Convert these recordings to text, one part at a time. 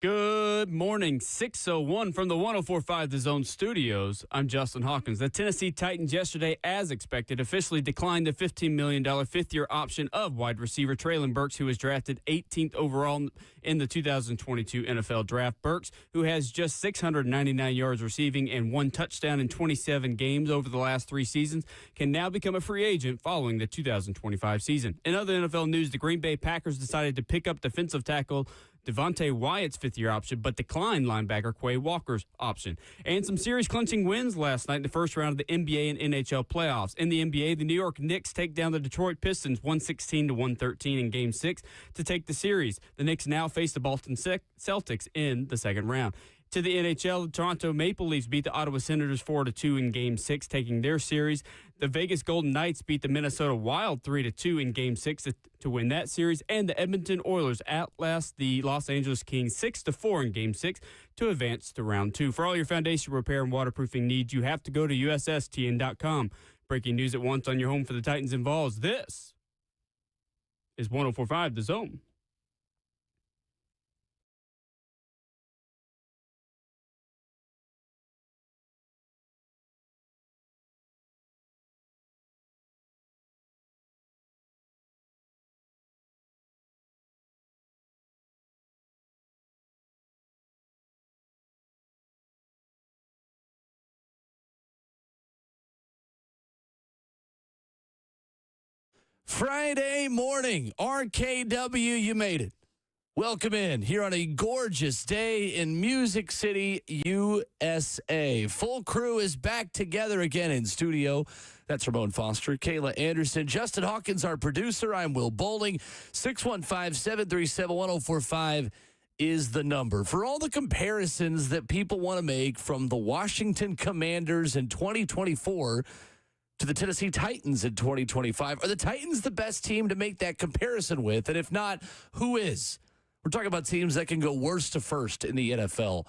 Good morning, 6:01 from the 104.5 The Zone studios. I'm Justin Hawkins. The Tennessee Titans yesterday, as expected, officially declined the $15 million fifth-year option of wide receiver Treylon Burks, who was drafted 18th overall in the 2022 NFL Draft. Burks, who has just 699 yards receiving and 1 touchdown in 27 games over the last 3 seasons, can now become a free agent following the 2025 season. In other NFL news, the Green Bay Packers decided to pick up defensive tackle Devontae Wyatt's fifth-year option, but declined linebacker Quay Walker's option. And some series-clinching wins last night in the first round of the NBA and NHL playoffs. In the NBA, the New York Knicks take down the Detroit Pistons 116-113 in Game 6 to take the series. The Knicks now face the Boston Celtics in the second round. To the NHL, the Toronto Maple Leafs beat the Ottawa Senators 4-2 in Game 6, taking their series. The Vegas Golden Knights beat the Minnesota Wild 3-2 in Game 6 to win that series. And the Edmonton Oilers outlast the Los Angeles Kings 6-4 in Game 6 to advance to Round 2. For all your foundation repair and waterproofing needs, you have to go to USSTN.com. Breaking news at once on your home for the Titans involves this is 104.5 The Zone. Friday morning, RKW, you made it. Welcome in here on a gorgeous day in Music City, USA. Full crew is back together again in studio. That's Ramon Foster, Kayla Anderson, Justin Hawkins, our producer. I'm Will Bowling. 615-737-1045 is the number. For all the comparisons that people want to make from the Washington Commanders in 2024 to the Tennessee Titans in 2025. Are the Titans the best team to make that comparison with? And if not, who is? We're talking about teams that can go worst to first in the NFL.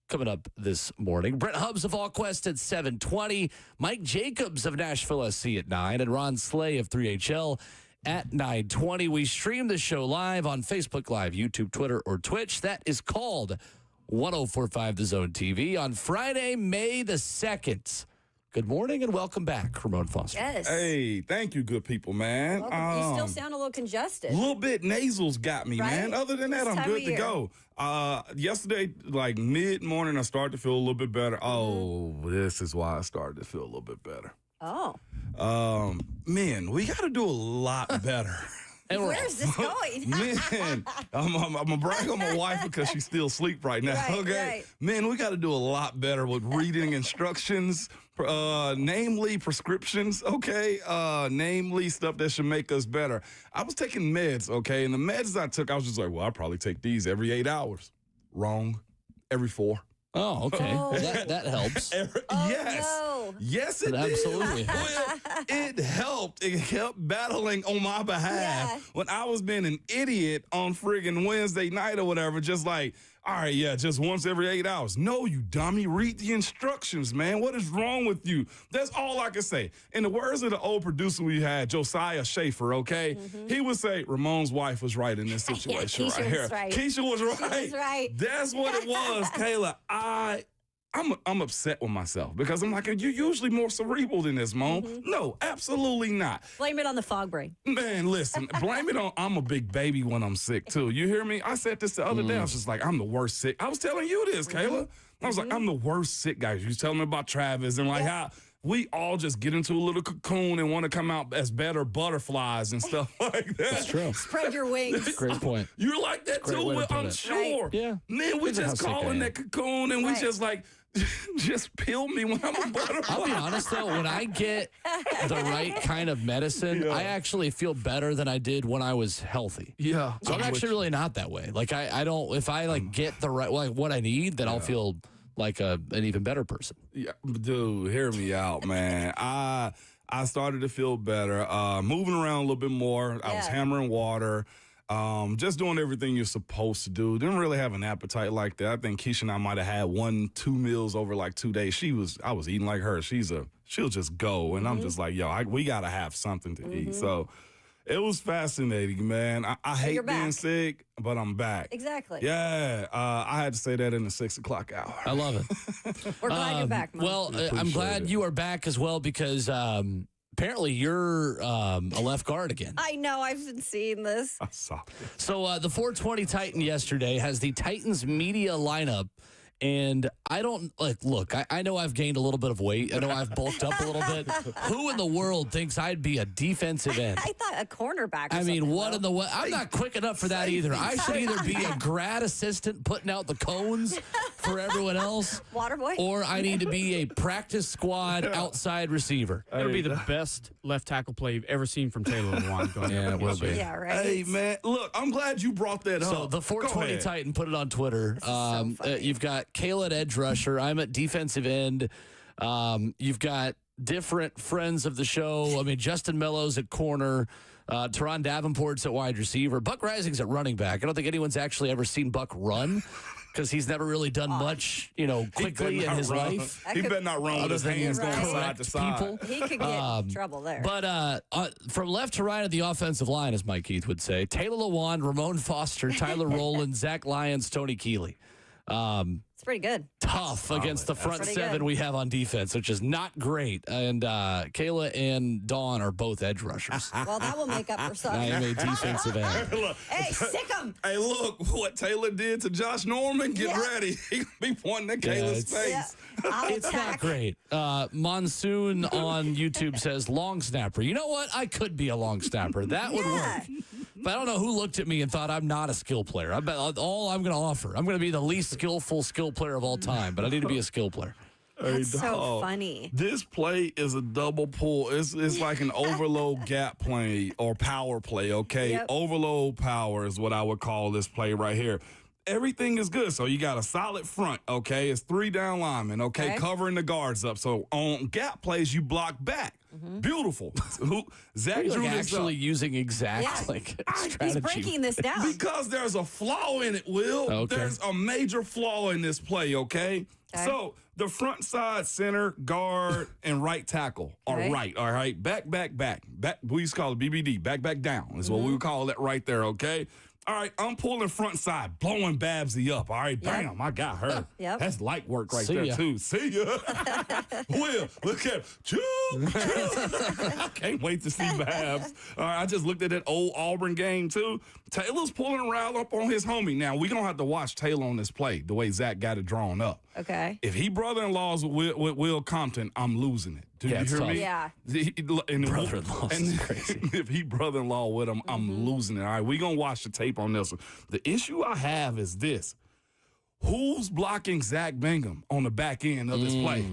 Coming up this morning, Brent Hubbs of VolQuest at 7:20, Mike Jacobs of Nashville SC at 9, and Ron Slay of 3HL at 9:20. We stream the show live on Facebook Live, YouTube, Twitter, or Twitch. That is called 104.5 The Zone TV on Friday, May the 2nd. Good morning and welcome back, Ramon Foster. Yes. Hey, thank you, good people, man. Welcome. You still sound a little congested. A little bit nasals got me, Right? man. Other than that, This I'm time good of to year. go. Yesterday, like mid-morning, I started to feel a little bit better. Oh, this is why I started to feel a little bit better. Oh. Man, we got to do a lot better. And we're Where's this going? Man, I'm going to brag on my wife because she's still asleep right now, Right, okay? right. Man, we got to do a lot better with reading instructions, namely prescriptions, okay? Namely stuff that should make us better. I was taking meds, okay? And the meds I took, I was just like, well, I'll probably take these every 8 hours. Wrong. Every 4. Oh, okay. Oh. That helps. Yes. No. Yes, it did. Absolutely. Well, it helped. It kept battling on my behalf Yeah. when I was being an idiot on friggin' Wednesday night or whatever, just like, all right, yeah, just once every 8 hours. No, you dummy. Read the instructions, man. What is wrong with you? That's all I can say. In the words of the old producer we had, Josiah Schaefer, okay? He would say, Ramon's wife was right in this situation Keisha right here. was right. Keisha was right. She was right. That's what it was, Kayla. I'm upset with myself because I'm like, you're usually more cerebral than this, Mom. No, absolutely not. Blame it on the fog brain. Man, listen, blame it on, I'm a big baby when I'm sick, too. You hear me? I said this the other day. I was just like, I'm the worst sick. I was telling you this, Kayla. I was like, I'm the worst sick guy. You was telling me about Travis and like how we all just get into a little cocoon and want to come out as better butterflies and stuff like that. That's true. Spread your wings. Great point. You're like that Great too, way to Will, put I'm it. sure. Right. Yeah. Man, we Depends on just how sick call I in am. that cocoon and we Right. just like, just peel me when I'm a butterfly. I'll be honest, though, when I get the right kind of medicine, I actually feel better than I did when I was healthy. Yeah. So I'm actually really not that way. Like, I don't, if I, like, get the right, like, what I need, then I'll feel like an even better person. Yeah, dude, hear me out, man. I started to feel better. Moving around a little bit more. I was Yeah. hammering water. Just doing everything you're supposed to do. Didn't really have an appetite like that. I think Keisha and I might have had 1-2 meals over like 2 days. I was eating like her. She'll just go. And I'm just like, yo, we got to have something to eat. So It was fascinating, man. I hate you're being back. sick, but I'm back. Exactly. Yeah, I had to say that in the 6 o'clock hour. I love it. We're glad you're back, Mom. Well, I'm Appreciate glad it. you are back as well because apparently you're a left guard again. I know. I've been seeing this. I saw it. So the 420 Titan yesterday has the Titans media lineup. And I don't look, I know I've gained a little bit of weight. I know I've bulked up a little bit. Who in the world thinks I'd be a defensive end? I thought a cornerback. Or I mean, something, what though. in the what? I'm not quick enough for that either. I should either be a grad assistant putting out the cones for everyone else, Water boy? or I need to be a practice squad outside receiver. It'll be the best left tackle play you've ever seen from Taylor Lewan. Yeah, it will be. Yeah, right. Hey, man, look, I'm glad you brought that So up. the Go 420 ahead. Titan put it on Twitter. so funny. You've got Kayla at edge rusher. I'm at defensive end. You've got different friends of the show. I mean, Justin Mello's at corner. Teron Davenport's at wide receiver. Buck Rising's at running back. I don't think anyone's actually ever seen Buck run because he's never really done much, quickly in his life. He better not run with his than hands going Right. side to side. People. He could get in trouble there. But from left to right of the offensive line, as Mike Keith would say, Taylor Lewan, Ramon Foster, Tyler Rowland, Zach Lyons, Tony Keeley. It's pretty good. Tough against the front pretty seven good. we have on defense, which is not great. And Kayla and Dawn are both edge rushers. Well, that will make up for some. I am a defensive end. Look, Hey, sick him. hey, look what Taylor did to Josh Norman. Get Yeah. ready. He gonna be pointing at Yeah, Kayla's it's- face. Yeah. I'll It's not attack. great. Monsoon on YouTube says long snapper. You know what? I could be a long snapper. That would Yeah. work. But I don't know who looked at me and thought I'm not a skill player. I bet all I'm going to offer. I'm going to be the least skillful skill player of all time, but I need to be a skill player. That's so dog. funny. This play is a double pull. It's like an overload gap play or power play, okay? Yep. Overload power is what I would call this play right here. Everything is good. So you got a solid front, okay? It's 3 down linemen, okay? Okay. Covering the guards up. So on gap plays, you block back. Beautiful. Zach You're drew like this actually up. using exact Yeah. strategy. He's breaking this down. Because there's a flaw in it, Will. Okay. There's a major flaw in this play, okay? Okay. So the front side, center, guard, and right tackle are Okay. right, all right? Back. We used to call it BBD, back, down is what we would call it right there, okay? All right, I'm pulling front side, blowing Babsy up. All right, bam, I got her. Yep. That's light work right See there, ya. too. See ya. Will, look at choo. I can't wait to see Babs. All right, I just looked at that old Auburn game, too. Taylor's pulling around up on his homie. Now, we're going to have to watch Taylor on this play, the way Zach got it drawn up. Okay. If he brother-in-law's with Will Compton, I'm losing it. Do Yeah, you it's hear tough. me? Yeah. And Brother-in-laws is crazy. If he brother-in-law with him, I'm losing it. All right, we're going to watch the tape on this one. The issue I have is this. Who's blocking Zach Bingham on the back end of this play?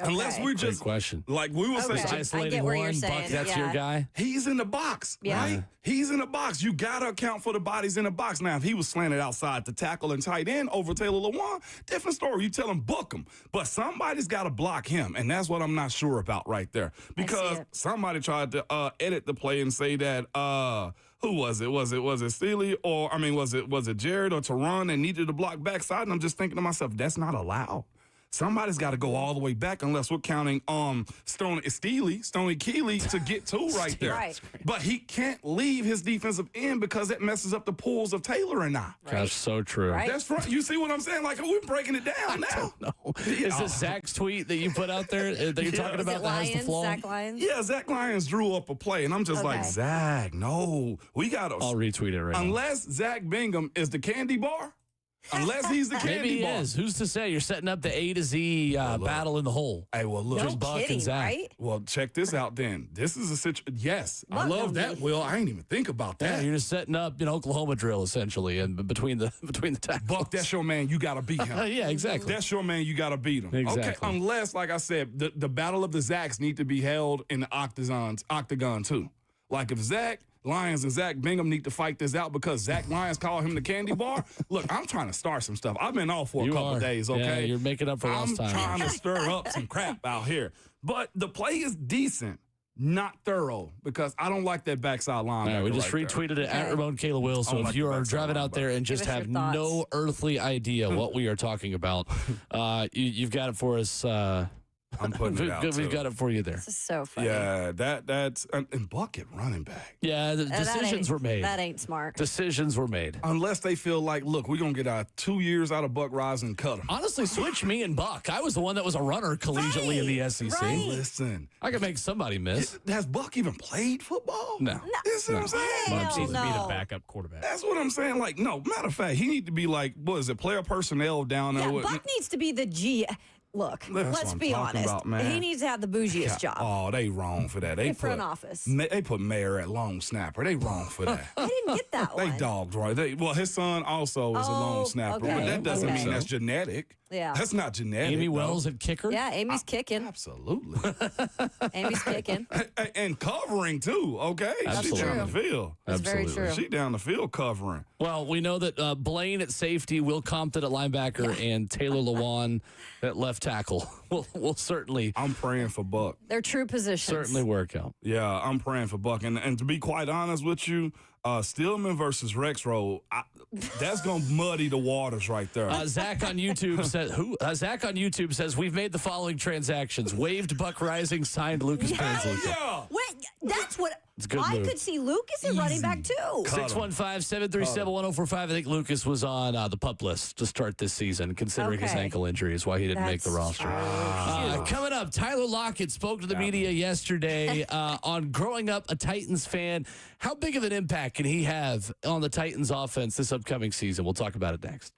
Unless Okay. we're Great just, question. like we were Okay. Just saying, I isolating get where you're one, saying, Buck, that's your yeah. guy. he's in the box, Yeah. right? He's in the box. You got to account for the bodies in the box. Now, if he was slanted outside to tackle and tight end over Taylor Lewan, different story. You tell him, book him. But somebody's got to block him, and that's what I'm not sure about right there. Because it. somebody tried to edit the play and say that, who was it? Was it Steely or, was it Jared or Teron that needed to block backside? And I'm just thinking to myself, that's not allowed. Somebody's got to go all the way back unless we're counting Stony Keeley to get to right there. Right. But he can't leave his defensive end because that messes up the pulls of Taylor and I. That's so true. Right. That's right. You see what I'm saying? Like, we're breaking it down now. No. Is this Zach's tweet that you put out there that you're talking Is about it that has the Lions? flaw? Zach Lions? Yeah, Zach Lyons drew up a play, and I'm just like, Okay. Zach, no. We got I'll to. retweet it right now. Unless Zach Bingham is the candy bar, unless he's the candy Maybe he bar. is. Who's to say? You're setting up the A to Z battle in the hole. Hey, well, look. No Just Buck and kidding, Zach. right? Well, check this out then. This is a situation. Yes, I Buck love don't that, need- Will. I ain't even think about Yeah, that. you're just setting up, Oklahoma drill essentially, and between the tackles. Buck, that's your man. You got to beat him. Yeah, exactly. That's your man. You got to beat him. Exactly. Okay, unless, like I said, the battle of the Zacks need to be held in the octagon too. Like if Zach Lyons and Zach Bingham need to fight this out because Zach Lyons called him the candy bar. Look, I'm trying to start some stuff. I've been off for a You couple are. days, Yeah, okay? you're making up for I'm lost time. trying to stir up some crap out here. But the play is decent, not thorough, because I don't like that backside line. All right, we just right there. retweeted it at Okay. Ramon Kayla Will. So I don't if like you the are backside driving out there and just Give us have your thoughts. no earthly idea what we are talking about, you've got it for us I'm putting it out, too. We've got it for you there. This is so funny. Yeah, that's and Bucket running back. Yeah, the decisions were made. That ain't smart. Decisions were made. Unless they feel like, look, we're going to get our 2 years out of Buck Rising and cut him. Honestly, switch me and Buck. I was the one that was a runner collegiately in the SEC. right. Listen. I could make somebody miss. Has Buck even played football? No. You see what I'm saying? Hell Needs to be the no. backup quarterback. That's what I'm saying. Like, no, matter of fact, he need to be like, what is it, player personnel down there? Yeah, with, Buck needs to be the G. Look, That's let's what I'm be talking honest. about, man. He needs to have the bougiest job. Oh, they wrong for that. They In front office. They put Mayer at long snapper. They wrong for that. I didn't get that They one. dogged right. Well, his son also is a long Oh, snapper, okay. but that doesn't Okay. mean that's genetic. Yeah. That's not genetic. Amy though. Wells at kicker. Yeah, Amy's kicking. Absolutely. Amy's kicking. And covering, too, okay? She Absolutely. down the field. That's very Absolutely. true. She down the field covering. Well, we know that Blaine at safety, Will Compton at linebacker, and Taylor Lewan at left tackle will certainly I'm praying for Buck. They're true positions. work out. Yeah, I'm praying for Buck. And to be quite honest with you, Stillman versus Rexroad, that's going to muddy the waters right there. Zach on YouTube Zach on YouTube says we've made the following transactions: waived Buck Rising, signed Lucas Pensley. yeah. Wait, that's what It's a good I move. could see Lucas at running back too. 615-737-1045. I think Lucas was on the PUP list to start this season, considering his Okay. ankle injury is why he didn't make the That's roster. Coming up, Tyler Lockett spoke to the media yesterday on growing up a Titans fan. How big of an impact can he have on the Titans offense this upcoming season? We'll talk about it next.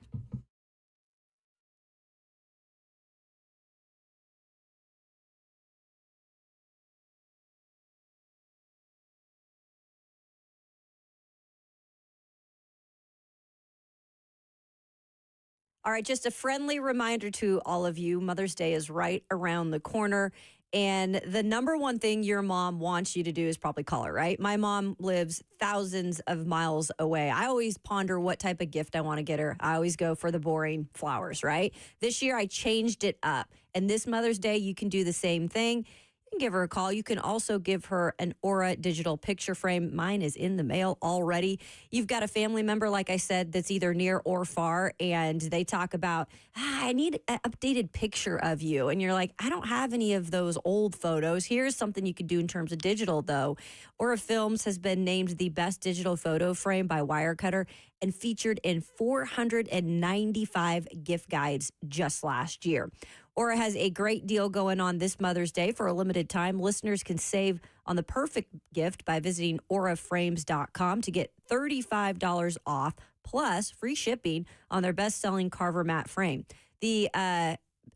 All right, just a friendly reminder to all of you, Mother's Day is right around the corner. And the number one thing your mom wants you to do is probably call her, right? My mom lives thousands of miles away. I always ponder what type of gift I want to get her. I always go for the boring flowers, right? This year I changed it up. And this Mother's Day, you can do the same thing. You can give her a call. You can also give her an Aura digital picture frame. Mine is in the mail already. You've got a family member, like I said, that's either near or far, and they talk about, I need an updated picture of you. And you're like, I don't have any of those old photos. Here's something you could do in terms of digital, though. Aura Films has been named the best digital photo frame by Wirecutter and featured in 495 gift guides just last year. Aura has a great deal going on this Mother's Day. For a limited time, listeners can save on the perfect gift by visiting auraframes.com to get $35 off plus free shipping on their best-selling Carver matte frame. The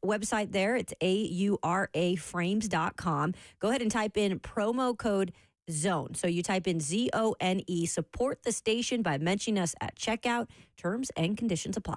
website there, it's auraframes.com. Go ahead and type in promo code ZONE. So you type in ZONE. Support the station by mentioning us at checkout. Terms and conditions apply.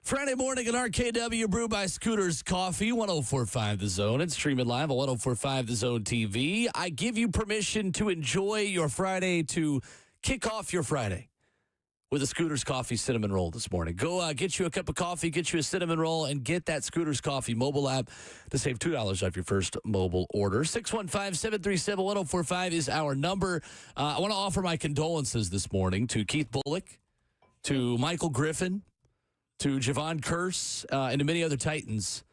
Friday morning at RKW, brewed by Scooters Coffee, 104.5 The Zone. It's streaming live on 104.5 The Zone TV. I give you permission to enjoy your Friday, to kick off your Friday with a Scooters Coffee cinnamon roll this morning. Go get you a cup of coffee, get you a cinnamon roll, and get that Scooters Coffee mobile app to save $2 off your first mobile order. 615-737-1045 is our number. I want to offer my condolences this morning to Keith Bullock, to Michael Griffin, to Javon Curse, and to many other Titans.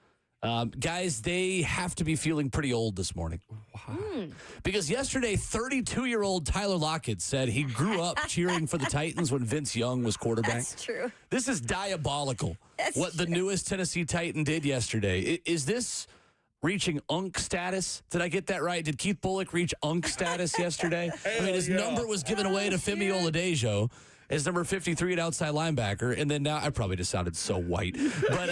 Guys, they have to be feeling pretty old this morning. Wow. Because yesterday, 32-year-old Tyler Lockett said he grew up cheering for the Titans when Vince Young was quarterback. That's true. This is diabolical, what the newest Tennessee Titan did yesterday. Is this reaching UNC status? Did I get that right? Did Keith Bullock reach UNC status yesterday? I mean, his number was given away to Femi Oladejo as number 53 at outside linebacker, and then now I probably just sounded so white, but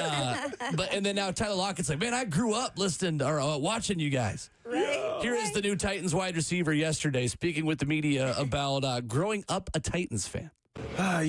and then now Tyler Lockett's like, man, I grew up listening or watching you guys. Right. Here is the new Titans wide receiver yesterday speaking with the media about growing up a Titans fan. I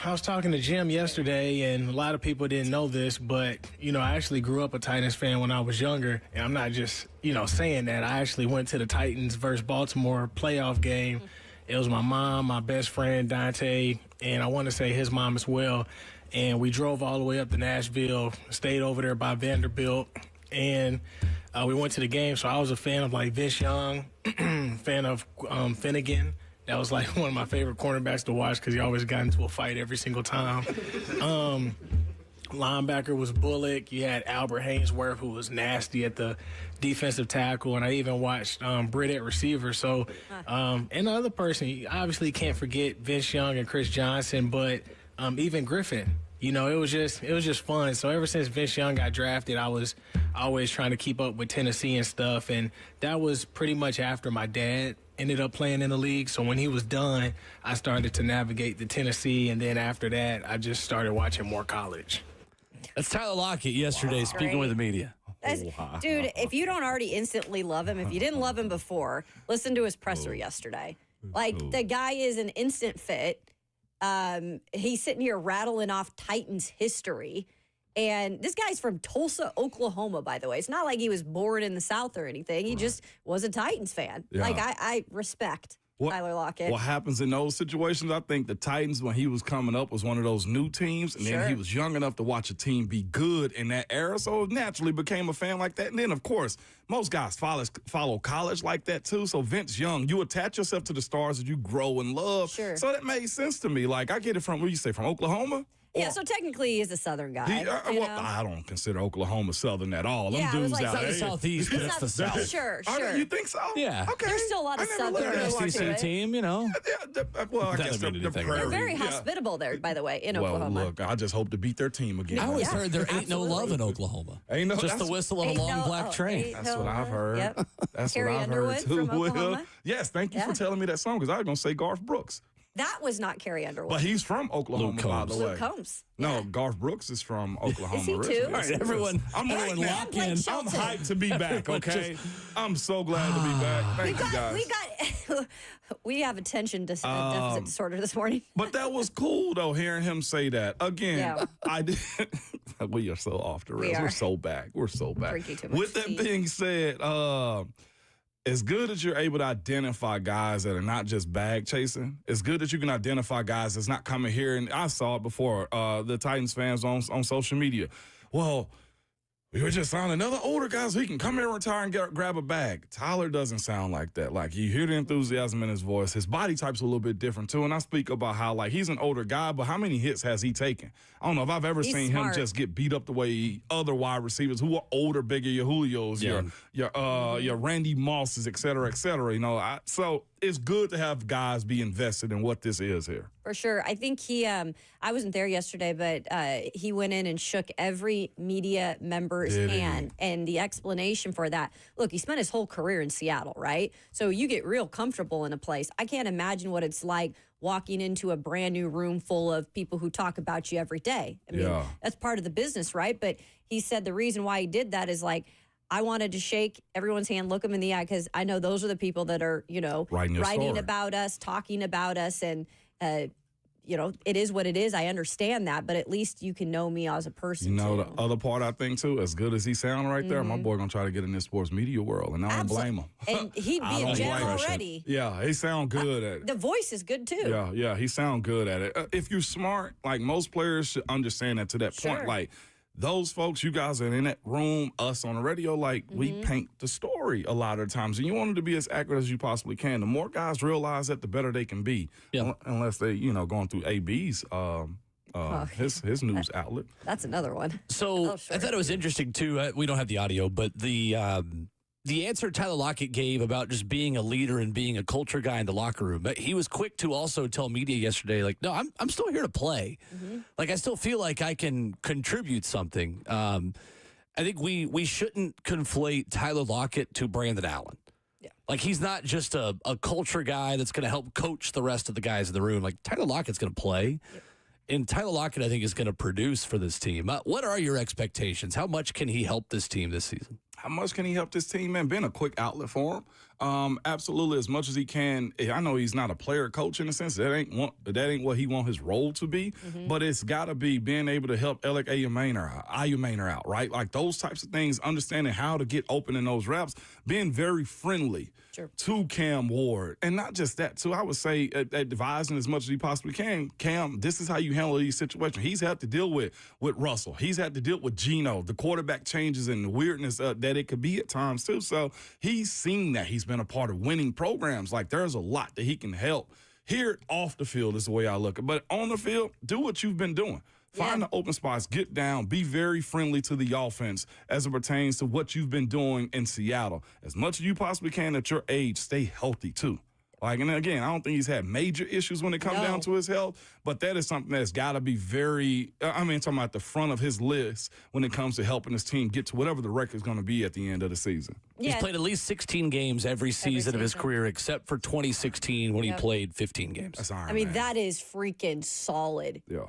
was talking to Jim yesterday, and a lot of people didn't know this, but, I actually grew up a Titans fan when I was younger, and I'm not just, saying that. I actually went to the Titans versus Baltimore playoff game. It was my mom, my best friend, Dante, and I want to say his mom as well. And we drove all the way up to Nashville, stayed over there by Vanderbilt, and we went to the game. So I was a fan of, Vince Young, fan of Finnegan. That was, one of my favorite cornerbacks to watch because he always got into a fight every single time. Linebacker was Bullock. You had Albert Haynesworth, who was nasty at the defensive tackle, and I even watched Britt at receiver. So, and the other person, you obviously can't forget Vince Young and Chris Johnson, but even Griffin. It was just fun. So ever since Vince Young got drafted, I was always trying to keep up with Tennessee and stuff, and that was pretty much after my dad ended up playing in the league. So when he was done, I started to navigate the Tennessee, and then after that, I just started watching more college. That's Tyler Lockett yesterday speaking with the media. Dude, if you don't already instantly love him, if you didn't love him before, listen to his presser yesterday. The guy is an instant fit. He's sitting here rattling off Titans history. And this guy's from Tulsa, Oklahoma, by the way. It's not like he was born in the South or anything. He just was a Titans fan. Yeah. I respect Tyler Lockett. What happens in those situations, I think the Titans, when he was coming up, was one of those new teams, and then he was young enough to watch a team be good in that era, so naturally became a fan like that. And then, of course, most guys follow college like that, too. So Vince Young, you attach yourself to the stars that you grow and love. Sure. So that made sense to me. I get it from, what do you say, from Oklahoma? Yeah, so technically he's a Southern guy. I don't consider Oklahoma Southern at all. Yeah, Them dudes it's out like there. the Southeast, but it's the South. Sure. You think so? Yeah. Okay. There's still a lot of Southern SEC team, Well, I That guess doesn't mean the anything. prairie. They're very hospitable there, by the way, in Oklahoma. Well, look, I just hope to beat their team again. I always heard there ain't absolutely. no love in Oklahoma. Ain't no- Just the that's- whistle of a Ain't long no- black train. ain't That's what I've heard. Yep. That's Carrie what I've Underwood heard too. from Oklahoma? Yes, thank you for telling me that song because I was going to say Garth Brooks. That was not Carrie Underwood. But he's from Oklahoma, Luke by Combs. the way. Luke Combs. No, Garth Brooks is from Oklahoma. Is he too? originally. All right, Yes, he is. everyone I'm lock in. Blake I'm Shelton. hyped to be back, okay? I'm so glad to be back. Thank you, guys. We have attention deficit disorder this morning. But that was cool, though, hearing him say that. Again, Yeah. I did. We are so off the rails. We are. We're so back. We're so back. Drinking too much With that tea. being said, it's good that you're able to identify guys that are not just bag chasing. It's good that you can identify guys that's not coming here. And I saw it before, the Titans fans on social media. Well, we were just signing another older guy so he can come here and retire and grab a bag. Tyler doesn't sound like that. You hear the enthusiasm in his voice. His body type's a little bit different, too. And I speak about how, he's an older guy, but how many hits has he taken? I don't know if I've ever He's seen smart. him just get beat up the way other wide receivers who are older, bigger, your Julios, your Randy Mosses, et cetera, et cetera. So it's good to have guys be invested in what this is here. For sure. I think he, I wasn't there yesterday, but he went in and shook every media member's hand. And the explanation for that, look, he spent his whole career in Seattle, right? So you get real comfortable in a place. I can't imagine what it's like walking into a brand new room full of people who talk about you every day. I mean, that's part of the business, right? But he said the reason why he did that is I wanted to shake everyone's hand, look them in the eye, because I know those are the people that are, Writing writing story. about us, talking about us, and it is what it is. I understand that, but at least you can know me as a person. The other part I think too, as good as he sound right there, my boy gonna try to get in this sports media world, and I don't blame him. And he'd be a gem already. Yeah, he sound good at it. The voice is good too. Yeah, he sound good at it. If you're smart, like most players should understand that to that point. Like those folks, you guys are in that room, us on the radio, like we paint the story a lot of the times. And you want it to be as accurate as you possibly can. The more guys realize that, the better they can be. Yeah. Unless they, going through AB's his news outlet. That's another one. So I thought it was interesting too. We don't have the audio, but the answer Tyler Lockett gave about just being a leader and being a culture guy in the locker room. But he was quick to also tell media yesterday, like, no, I'm still here to play. Like, I still feel like I can contribute something. I think we shouldn't conflate Tyler Lockett to Brandon Allen. Yeah. Like, he's not just a culture guy that's going to help coach the rest of the guys in the room. Like, Tyler Lockett's going to play. Yep. And Tyler Lockett, I think, is going to produce for this team. What are your expectations? How much can he help this team this season? How much can he help this team, man? Being a quick outlet for him. Absolutely, as much as he can. I know he's not a player coach in a sense. That ain't what he want his role to be. But it's got to be being able to help Alec Ayumaner out, right? Like those types of things, understanding how to get open in those reps, being very friendly to Cam Ward. And not just that, too. I would say advising as much as he possibly can. Cam, this is how you handle these situations. He's had to deal with Russell. He's had to deal with Geno, the quarterback changes and the weirdness that it could be at times, too. So he's seen that. He's been a part of winning programs. Like, there's a lot that he can help. Here, off the field is the way I look at it. But on the field, do what you've been doing. Find the open spots, get down, be very friendly to the offense as it pertains to what you've been doing in Seattle. As much as you possibly can at your age, stay healthy, too. Like, and again, I don't think he's had major issues when it comes down to his health, but that is something that's got to be talking about the front of his list when it comes to helping his team get to whatever the record's going to be at the end of the season. He's played at least 16 games every season of his career, except for 2016 when he played 15 games. That's Iron I mean, Man. that is freaking solid. Yeah.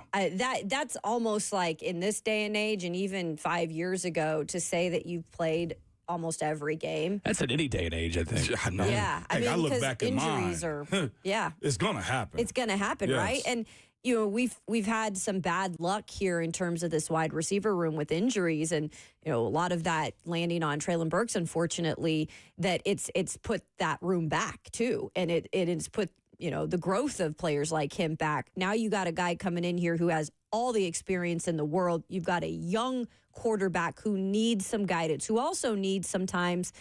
That's almost like in this day and age, and even 5 years ago, to say that you've played almost every game. That's at any day and age, I think. I know. Yeah. I mean, I look back at injuries mine. It's going to happen. It's going to happen, right? And we've had some bad luck here in terms of this wide receiver room with injuries, and a lot of that landing on Traylon Burks, unfortunately, that it's put that room back too, and it's put the growth of players like him back. Now you got a guy coming in here who has all the experience in the world. You've got a young quarterback who needs some guidance, who also needs sometimes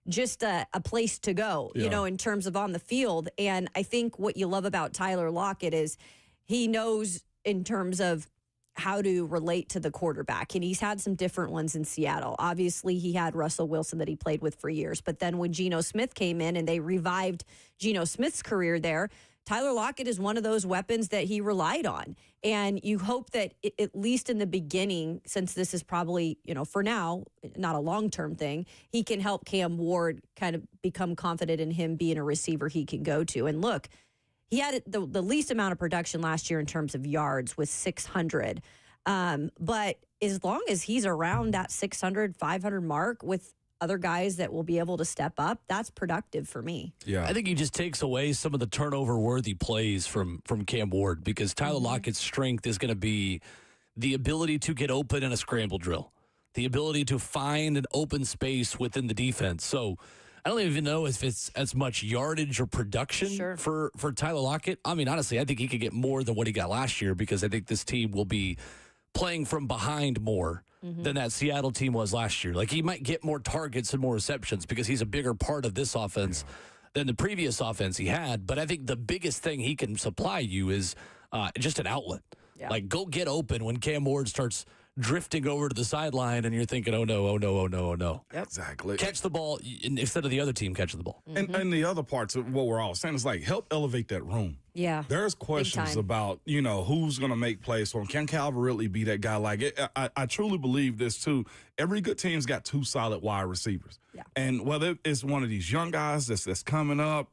just a place to go, in terms of on the field. And I think what you love about Tyler Lockett is he knows in terms of how to relate to the quarterback. And he's had some different ones in Seattle. Obviously, he had Russell Wilson that he played with for years. But then when Geno Smith came in and they revived Geno Smith's career there, Tyler Lockett is one of those weapons that he relied on. And you hope that at least in the beginning, since this is probably, for now, not a long-term thing, he can help Cam Ward kind of become confident in him being a receiver he can go to. And look, he had the least amount of production last year in terms of yards with 600. But as long as he's around that 600, 500 mark with other guys that will be able to step up, that's productive for me. Yeah, I think he just takes away some of the turnover-worthy plays from Cam Ward, because Tyler Lockett's strength is going to be the ability to get open in a scramble drill, the ability to find an open space within the defense. So I don't even know if it's as much yardage or production for Tyler Lockett. I mean, honestly, I think he could get more than what he got last year, because I think this team will be playing from behind more than that Seattle team was last year. Like, he might get more targets and more receptions because he's a bigger part of this offense than the previous offense he had. But I think the biggest thing he can supply you is just an outlet. Yeah. Like, go get open when Cam Ward starts drifting over to the sideline and you're thinking, oh no. Yep. Exactly. Catch the ball instead of the other team catching the ball. And the other parts of what we're all saying is, like, help elevate that room. Yeah. There's questions about, who's going to make plays for him. Can Calvin really be that guy? Like, I truly believe this, too. Every good team's got two solid wide receivers. Yeah. And whether it's one of these young guys that's coming up,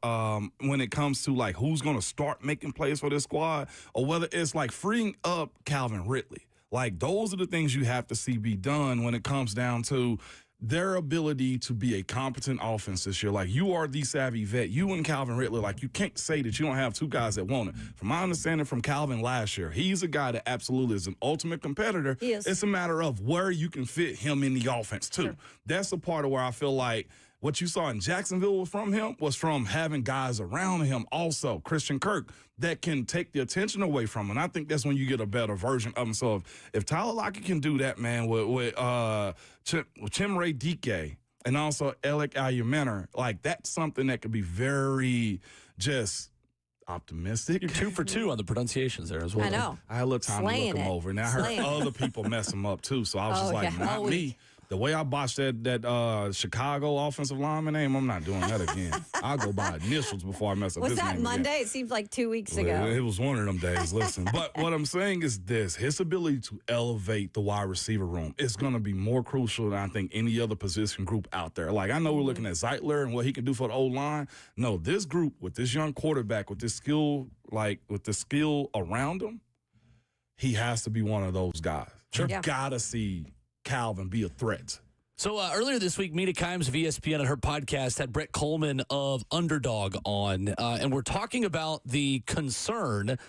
when it comes to, like, who's going to start making plays for this squad, or whether it's, like, freeing up Calvin Ridley. Like, those are the things you have to see be done when it comes down to their ability to be a competent offense this year. Like, you are the savvy vet. You and Calvin Ridley, like, you can't say that you don't have two guys that want it. From my understanding from Calvin last year, he's a guy that absolutely is an ultimate competitor. He is. It's a matter of where you can fit him in the offense, too. Sure. That's the part of where I feel like what you saw in Jacksonville from him was from having guys around him also, Christian Kirk, that can take the attention away from him. And I think that's when you get a better version of him. So if Tyler Lockett can do that, man, with Chimere Dike and also Alec Ayumenor, like, that's something that could be very just optimistic. You're 2 for 2 on the pronunciations there as well. I know. I had a little time Slaying to look him it. over. And I heard Slaying it. other people mess him up, too. So I was just like, yeah. not All me. week. The way I botched that Chicago offensive lineman name, I'm not doing that again. I'll go by initials before I mess up Was his that name Monday? again. It seems like 2 weeks Well, ago. it was one of them days. Listen, but what I'm saying is this: his ability to elevate the wide receiver room is going to be more crucial than I think any other position group out there. Like, I know we're looking at Zeitler and what he can do for the O-line. No, this group with this young quarterback, with this skill, with the skill around him, he has to be one of those guys. Sure. You gotta see Calvin be a threat. So earlier this week, Mina Kimes of ESPN on her podcast had Brett Coleman of Underdog on, and we're talking about the concern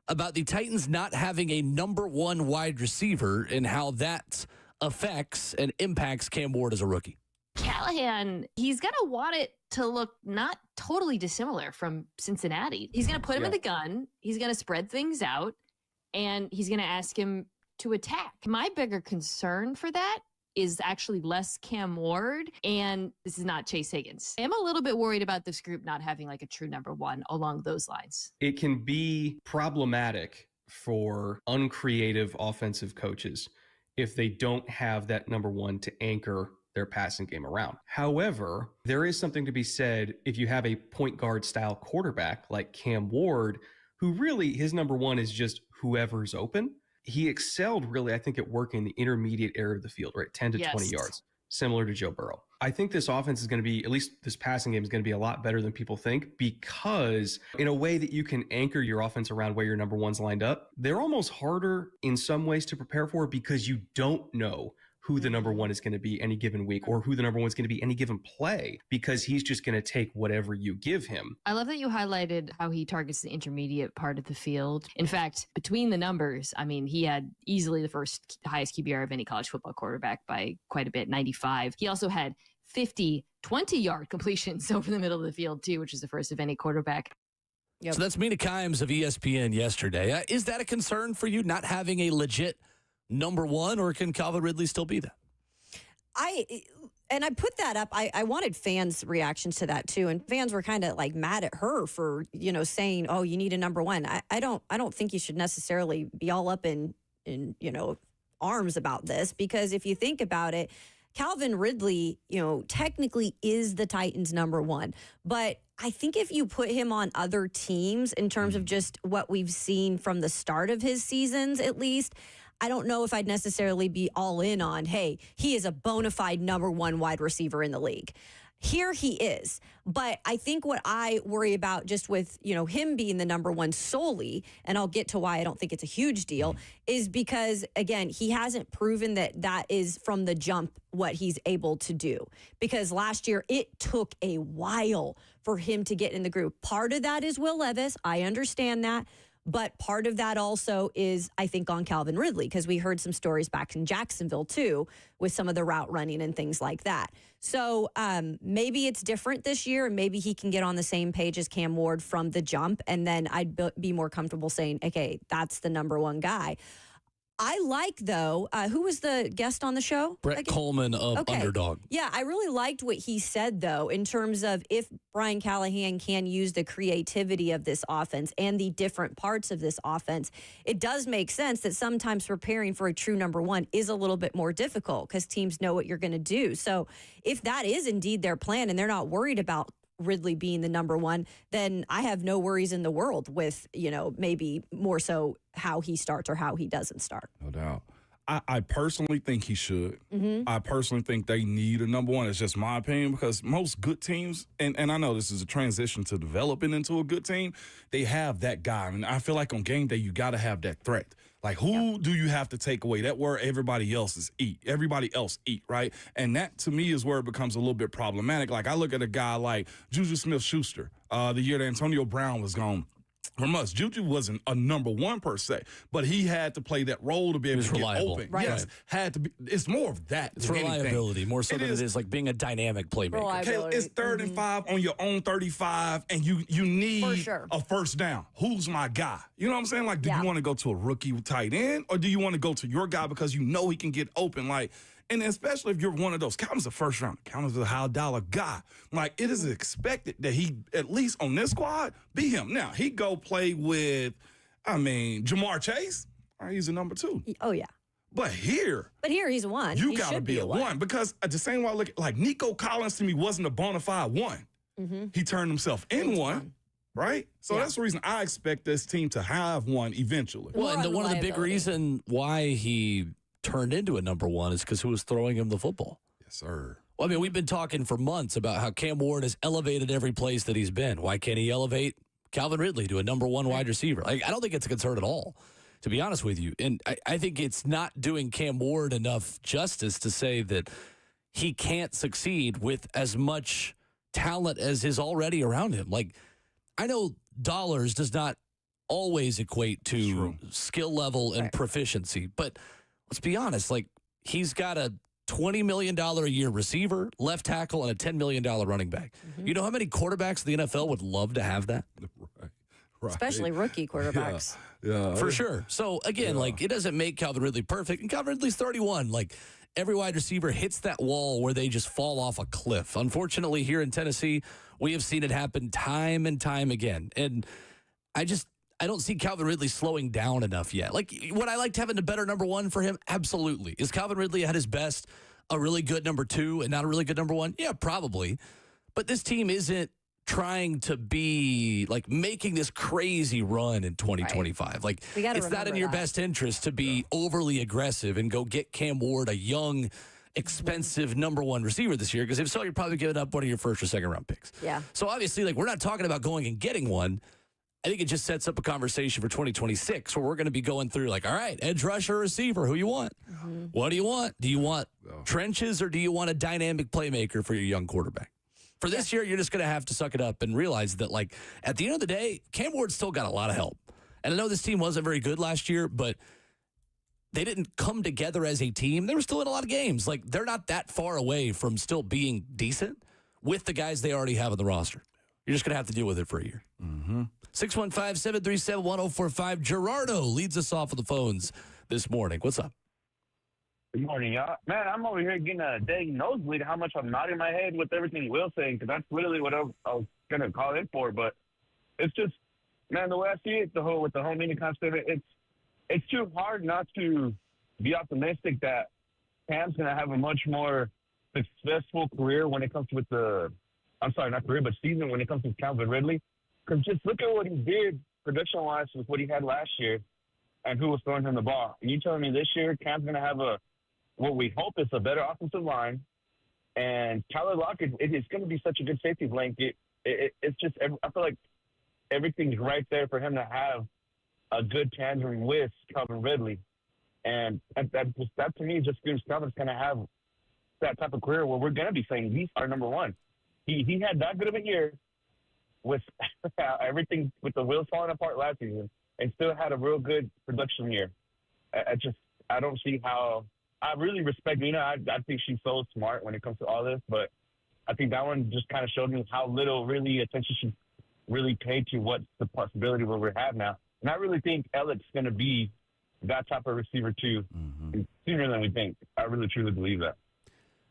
about the Titans not having a number one wide receiver and how that affects and impacts Cam Ward as a rookie. Callahan, he's going to want it to look not totally dissimilar from Cincinnati. He's going to put him in the gun. He's going to spread things out, and he's going to ask him to attack. My bigger concern for that is actually less Cam Ward, and this is not Chase Higgins. I'm a little bit worried about this group not having like a true number one along those lines. It can be problematic for uncreative offensive coaches if they don't have that number one to anchor their passing game around. However, there is something to be said if you have a point guard style quarterback like Cam Ward, who really his number one is just whoever's open. He excelled really, I think, at working the intermediate area of the field, right? 10 to 20 yards, similar to Joe Burrow. I think this offense is going to be, at least this passing game is going to be a lot better than people think, because in a way that you can anchor your offense around where your number one's lined up, they're almost harder in some ways to prepare for because you don't know who the number one is going to be any given week or who the number one is going to be any given play, because he's just going to take whatever you give him. I love that you highlighted how he targets the intermediate part of the field. In fact, between the numbers, I mean, he had easily the first highest QBR of any college football quarterback by quite a bit, 95. He also had 50 20-yard completions over the middle of the field too, which is the first of any quarterback. Yep. So that's Mina Kimes of ESPN yesterday. Is that a concern for you, not having a legit number one, or can Calvin Ridley still be that? I put that up. I wanted fans' reactions to that too, and fans were kind of like mad at her for saying, "Oh, you need a number one." I don't think you should necessarily be all up in arms about this, because if you think about it, Calvin Ridley, technically is the Titans' number one, but I think if you put him on other teams in terms of just what we've seen from the start of his seasons, at least, I don't know if I'd necessarily be all in on, hey, he is a bona fide number one wide receiver in the league. Here he is. But I think what I worry about just with, him being the number one solely, and I'll get to why I don't think it's a huge deal, is because, again, he hasn't proven that is from the jump what he's able to do. Because last year, it took a while for him to get in the group. Part of that is Will Levis. I understand that. But part of that also is, I think, on Calvin Ridley, because we heard some stories back in Jacksonville, too, with some of the route running and things like that. So maybe it's different this year, and maybe he can get on the same page as Cam Ward from the jump, and then I'd be more comfortable saying, okay, that's the number one guy. I like, though, who was the guest on the show? Brett Coleman of Underdog. Yeah, I really liked what he said, though, in terms of if Brian Callahan can use the creativity of this offense and the different parts of this offense, it does make sense that sometimes preparing for a true number one is a little bit more difficult because teams know what you're going to do. So if that is indeed their plan and they're not worried about Ridley being the number one, then I have no worries in the world with, maybe more so how he starts or how he doesn't start. No doubt. I personally think he should. Mm-hmm. I personally think they need a number one. It's just my opinion, because most good teams, and I know this is a transition to developing into a good team, they have that guy. I mean, I feel like on game day, you got to have that threat. Like, who do you have to take away? That where everybody else eat, right? And that, to me, is where it becomes a little bit problematic. Like, I look at a guy like Juju Smith-Schuster, the year that Antonio Brown was gone from us. Juju wasn't a number one per se, but he had to play that role to be able to get open. Right. Yes, had to be. It's more of that. It's reliability more so than it is like being a dynamic playmaker. Caleb, it's 3rd and 5 on your own 35, and you need a first down. Who's my guy? You know what I'm saying? Like, do you want to go to a rookie tight end, or do you want to go to your guy because you know he can get open? Like, and especially if you're one of those, count as a first round, count as a high dollar guy. Like, it is expected that he, at least on this squad, be him. Now, he go play with, Jamar Chase. All right, he's a number 2. Oh, yeah. But here he's a 1. You got to be a 1 because at the same way I look at, like, Nico Collins to me wasn't a bona fide 1. Mm-hmm. He turned himself in 1. Right? So that's the reason I expect this team to have 1 eventually. Well, and one of the big reason why he turned into a number 1 is because who was throwing him the football. Yes, sir. Well, we've been talking for months about how Cam Ward has elevated every place that he's been. Why can't he elevate Calvin Ridley to a number 1 wide receiver? Like, I don't think it's a concern at all, to be honest with you. And I think it's not doing Cam Ward enough justice to say that he can't succeed with as much talent as is already around him. Like, I know dollars does not always equate to skill level and proficiency, but let's be honest, like, he's got a $20 million a year receiver, left tackle, and a $10 million running back. Mm-hmm. You know how many quarterbacks in the NFL would love to have that? Right. Especially rookie quarterbacks. Yeah. For sure. So, again, like, it doesn't make Calvin Ridley perfect. And Calvin Ridley's 31. Like, every wide receiver hits that wall where they just fall off a cliff. Unfortunately, here in Tennessee, we have seen it happen time and time again. And I don't see Calvin Ridley slowing down enough yet. Like, would I like having a better number 1 for him? Absolutely. Is Calvin Ridley at his best a really good number 2 and not a really good number 1? Yeah, probably. But this team isn't trying to be, like, making this crazy run in 2025. Right. Like, it's not in your best interest to be overly aggressive and go get Cam Ward, a young, expensive number 1 receiver this year, because if so, you're probably giving up one of your first or second round picks. Yeah. So obviously, like, we're not talking about going and getting one. I think it just sets up a conversation for 2026 where we're going to be going through, like, all right, edge rusher, receiver, who you want? Mm-hmm. What do you want? Do you want trenches, or do you want a dynamic playmaker for your young quarterback? For this year, you're just going to have to suck it up and realize that, like, at the end of the day, Cam Ward still got a lot of help. And I know this team wasn't very good last year, but they didn't come together as a team. They were still in a lot of games. Like, they're not that far away from still being decent with the guys they already have on the roster. You're just going to have to deal with it for a year. Mm-hmm. 615-737-1045. Gerardo leads us off of the phones this morning. What's up? Good morning, y'all. Man, I'm over here getting a dang nosebleed how much I'm nodding my head with everything Will's saying, because that's literally what I was going to call in for. But it's just, man, the way I see it, with the whole meaning concept, it's too hard not to be optimistic that Cam's going to have a much more successful career when it comes with season when it comes to Calvin Ridley. Because just look at what he did production-wise with what he had last year and who was throwing him the ball. And you telling me this year Cam's going to have what we hope is a better offensive line, and Tyler Lockett, it's going to be such a good safety blanket. It's just, I feel like everything's right there for him to have a good tandem with Calvin Ridley. And that to me just screams Calvin's going to have that type of career where we're going to be saying he's our number 1. He had that good of a year with everything, with the wheels falling apart last season, and still had a real good production year. I don't see how. I really respect Nina. I think she's so smart when it comes to all this, but I think that one just kind of showed me how little really attention she really paid to what's the possibility what we have now. And I really think Ellick's going to be that type of receiver too, sooner than we think. I really truly believe that.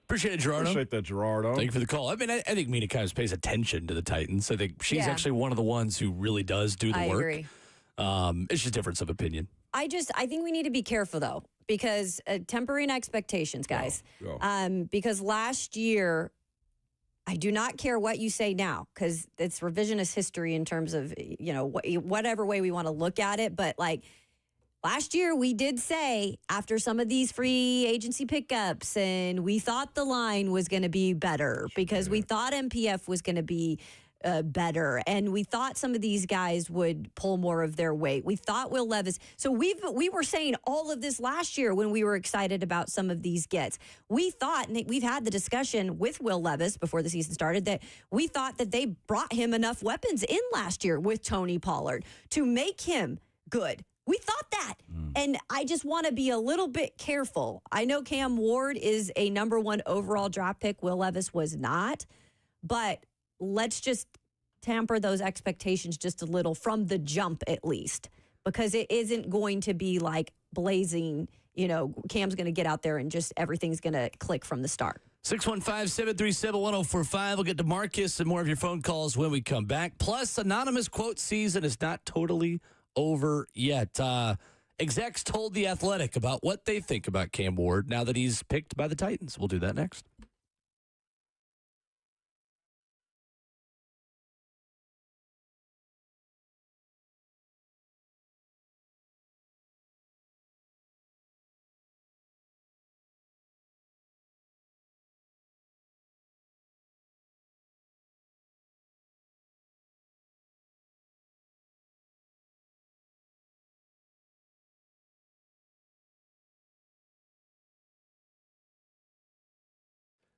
Appreciate it, Gerardo. Appreciate that, Gerardo. Thank you for the call. I mean, I think Mina kind of pays attention to the Titans. I think she's actually one of the ones who really does do the work. I agree. It's just difference of opinion. I think we need to be careful, though, because tempering expectations, guys. Because last year, I do not care what you say now, because it's revisionist history in terms of, whatever way we want to look at it. But, like, last year, we did say, after some of these free agency pickups, and we thought the line was going to be better because we thought MPF was going to be better, and we thought some of these guys would pull more of their weight. We thought Will Levis. So we were saying all of this last year when we were excited about some of these gets. We thought, and we've had the discussion with Will Levis before the season started, that we thought that they brought him enough weapons in last year with Tony Pollard to make him good. We thought that. And I just want to be a little bit careful. I know Cam Ward is a number 1 overall draft pick. Will Levis was not. But let's just tamper those expectations just a little from the jump, at least, because it isn't going to be like blazing. Cam's going to get out there and just everything's going to click from the start. 615-737-1045. We'll get to Marcus and more of your phone calls when we come back. Plus, anonymous quote season is not totally over yet. Execs told The Athletic about what they think about Cam Ward now that he's picked by the Titans. We'll do that next.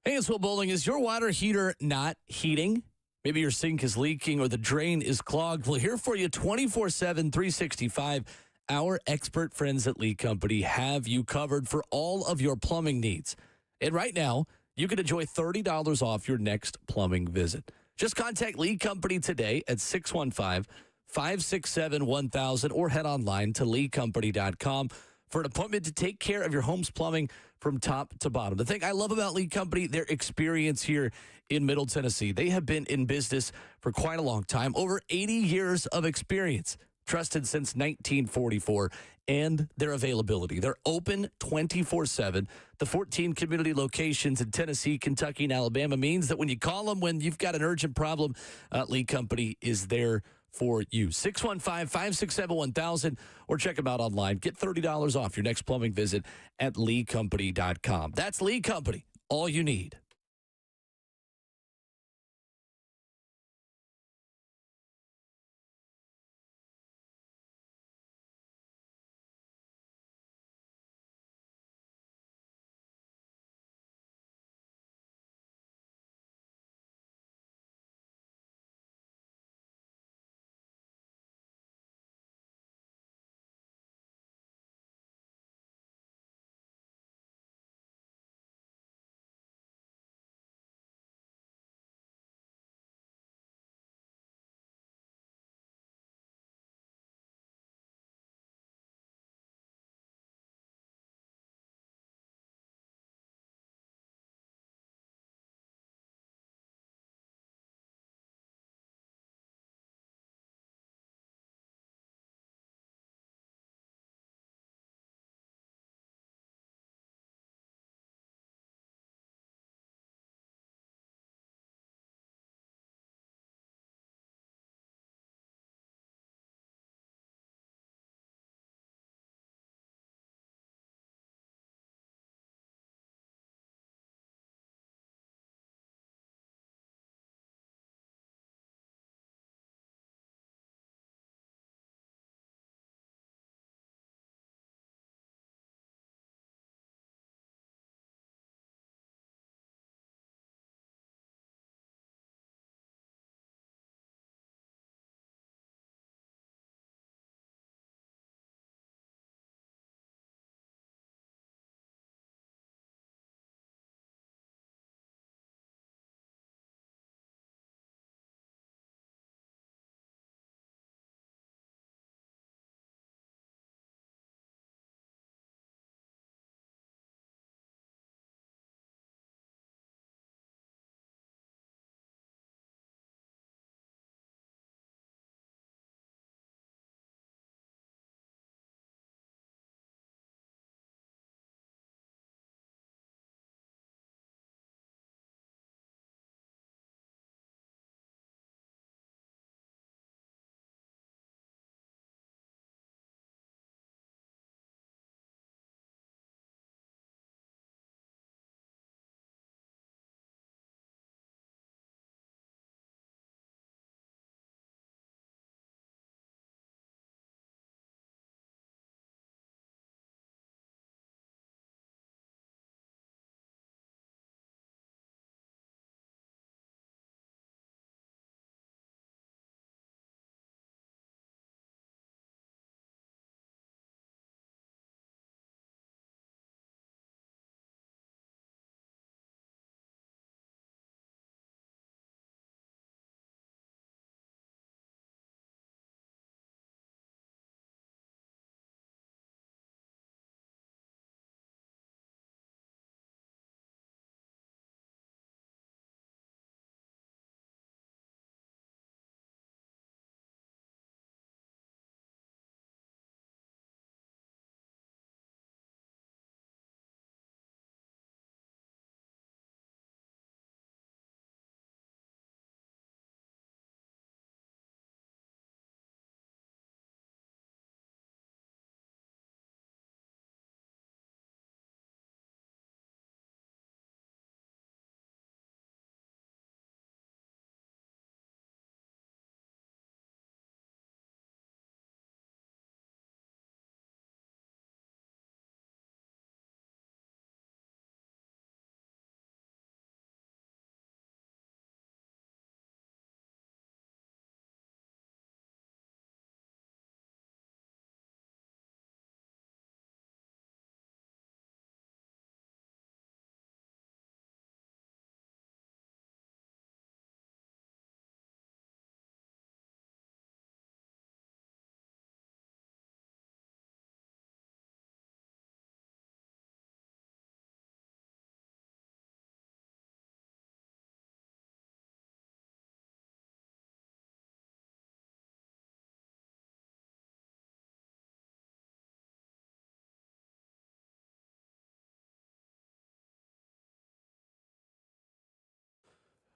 Hey, it's Will Bowling. Is your water heater not heating? Maybe your sink is leaking or the drain is clogged. We're here for you 24/7, 365. Our expert friends at Lee Company have you covered for all of your plumbing needs. And right now, you can enjoy $30 off your next plumbing visit. Just contact Lee Company today at 615-567-1000 or head online to leecompany.com for an appointment to take care of your home's plumbing from top to bottom. The thing I love about Lee Company, their experience here in Middle Tennessee. They have been in business for quite a long time, over 80 years of experience, trusted since 1944, and their availability. They're open 24/7. The 14 community locations in Tennessee, Kentucky, and Alabama means that when you call them when you've got an urgent problem, Lee Company is there for you. 615-567-1000 or check them out online. Get $30 off your next plumbing visit at leecompany.com. That's Lee Company, all you need.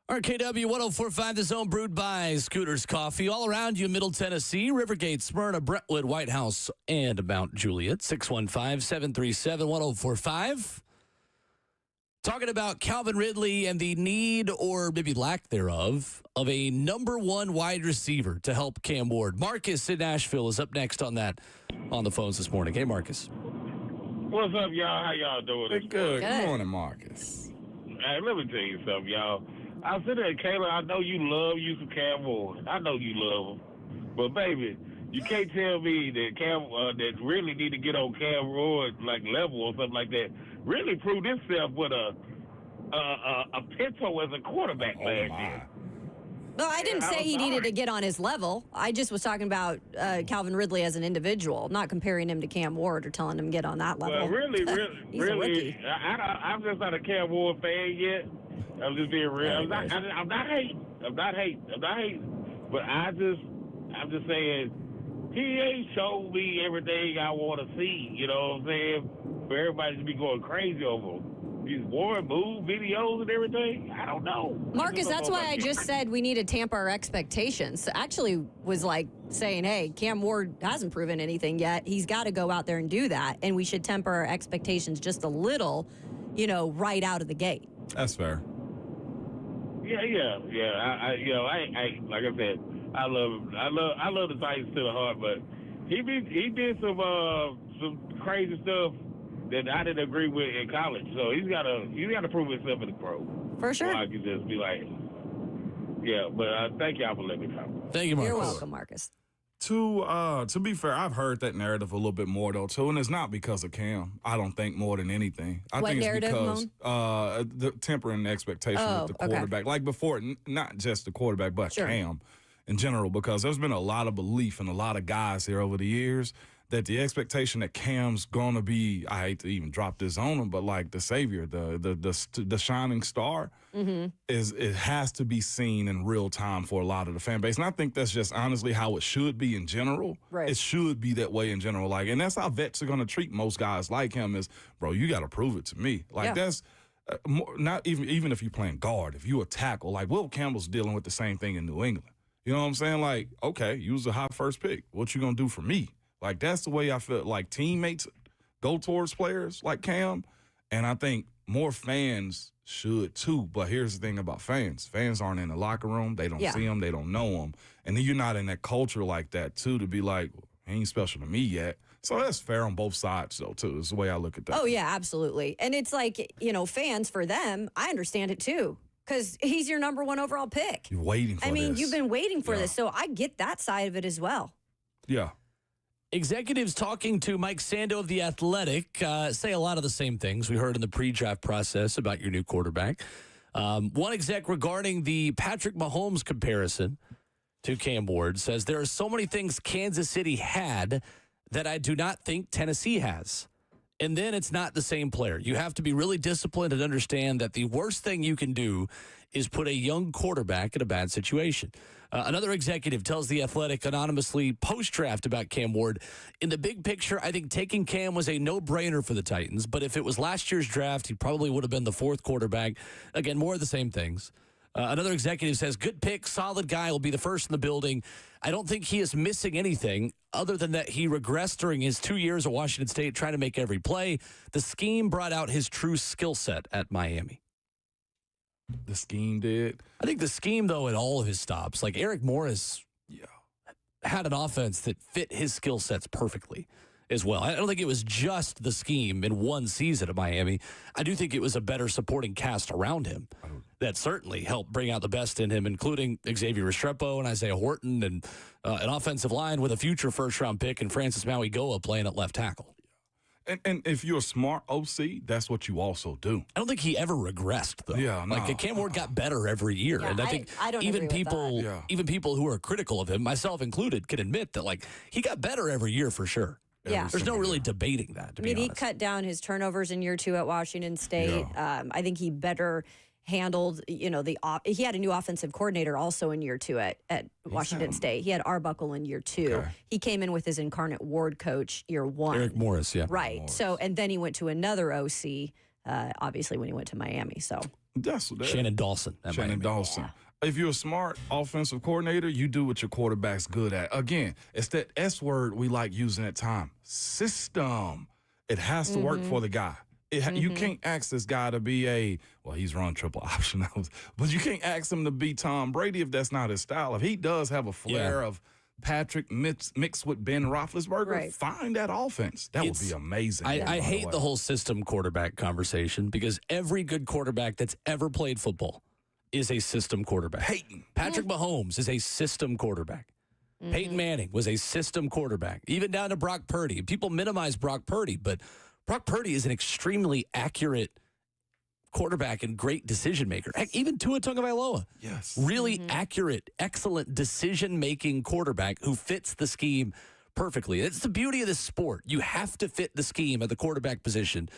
RKW 1045, The Zone, brewed by Scooters Coffee. All around you, Middle Tennessee, Rivergate, Smyrna, Brentwood, White House, and Mount Juliet. 615-737-1045. Talking about Calvin Ridley and the need, or maybe lack thereof, of a number one wide receiver to help Cam Ward. Marcus in Nashville is up next on that on the phones this morning. Hey, Marcus. What's up, y'all? How y'all doing? Good. Good morning, Marcus. Hey, let me tell you something, y'all. I said that, Kayla, I know you love you some Cam Ward. I know you love him. But, baby, you can't tell me that that really need to get on Cam Ward, like, level or something like that. Really proved himself with a Pinto as a quarterback last year. No, I didn't say he needed to get on his level. I just was talking about Calvin Ridley as an individual, not comparing him to Cam Ward or telling him to get on that level. Well, really, He's a rookie. I'm just not a Cam Ward fan yet. I'm just being real. I'm not hating. But I'm just saying, he ain't showed me everything I want to see. You know what I'm saying? For everybody to be going crazy over these war move videos and everything. I don't know. Marcus, that's why I just said we need to tamper our expectations. Actually was like saying, hey, Cam Ward hasn't proven anything yet. He's got to go out there and do that. And we should temper our expectations just a little, right out of the gate. That's fair. Yeah. I like I said, I love the Titans to the heart, but he did some crazy stuff that I didn't agree with in college. So he's got to prove himself in the pro. For sure. So I can just be like, yeah. But thank y'all for letting me come. Thank you, Marcus. You're welcome, Marcus. To be fair, I've heard that narrative a little bit more though too, and it's not because of Cam. I don't think more than anything. I What think it's narrative, because the tempering the expectation with the quarterback, okay. like before, not just the quarterback, but Sure. Cam in general, because there's been a lot of belief in a lot of guys here over the years that the expectation that Cam's gonna be, I hate to even drop this on him, but like the savior, the shining star, it has to be seen in real time for a lot of the fan base. And I think that's just honestly how it should be in general. Right. It should be that way in general. Like, and that's how vets are gonna treat most guys like him is, bro, you gotta prove it to me. Like that's not even if you're playing guard, if you a tackle, like Will Campbell's dealing with the same thing in New England. You know what I'm saying? Like, okay, you was a high first pick. What you gonna do for me? Like, that's the way I feel like teammates go towards players like Cam. And I think more fans should too. But here's the thing about fans. Fans aren't in the locker room. They don't see them. They don't know them. And then you're not in that culture like that too to be like, he ain't special to me yet. So that's fair on both sides though too. Is the way I look at that. Oh, yeah, absolutely. And it's like, fans, for them, I understand it too. Because he's your number one overall pick. You're waiting for this. You've been waiting for this. So I get that side of it as well. Yeah. Executives talking to Mike Sando of The Athletic say a lot of the same things we heard in the pre-draft process about your new quarterback. One exec regarding the Patrick Mahomes comparison to Cam Ward says, there are so many things Kansas City had that I do not think Tennessee has. And then it's not the same player. You have to be really disciplined and understand that the worst thing you can do is put a young quarterback in a bad situation. Another executive tells The Athletic anonymously post-draft about Cam Ward. In the big picture, I think taking Cam was a no-brainer for the Titans. But if it was last year's draft, he probably would have been the fourth quarterback. Again, more of the same things. Another executive says, good pick, solid guy, will be the first in the building. I don't think he is missing anything other than that he regressed during his 2 years at Washington State trying to make every play. The scheme brought out his true skill set at Miami. The scheme did. I think the scheme, though, at all of his stops, like Eric Morris had an offense that fit his skill sets perfectly as well. I don't think it was just the scheme in one season at Miami. I do think it was a better supporting cast around him that certainly helped bring out the best in him, including Xavier Restrepo and Isaiah Horton and an offensive line with a future first-round pick and Francis Mauigoa playing at left tackle. And if you're a smart OC, that's what you also do. I don't think he ever regressed, though. Yeah, no. Like, Cam Ward got better every year. Yeah, and I think I don't even agree with people that. even people who are critical of him, myself included, can admit that, like, he got better every year for sure. Yeah. There's no really debating that, to be honest. He cut down his turnovers in year 2 at Washington State. I think he better handled, he had a new offensive coordinator also in year 2 at Washington State. He had Arbuckle in year 2. Okay. He came in with his incarnate Ward coach year 1. Eric Morris, yeah. Right. Morris. So, and then he went to another OC obviously when he went to Miami. So That's what Shannon Dawson. Shannon Dawson. Yeah. If you're a smart offensive coordinator, you do what your quarterback's good at. Again, it's that S word we like using at time. System. It has to work for the guy. You can't ask this guy to be he's run triple option, but you can't ask him to be Tom Brady if that's not his style. If he does have a flair of Patrick mixed with Ben Roethlisberger, find that offense. That would be amazing. I hate the whole system quarterback conversation because every good quarterback that's ever played football is a system quarterback. Patrick Mahomes is a system quarterback. Peyton Manning was a system quarterback, even down to Brock Purdy. People minimize Brock Purdy, but Brock Purdy is an extremely accurate quarterback and great decision maker. Heck, even Tua Tagovailoa. Yes. Really accurate, excellent decision-making quarterback who fits the scheme perfectly. It's the beauty of this sport. You have to fit the scheme at the quarterback position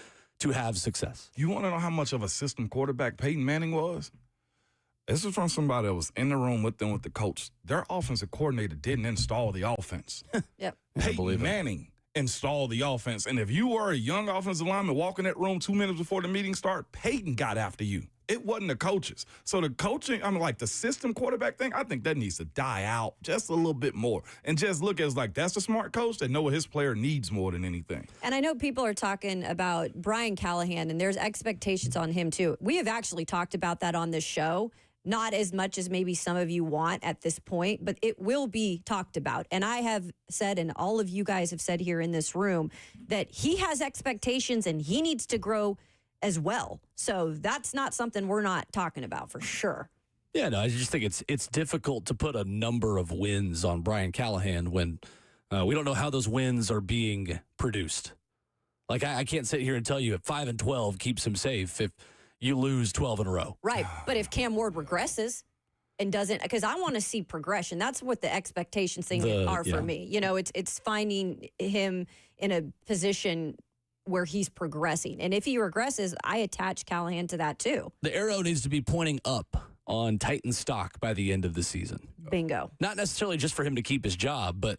to have success. You want to know how much of a system quarterback Peyton Manning was? This is from somebody that was in the room with them with the coach. Their offensive coordinator didn't install the offense. Peyton Manning installed the offense. And if you were a young offensive lineman walking that room 2 minutes before the meeting started, Peyton got after you. It wasn't the coaches. So the coaching, like the system quarterback thing, I think that needs to die out just a little bit more. And just look as like that's a smart coach that know what his player needs more than anything. And I know people are talking about Brian Callahan, and there's expectations on him too. We have actually talked about that on this show. Not as much as maybe some of you want at this point, but it will be talked about. And I have said, and all of you guys have said here in this room, that he has expectations and he needs to grow as well. So that's not something we're not talking about for sure. Yeah, no, I just think it's difficult to put a number of wins on Brian Callahan when we don't know how those wins are being produced. Like I can't sit here and tell you if 5-12 keeps him safe if you lose 12 in a row. Right. But if Cam Ward regresses and doesn't, because I want to see progression. That's what the expectations are for me. You know, it's finding him in a position where he's progressing. And if he regresses, I attach Callahan to that too. The arrow needs to be pointing up on Titan stock by the end of the season. Bingo. Not necessarily just for him to keep his job, but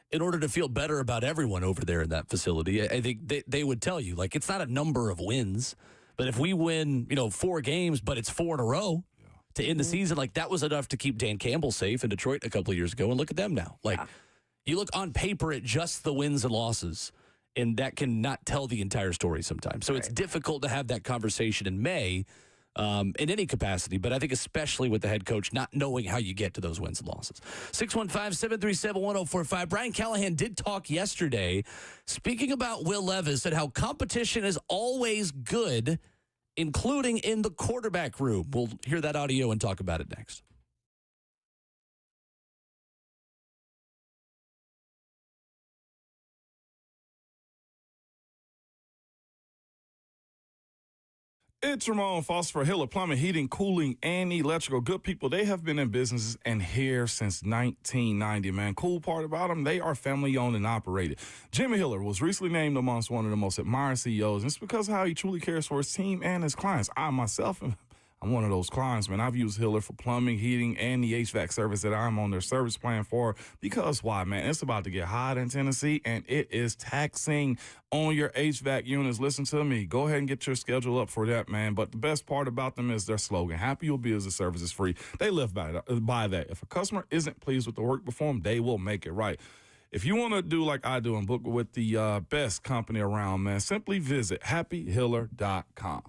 in order to feel better about everyone over there in that facility. I think they would tell you, like, it's not a number of wins. But if we win, 4 games, but it's 4 in a row to end the season, like that was enough to keep Dan Campbell safe in Detroit a couple of years ago. And look at them now. Like you look on paper at just the wins and losses, and that can not tell the entire story sometimes. So it's difficult to have that conversation in May in any capacity, but I think especially with the head coach not knowing how you get to those wins and losses. 615-737-1045. Brian Callahan did talk yesterday speaking about Will Levis and how competition is always good, including in the quarterback room. We'll hear that audio and talk about it next. It's Ramon Foster for Hiller Plumbing, Heating, Cooling, and Electrical. Good people, they have been in business and here since 1990, man. Cool part about them, they are family-owned and operated. Jimmy Hiller was recently named amongst one of the most admired CEOs, and it's because of how he truly cares for his team and his clients. I, myself, I'm one of those clients, man. I've used Hiller for plumbing, heating, and the HVAC service that I'm on their service plan for. Because why, man? It's about to get hot in Tennessee, and it is taxing on your HVAC units. Listen to me. Go ahead and get your schedule up for that, man. But the best part about them is their slogan, happy you'll be as the service is free. They live by that. If a customer isn't pleased with the work performed, they will make it right. If you want to do like I do and book with the best company around, man, simply visit happyhiller.com.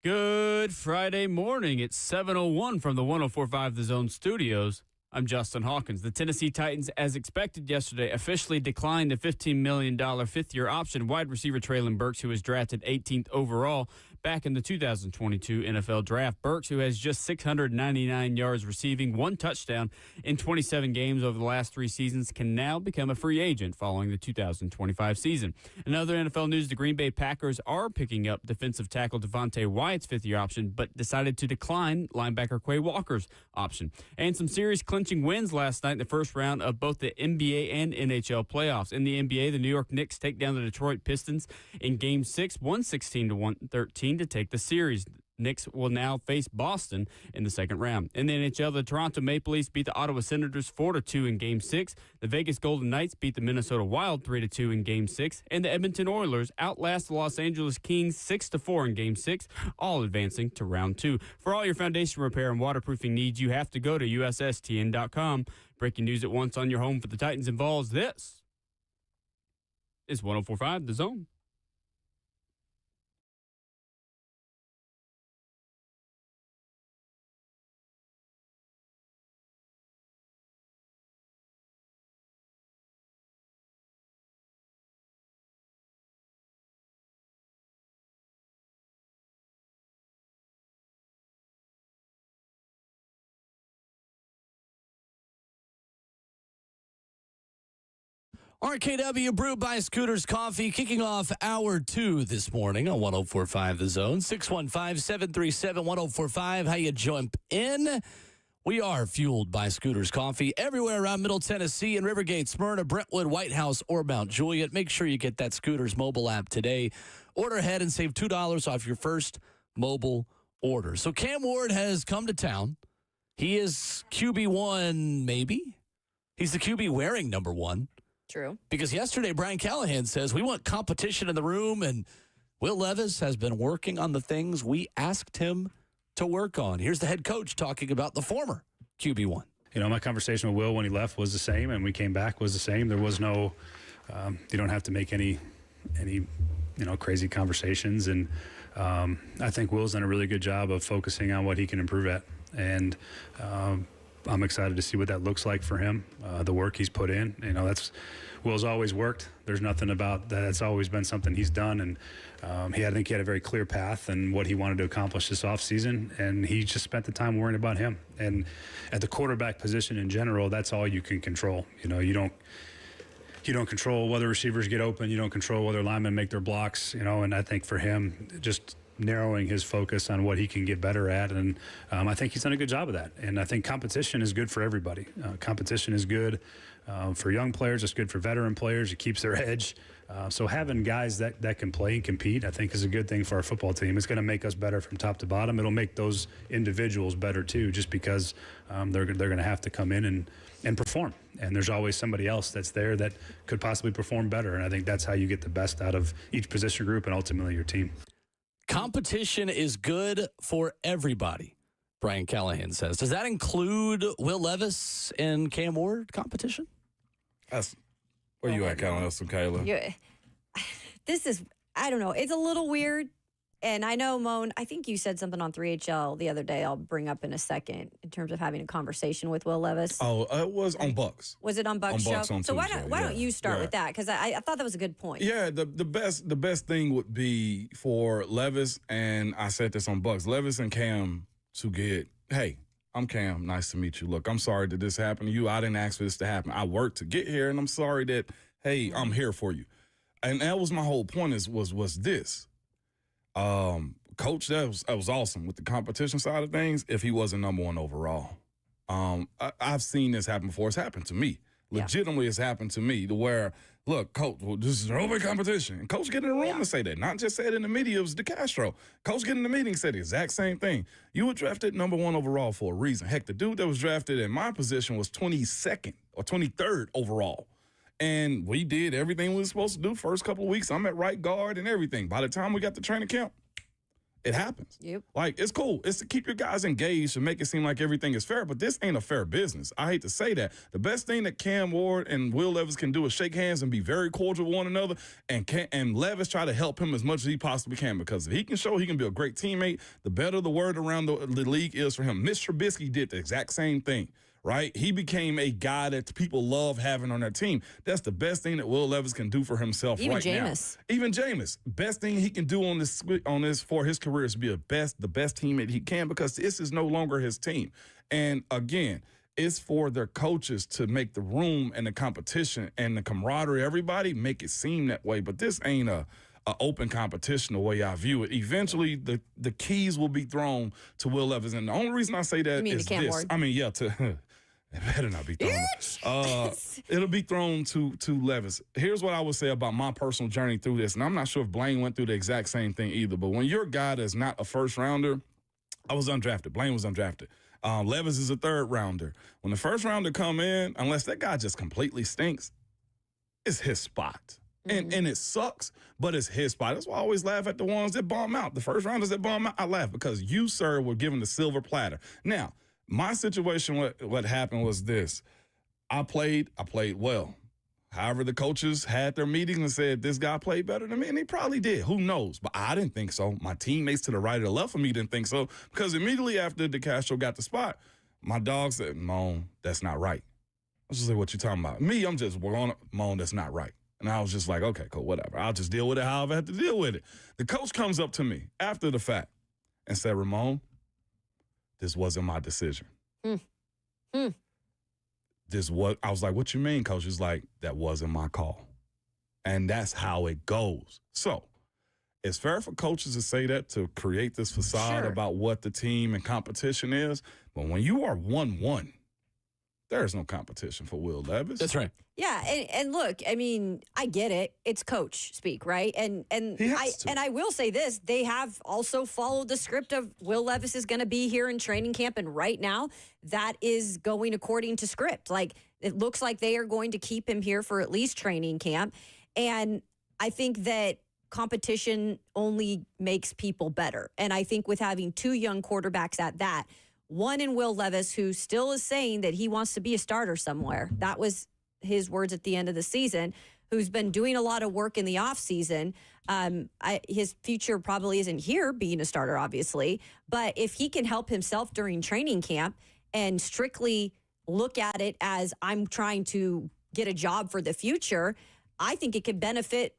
Good Friday morning. It's 7:01 from the 104.5 The Zone studios. I'm Justin Hawkins. The Tennessee Titans, as expected yesterday, officially declined the $15 million fifth-year option wide receiver Treylon Burks, who was drafted 18th overall back in the 2022 NFL Draft. Burks, who has just 699 yards receiving, 1 touchdown in 27 games over the last 3 seasons, can now become a free agent following the 2025 season. In other NFL news, the Green Bay Packers are picking up defensive tackle Devontae Wyatt's fifth-year option, but decided to decline linebacker Quay Walker's option. And some series clinching wins last night in the first round of both the NBA and NHL playoffs. In the NBA, the New York Knicks take down the Detroit Pistons in Game 6, 116-113 to take the series. Knicks will now face Boston in the second round. In the NHL, the Toronto Maple Leafs beat the Ottawa Senators 4-2 in Game 6. The Vegas Golden Knights beat the Minnesota Wild 3-2 in Game 6. And the Edmonton Oilers outlast the Los Angeles Kings 6-4 in Game 6, all advancing to round 2. For all your foundation repair and waterproofing needs, you have to go to USSTN.com. Breaking news at once on your home for the Titans involves this. It's 104.5 The Zone. RKW brewed by Scooters Coffee, kicking off hour 2 this morning on 104.5 The Zone. 615-737-1045. How you jump in? We are fueled by Scooters Coffee everywhere around Middle Tennessee and Rivergate, Smyrna, Brentwood, White House, or Mount Juliet. Make sure you get that Scooters mobile app today. Order ahead and save $2 off your first mobile order. So Cam Ward has come to town. He is QB1, maybe. He's the QB wearing number 1. True. Because yesterday, Brian Callahan says we want competition in the room, and Will Levis has been working on the things we asked him to work on. Here's the head coach talking about the former QB1. You know, my conversation with Will when he left was the same, and we came back was the same. There was no, you don't have to make any crazy conversations. And I think Will's done a really good job of focusing on what he can improve at. And I'm excited to see what that looks like for him, the work he's put in. You know, Will's always worked. There's nothing about that. It's always been something he's done. And I think he had a very clear path and what he wanted to accomplish this offseason. And he just spent the time worrying about him. And at the quarterback position in general, that's all you can control. You know, you don't control whether receivers get open. You don't control whether linemen make their blocks, you know, and I think for him, just narrowing his focus on what he can get better at. And I think he's done a good job of that. And I think competition is good for everybody. Competition is good for young players. It's good for veteran players. It keeps their edge. So having guys that can play and compete, I think, is a good thing for our football team. It's going to make us better from top to bottom. It'll make those individuals better, too, just because they're going to have to come in and perform. And there's always somebody else that's there that could possibly perform better. And I think that's how you get the best out of each position group and ultimately your team. Competition is good for everybody, Brian Callahan says. Does that include Will Levis and Cam Ward competition? Where you at, Callahan? That's some Kayla. This is, I don't know. It's a little weird. And I know, Moan, I think you said something on 3HL the other day I'll bring up in a second in terms of having a conversation with Will Levis. Oh, it was on Bucks. Was it on Bucks' show? Bucks on so why Tuesday, don't you start with that? Because I thought that was a good point. Yeah, the best thing would be for Levis, and I said this on Bucks, Levis and Cam to get, hey, I'm Cam. Nice to meet you. Look, I'm sorry that this happened to you. I didn't ask for this to happen. I worked to get here, and I'm sorry that, hey, I'm here for you. And that was my whole point was this. Coach, that was awesome with the competition side of things if he wasn't number 1 overall. I've seen this happen before. It's happened to me. Legitimately, it's happened to me to where, look, Coach, well, this is an open competition. And Coach get in the room and say that. Not just say it in the media. It was DeCastro. Coach get in the meeting and say the exact same thing. You were drafted number 1 overall for a reason. Heck, the dude that was drafted in my position was 22nd or 23rd overall. And we did everything we were supposed to do first couple of weeks. I'm at right guard and everything. By the time we got to training camp, It happens. Yep. Like, it's cool. It's to keep your guys engaged and make it seem like everything is fair, but this ain't a fair business. I hate to say that. The best thing that Cam Ward and Will Levis can do is shake hands and be very cordial with one another, and Levis try to help him as much as he possibly can, because if he can show he can be a great teammate, the better the word around the league is for him. Mitch Trubisky did the exact same thing. Right? He became a guy that people love having on their team. That's the best thing that Will Levis can do for himself Even right Jameis. now. Even Jameis. Best thing he can do on this for his career is be the best teammate he can, because this is no longer his team. And again, it's for their coaches to make the room and the competition and the camaraderie, everybody make it seem that way. But this ain't a open competition the way I view it. Eventually, the keys will be thrown to Will Levis. And the only reason I say that is Cam this. Ward? I mean, yeah, it better not be thrown. It'll be thrown to Levis. Here's what I would say about my personal journey through this, and I'm not sure if Blaine went through the exact same thing either, but when you're a guy that's not a first-rounder, I was undrafted. Blaine was undrafted. Levis is a third-rounder. When the first-rounder come in, unless that guy just completely stinks, it's his spot. And it sucks, but it's his spot. That's why I always laugh at the ones that bomb out. The first-rounders that bomb out, I laugh, because you, sir, were given the silver platter. Now, my situation, what happened was this. I played well. However, the coaches had their meetings and said, this guy played better than me, and he probably did. Who knows? But I didn't think so. My teammates to the right or the left of me didn't think so, because immediately after DeCastro got the spot, my dog said, Moan, that's not right. I was just like, what you talking about? Me, I'm just, Moan, that's not right. And I was just like, okay, cool, whatever. I'll just deal with it however I have to deal with it. The coach comes up to me after the fact and said, Ramon, this wasn't my decision. I was like, what you mean, coach? He's like, that wasn't my call. And that's how it goes. So it's fair for coaches to say that, to create this facade about what the team and competition is. But when you are 1-1, there's no competition for Will Levis. That's right. Yeah, and look, I mean, I get it. It's coach speak, right? And I will say this, they have also followed the script of Will Levis is going to be here in training camp, and right now that is going according to script. Like, it looks like they are going to keep him here for at least training camp, and I think that competition only makes people better. And I think with having two young quarterbacks at that, one in Will Levis, who still is saying that he wants to be a starter somewhere. That was his words at the end of the season, who's been doing a lot of work in the offseason. His future probably isn't here being a starter, obviously. But if he can help himself during training camp and strictly look at it as I'm trying to get a job for the future, I think it could benefit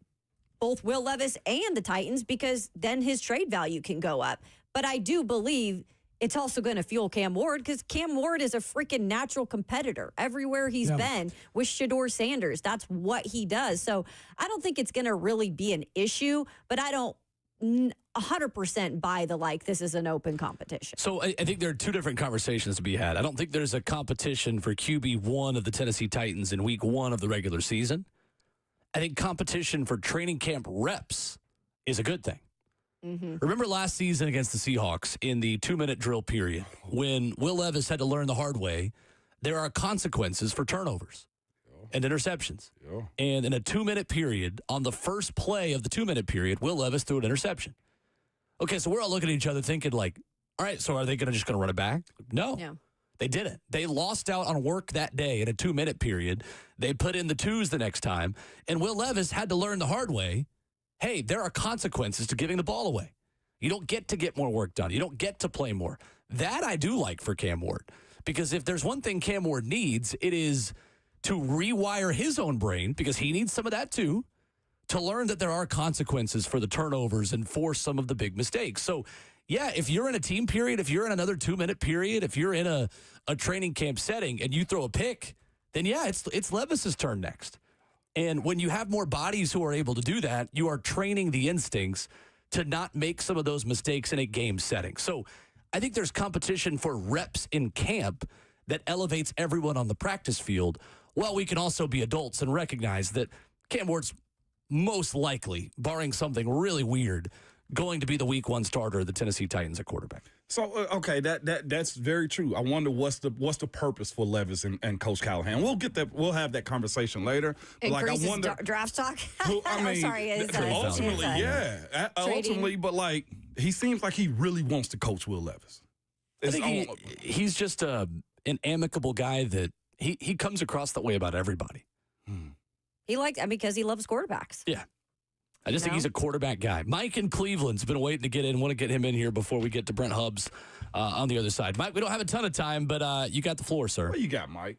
both Will Levis and the Titans, because then his trade value can go up. But I do believe it's also going to fuel Cam Ward, because Cam Ward is a freaking natural competitor everywhere he's been with Shedeur Sanders. That's what he does. So I don't think it's going to really be an issue, but I don't 100% buy this is an open competition. So I think there are two different conversations to be had. I don't think there's a competition for QB1 of the Tennessee Titans in week 1 of the regular season. I think competition for training camp reps is a good thing. Remember last season against the Seahawks in the 2-minute drill period when Will Levis had to learn the hard way, there are consequences for turnovers and interceptions. And in a 2-minute period, on the first play of the 2-minute period, Will Levis threw an interception. Okay, so we're all looking at each other thinking like, all right, so are they just going to run it back? No. They didn't. They lost out on work that day in a 2-minute period. They put in the twos the next time, and Will Levis had to learn the hard way. Hey, there are consequences to giving the ball away. You don't get to get more work done. You don't get to play more. That I do like for Cam Ward, because if there's one thing Cam Ward needs, it is to rewire his own brain, because he needs some of that too, to learn that there are consequences for the turnovers and for some of the big mistakes. So, yeah, if you're in a team period, if you're in another 2-minute period, if you're in a training camp setting and you throw a pick, then yeah, it's Levis's turn next. And when you have more bodies who are able to do that, you are training the instincts to not make some of those mistakes in a game setting. So I think there's competition for reps in camp that elevates everyone on the practice field, while we can also be adults and recognize that Cam Ward's most likely, barring something really weird, going to be the week 1 starter of the Tennessee Titans at quarterback. So, okay, that's very true. I wonder what's the purpose for Levis and Coach Callahan. We'll get that. We'll have that conversation later. Increases I wonder draft stock. I mean, ultimately, yeah, ultimately, but he seems like he really wants to coach Will Levis. I think he's just an amicable guy that he comes across that way about everybody. He because he loves quarterbacks. Yeah. I just think he's a quarterback guy. Mike in Cleveland's been waiting to get in. Want to get him in here before we get to Brent Hubbs on the other side. Mike, we don't have a ton of time, but you got the floor, sir. What you got, Mike?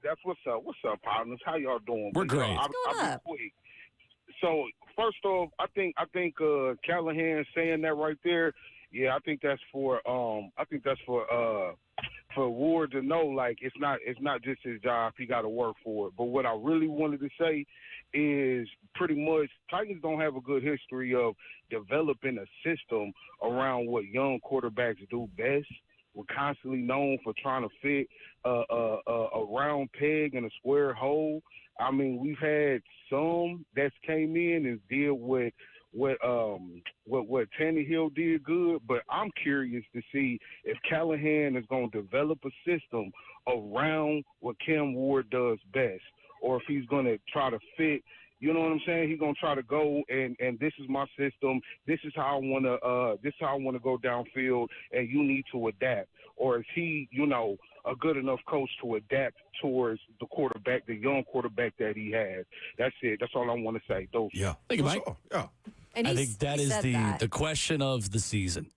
That's what's up. What's up, partners? How y'all doing? We're great. I'll be quick. So first off, I think Callahan saying that right there. Yeah, I think that's for Ward to know, like, it's not just his job. He got to work for it. But what I really wanted to say is pretty much Titans don't have a good history of developing a system around what young quarterbacks do best. We're constantly known for trying to fit a round peg in a square hole. I mean, we've had some that came in and did what Tannehill did good, but I'm curious to see if Callahan is going to develop a system around what Cam Ward does best, or if he's going to try to fit. You know what I'm saying? He's gonna try to go and this is my system. This is how I wanna go downfield, and you need to adapt. Or is he, a good enough coach to adapt towards the quarterback, the young quarterback that he has? That's it. That's all I want to say. Yeah. Thank you, Mike. Sure. Yeah. And I think that is the question of the season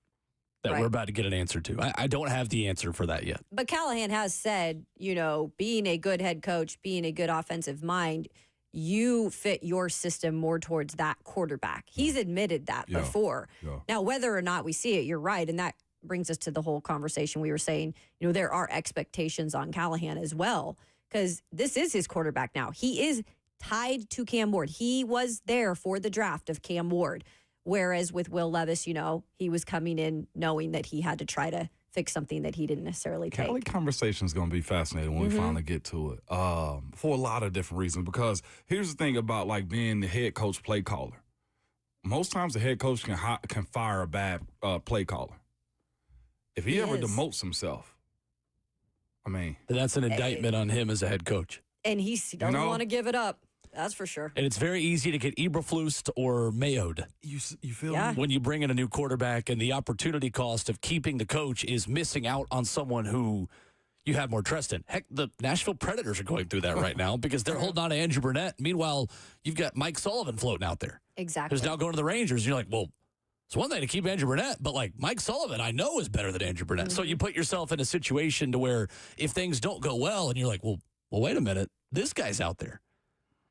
that we're about to get an answer to. I don't have the answer for that yet. But Callahan has said, being a good head coach, being a good offensive mind, you fit your system more towards that quarterback. He's admitted that before. Yeah. Now, whether or not we see it, you're right. And that brings us to the whole conversation we were saying, there are expectations on Callahan as well, because this is his quarterback now. He is tied to Cam Ward. He was there for the draft of Cam Ward. Whereas with Will Levis, he was coming in knowing that he had to try to fix something that he didn't necessarily take. Cali conversation is going to be fascinating when we finally get to it, for a lot of different reasons. Because here's the thing about like being the head coach play caller. Most times the head coach can fire a bad play caller. If he ever demotes himself, then that's an indictment on him as a head coach. And he doesn't want to give it up. That's for sure. And it's very easy to get Eberflus or Mayo'd. You feel me? When you bring in a new quarterback, and the opportunity cost of keeping the coach is missing out on someone who you have more trust in. Heck, the Nashville Predators are going through that right now because they're holding on to Andrew Burnett. Meanwhile, you've got Mike Sullivan floating out there. Exactly. Who's now going to the Rangers. And you're like, well, it's one thing to keep Andrew Burnett, but like Mike Sullivan, I know is better than Andrew Burnett. So you put yourself in a situation to where if things don't go well, and you're like, well, wait a minute, this guy's out there.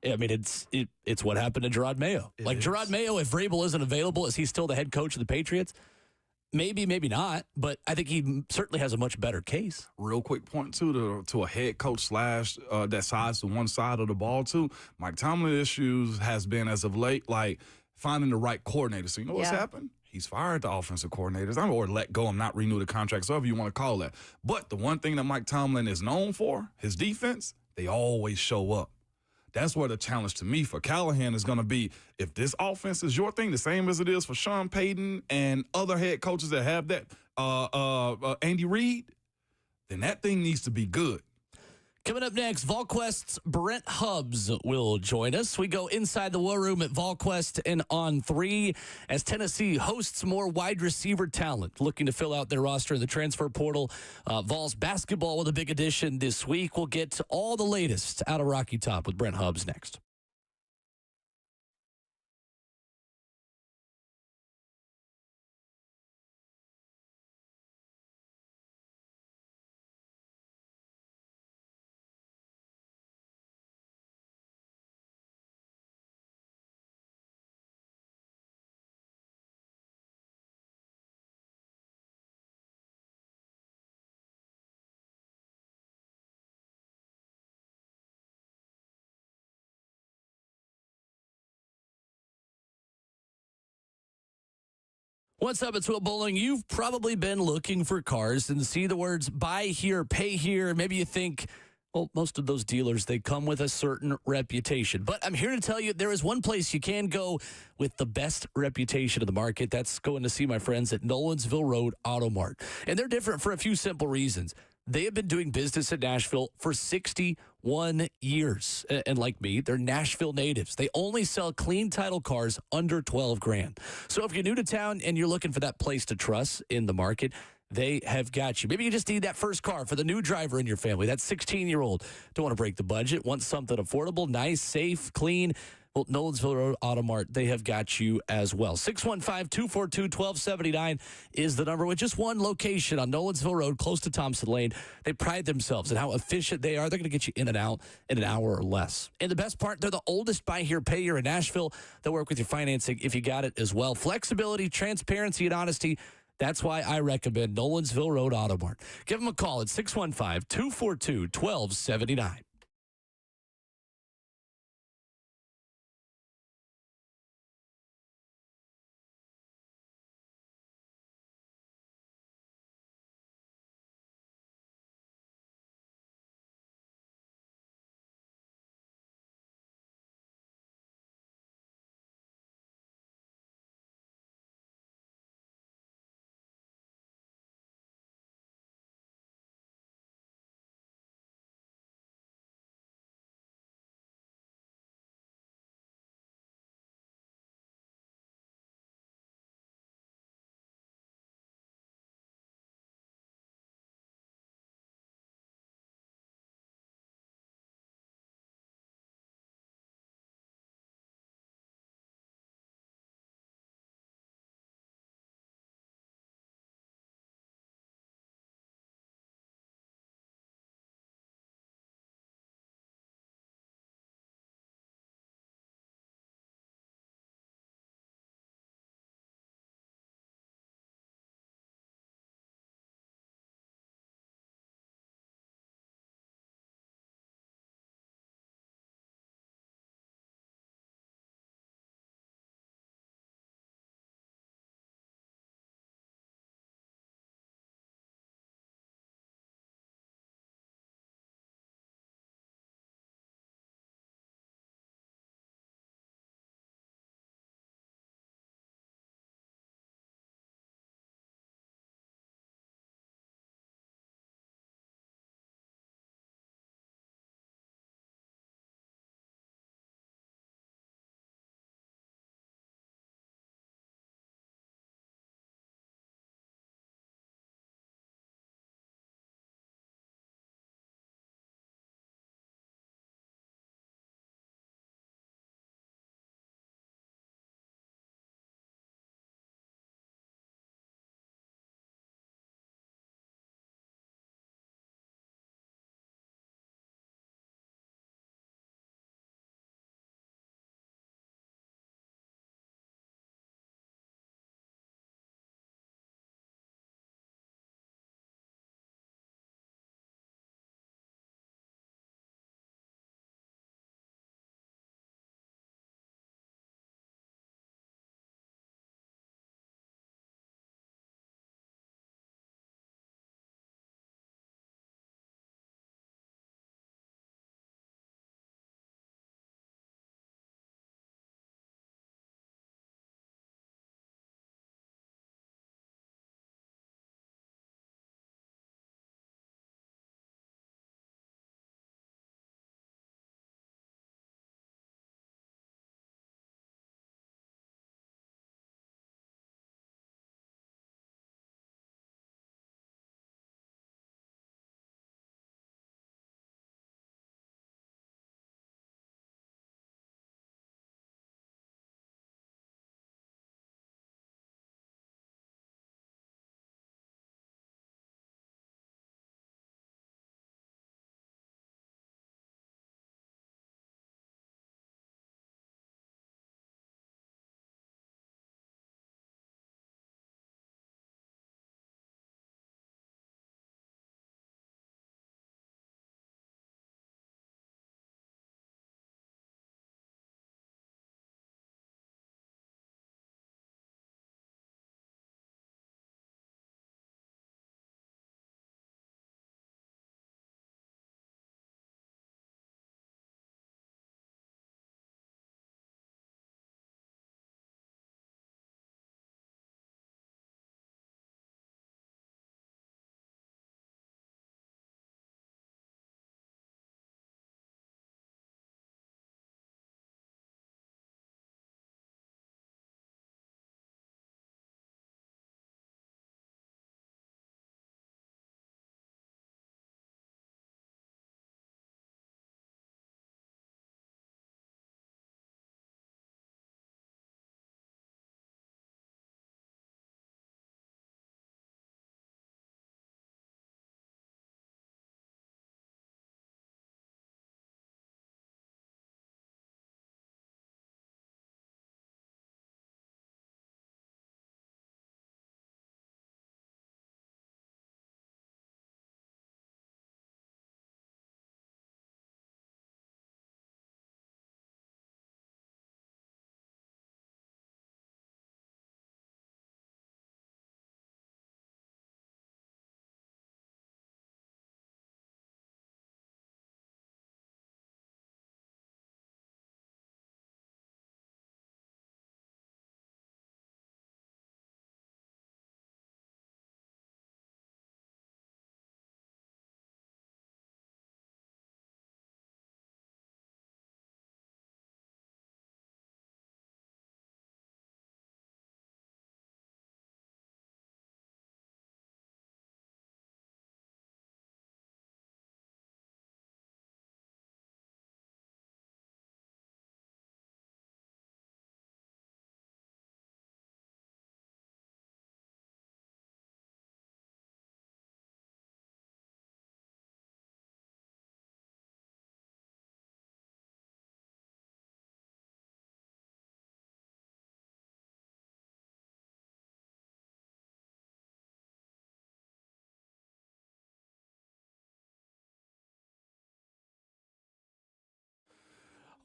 I mean, it's what happened to Gerard Mayo. Gerard Mayo, if Vrabel isn't available, is he still the head coach of the Patriots? Maybe, maybe not, but I think he certainly has a much better case. Real quick point, too, to a head coach / that sides to one side of the ball, too. Mike Tomlin issues has been, as of late, like finding the right coordinator. So you know what's happened? He's fired the offensive coordinators, or let go and not renew the contracts, whatever you want to call that. But the one thing that Mike Tomlin is known for, his defense, they always show up. That's where the challenge to me for Callahan is going to be, if this offense is your thing, the same as it is for Sean Payton and other head coaches that have that, Andy Reid, then that thing needs to be good. Coming up next, VolQuest's Brent Hubbs will join us. We go inside the war room at VolQuest and on 3 as Tennessee hosts more wide receiver talent looking to fill out their roster in the transfer portal. Vols basketball with a big addition this week. We'll get to all the latest out of Rocky Top with Brent Hubbs next. What's up? It's Will Bowling. You've probably been looking for cars and see the words buy here, pay here. Maybe you think, well, most of those dealers, they come with a certain reputation. But I'm here to tell you there is one place you can go with the best reputation of the market. That's going to see my friends at Nolensville Road Auto Mart. And they're different for a few simple reasons. They have been doing business in Nashville for 61 years. And like me, they're Nashville natives. They only sell clean title cars under 12 grand. So if you're new to town and you're looking for that place to trust in the market, they have got you. Maybe you just need that first car for the new driver in your family, that 16-year-old. Don't want to break the budget, want something affordable, nice, safe, clean. Well, Nolensville Road Auto Mart, they have got you as well. 615-242-1279 is the number with just one location on Nolensville Road, close to Thompson Lane. They pride themselves in how efficient they are. They're going to get you in and out in an hour or less. And the best part, they're the oldest buy here, pay here in Nashville. They'll work with your financing if you got it as well. Flexibility, transparency, and honesty. That's why I recommend Nolensville Road Auto Mart. Give them a call at 615-242-1279.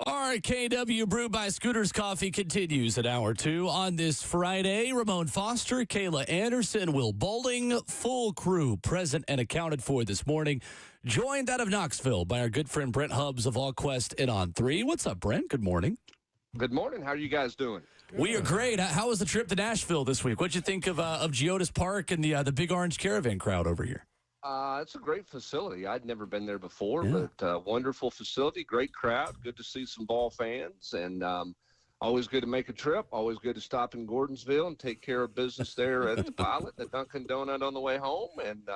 RKW Brew by Scooters Coffee continues at hour 2 on this Friday. Ramon Foster, Kayla Anderson, Will Bowling, full crew present and accounted for this morning. Joined out of Knoxville by our good friend Brent Hubbs of VolQuest and On 3. What's up, Brent? Good morning. Good morning. How are you guys doing? We are great. How was the trip to Nashville this week? What'd you think of Geodis Park and the Big Orange Caravan crowd over here? It's a great facility. I'd never been there before, but wonderful facility, great crowd. Good to see some ball fans, and always good to make a trip. Always good to stop in Gordonsville and take care of business there at the Pilot, the Dunkin' Donut on the way home, and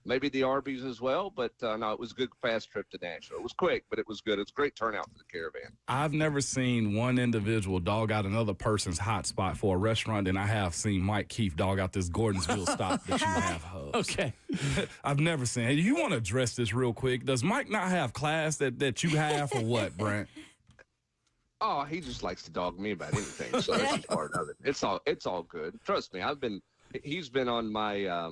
maybe the Arby's as well. But no, it was a good, fast trip to Nashville. It was quick, but it was good. It's a great turnout for the caravan. I've never seen one individual dog out another person's hot spot for a restaurant than I have seen Mike Keefe dog out this Gordonsville stop that you have, Hubbs. Okay. I've never seen it. You want to address this real quick? Does Mike not have class that you have, or what, Brent? Oh, he just likes to dog me about anything, so that's just part of it. It's all good. Trust me, he's been on my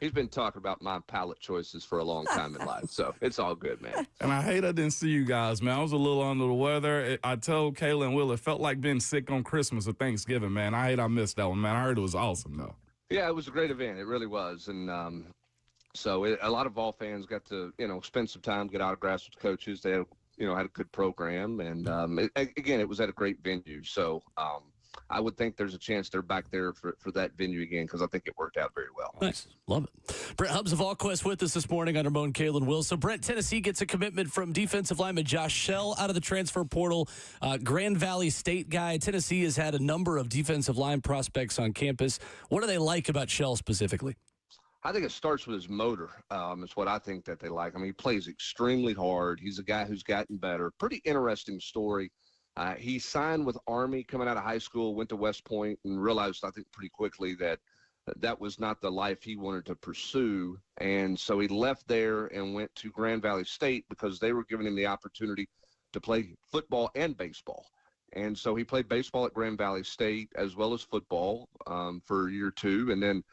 he's been talking about my palate choices for a long time in life, so it's all good, man. And I hate I didn't see you guys, man. I was a little under the weather. I told Kayla and Will it felt like being sick on Christmas or Thanksgiving, man. I hate I missed that one, man. I heard it was awesome, though. Yeah, it was a great event. It really was, and a lot of Vol fans got to spend some time, get autographs with coaches. They had had a good program, and it was at a great venue. So I would think there's a chance they're back there for that venue again, because I think it worked out very well. Nice. Love it. Brent Hubbs of VolQuest with us this morning on Ramon, Kalen, Will. So, Brent, Tennessee gets a commitment from defensive lineman Josh Shell out of the transfer portal. Grand Valley State guy. Tennessee has had a number of defensive line prospects on campus. What do they like about Shell specifically? I think it starts with his motor. It's what I think that they like. I mean, he plays extremely hard. He's a guy who's gotten better. Pretty interesting story. He signed with Army coming out of high school, went to West Point, and realized, I think, pretty quickly that was not the life he wanted to pursue. And so he left there and went to Grand Valley State because they were giving him the opportunity to play football and baseball. And so he played baseball at Grand Valley State as well as football for year 2, and then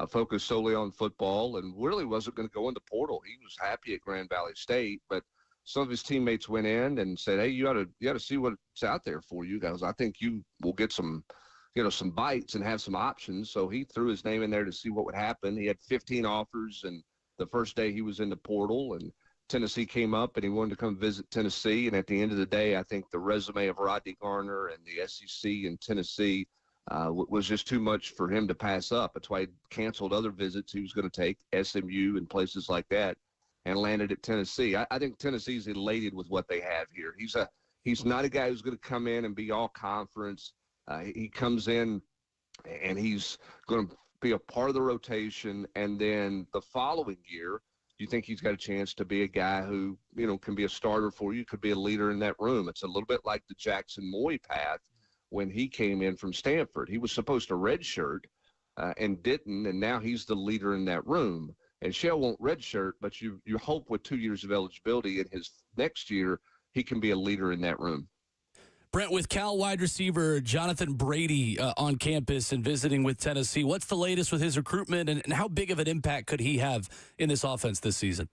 focused solely on football, and really wasn't going to go in the portal. He was happy at Grand Valley State, but some of his teammates went in and said, "Hey, you ought to see what's out there for you guys. I think you will get some bites and have some options." So he threw his name in there to see what would happen. He had 15 offers, and the first day he was in the portal, and Tennessee came up, and he wanted to come visit Tennessee. And at the end of the day, I think the resume of Rodney Garner and the SEC and Tennessee was just too much for him to pass up. That's why he canceled other visits he was going to take, SMU and places like that, and landed at Tennessee. I think Tennessee's elated with what they have here. He's not a guy who's going to come in and be all conference. He comes in and he's going to be a part of the rotation, and then the following year, you think he's got a chance to be a guy who can be a starter for you, could be a leader in that room. It's a little bit like the Jackson Moy path. When he came in from Stanford, he was supposed to redshirt and didn't, and now he's the leader in that room. And Shell won't redshirt, but you hope with 2 years of eligibility in his next year, he can be a leader in that room. Brent, with Cal wide receiver Jonathan Brady on campus and visiting with Tennessee, what's the latest with his recruitment, and how big of an impact could he have in this offense this season?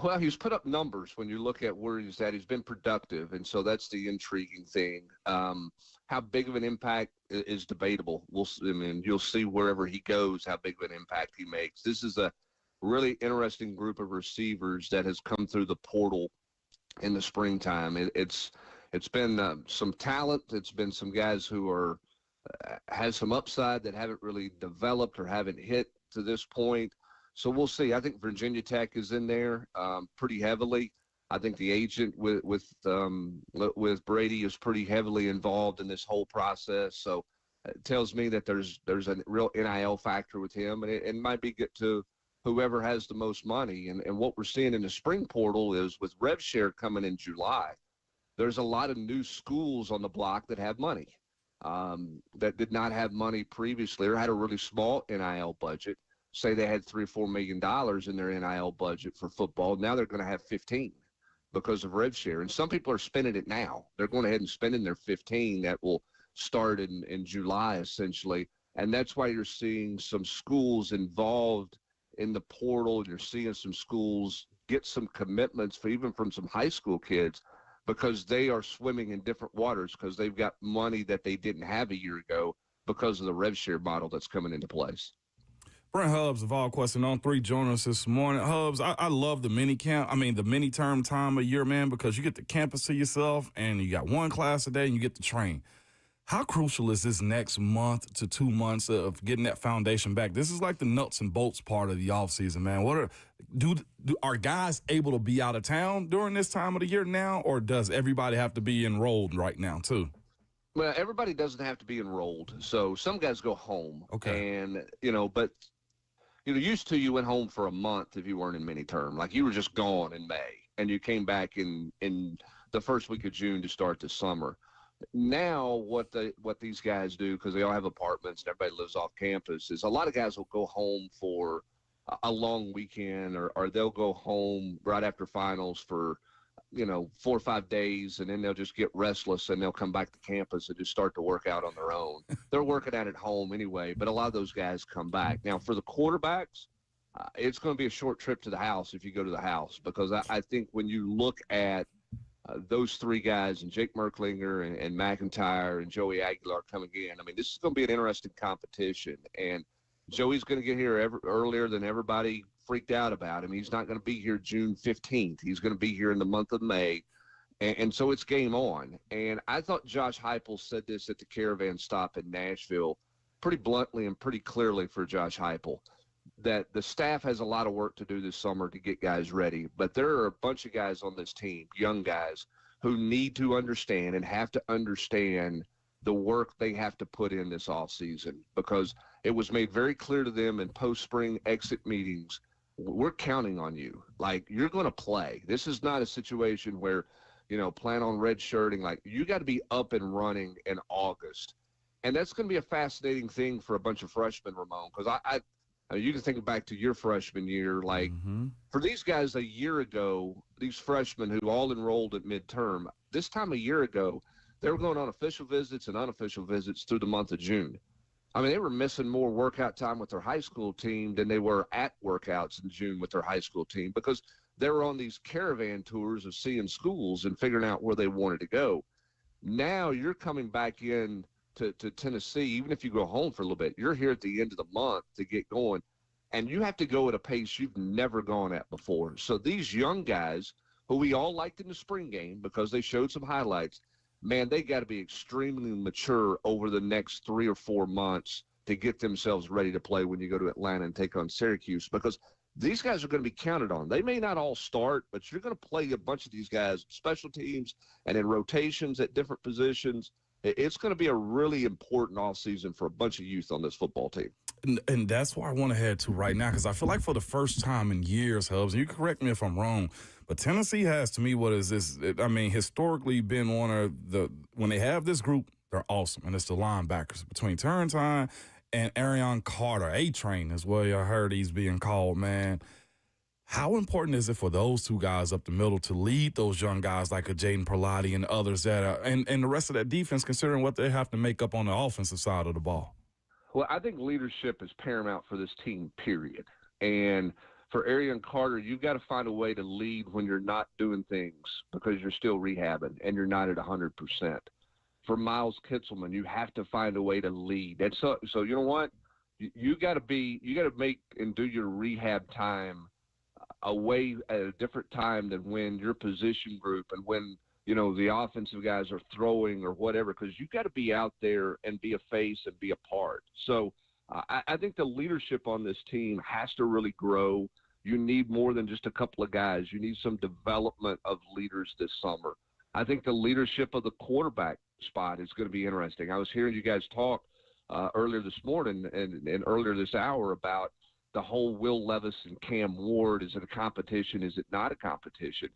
Well, he's put up numbers when you look at where he's at. He's been productive, and so that's the intriguing thing. How big of an impact is debatable. You'll see wherever he goes how big of an impact he makes. This is a really interesting group of receivers that has come through the portal in the springtime. It's been some talent. It's been some guys who has some upside that haven't really developed or haven't hit to this point. So we'll see. I think Virginia Tech is in there pretty heavily. I think the agent with Brady is pretty heavily involved in this whole process. So it tells me that there's a real NIL factor with him, and it might be get to whoever has the most money. And what we're seeing in the spring portal is with rev share coming in July, there's a lot of new schools on the block that have money that did not have money previously or had a really small NIL budget. Say they had $3 or $4 million in their NIL budget for football. Now they're going to have 15 because of rev share. And some people are spending it now. They're going ahead and spending their 15 that will start in July, essentially. And that's why you're seeing some schools involved in the portal. You're seeing some schools get some commitments even from some high school kids. because they are swimming in different waters because they've got money that they didn't have a year ago because of the rev share model that's coming into place. Brent Hubbs of VolQuest and On 3 joining us this morning. Hubbs, I love the the mini term time of year, man, because you get the campus to yourself and you got one class a day and you get to train. How crucial is this next month to 2 months of getting that foundation back? This is like the nuts and bolts part of the offseason, man. Are guys able to be out of town during this time of the year now, or does everybody have to be enrolled right now too? Well, everybody doesn't have to be enrolled. So some guys go home. Okay. And, but used to you went home for a month if you weren't in mini term. Like you were just gone in May and you came back in the first week of June to start the summer. Now what these guys do, because they all have apartments and everybody lives off campus, is a lot of guys will go home for a long weekend or they'll go home right after finals for 4 or 5 days, and then they'll just get restless and they'll come back to campus and just start to work out on their own. They're working out at home anyway, but a lot of those guys come back. Now for the quarterbacks, it's going to be a short trip to the house if you go to the house, because I think when you look at those three guys and Jake Merklinger and McIntyre and Joey Aguilar coming in, this is going to be an interesting competition. And Joey's going to get here earlier than everybody freaked out about him. He's not going to be here June 15th. He's going to be here in the month of May. And so it's game on. And I thought Josh Heupel said this at the Caravan stop in Nashville pretty bluntly and pretty clearly for Josh Heupel, that the staff has a lot of work to do this summer to get guys ready. But there are a bunch of guys on this team, young guys, who need to understand and have to understand the work they have to put in this offseason, because it was made very clear to them in post-spring exit meetings, we're counting on you. Like, you're going to play. This is not a situation where, plan on redshirting. Like, you got to be up and running in August. And that's going to be a fascinating thing for a bunch of freshmen, Ramon, because I you can think back to your freshman year. Like, for these guys a year ago, these freshmen who all enrolled at midterm, this time a year ago, they were going on official visits and unofficial visits through the month of June. They were missing more workout time with their high school team than they were at workouts in June with their high school team, because they were on these caravan tours of seeing schools and figuring out where they wanted to go. Now you're coming back in to Tennessee. Even if you go home for a little bit, you're here at the end of the month to get going, and you have to go at a pace you've never gone at before. So these young guys, who we all liked in the spring game because they showed some highlights, man, they got to be extremely mature over the next 3 or 4 months to get themselves ready to play when you go to Atlanta and take on Syracuse, because these guys are going to be counted on. They may not all start, but you're going to play a bunch of these guys, special teams and in rotations at different positions. It's going to be a really important offseason for a bunch of youth on this football team. And that's why I want to head to right now, because I feel like for the first time in years, Hubs, and you can correct me if I'm wrong, but Tennessee has, to me, what is this? Historically been one of the, when they have this group, they're awesome. And it's the linebackers between Turrentine and Arion Carter. A-Train is what I heard he's being called, man. How important is it for those two guys up the middle to lead those young guys like a Jaden Perlotti and others that are, and the rest of that defense, considering what they have to make up on the offensive side of the ball? Well, I think leadership is paramount for this team, period. And for Arion Carter, you've got to find a way to lead when you're not doing things because you're still rehabbing and you're not at 100%. For Miles Kitzelman, you have to find a way to lead. And so you know what? You got to make and do your rehab time away at a different time than when your position group and when, the offensive guys are throwing or whatever, because you've got to be out there and be a face and be a part. So I think the leadership on this team has to really grow. You need more than just a couple of guys. You need some development of leaders this summer. I think the leadership of the quarterback spot is going to be interesting. I was hearing you guys talk earlier this morning and earlier this hour about the whole Will Levis and Cam Ward. Is it a competition? Is it not a competition?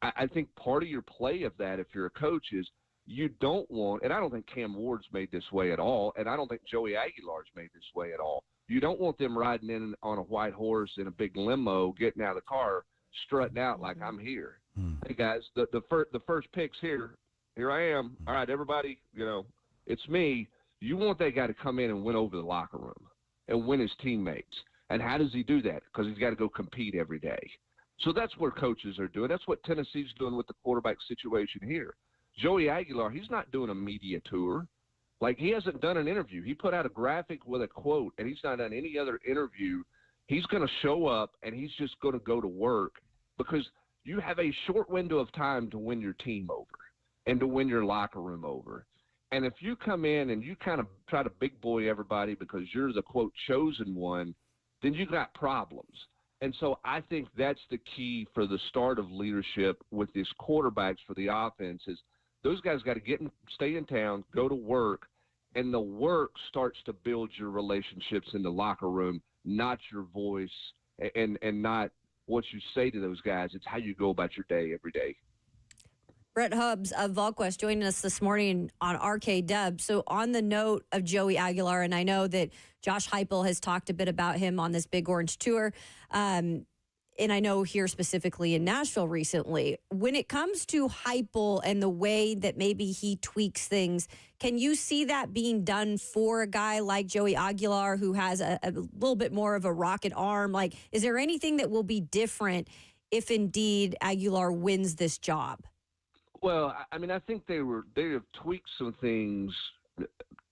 I think part of your play of that, if you're a coach, is you don't want, and I don't think Cam Ward's made this way at all, and I don't think Joey Aguilar's made this way at all. You don't want them riding in on a white horse in a big limo, getting out of the car, strutting out like I'm here. Hey, guys, the first pick's here. Here I am. All right, everybody, it's me. You want that guy to come in and win over the locker room and win his teammates. And how does he do that? Because he's got to go compete every day. So that's where coaches are doing. That's what Tennessee's doing with the quarterback situation here. Joey Aguilar, he's not doing a media tour. Like, he hasn't done an interview. He put out a graphic with a quote, and he's not done any other interview. He's going to show up, and he's just going to go to work because you have a short window of time to win your team over and to win your locker room over. And if you come in and you kind of try to big boy everybody because you're the, quote, chosen one, then you got problems. And so I think that's the key for the start of leadership with these quarterbacks for the offense is those guys got to stay in town, go to work, and the work starts to build your relationships in the locker room, not your voice and not what you say to those guys. It's how you go about your day every day. Brent Hubbs of VolQuest joining us this morning on RKW. So on the note of Joey Aguilar, and I know that Josh Heupel has talked a bit about him on this Big Orange Tour, and I know here specifically in Nashville recently. When it comes to Heupel and the way that maybe he tweaks things, can you see that being done for a guy like Joey Aguilar who has a little bit more of a rocket arm? Like, is there anything that will be different if indeed Aguilar wins this job? Well, I mean, I think they have tweaked some things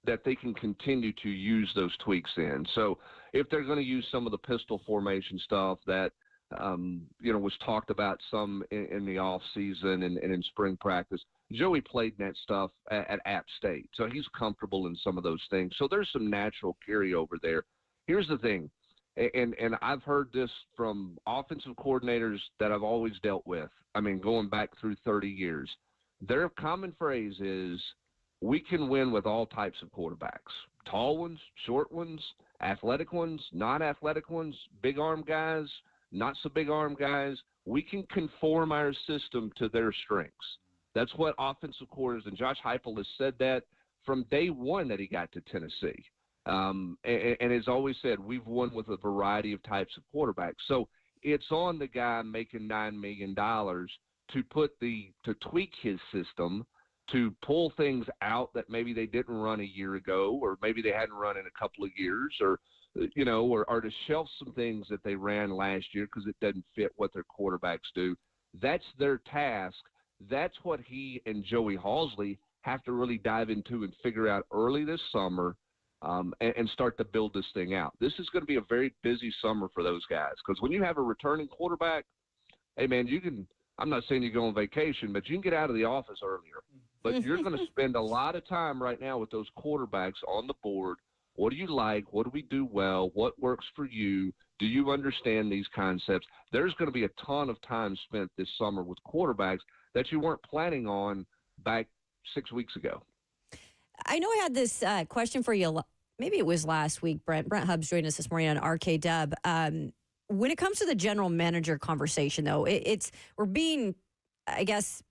that they can continue to use those tweaks in. So if they're going to use some of the pistol formation stuff that, was talked about some in the off season and in spring practice, Joey played in that stuff at App State. So he's comfortable in some of those things. So there's some natural carryover there. Here's the thing. And I've heard this from offensive coordinators that I've always dealt with. I mean, going back through 30 years, their common phrase is, we can win with all types of quarterbacks, tall ones, short ones, athletic ones, non-athletic ones, big arm guys, not so big arm guys. We can conform our system to their strengths. That's what offensive coordinators, and Josh Heupel has said that from day one that he got to Tennessee. And has always said, we've won with a variety of types of quarterbacks. So it's on the guy making $9 million to tweak his system, to pull things out that maybe they didn't run a year ago, or maybe they hadn't run in a couple of years, or to shelf some things that they ran last year because it doesn't fit what their quarterbacks do. That's their task. That's what he and Joey Halzle have to really dive into and figure out early this summer. And start to build this thing out. This is going to be a very busy summer for those guys because when you have a returning quarterback, hey, man, I'm not saying you go on vacation, but you can get out of the office earlier. But you're going to spend a lot of time right now with those quarterbacks on the board. What do you like? What do we do well? What works for you? Do you understand these concepts? There's going to be a ton of time spent this summer with quarterbacks that you weren't planning on back 6 weeks ago. I know I had this question for you. Maybe it was last week, Brent. Brent Hubbs joined us this morning on RKW. When it comes to the general manager conversation, though, we're being, I guess,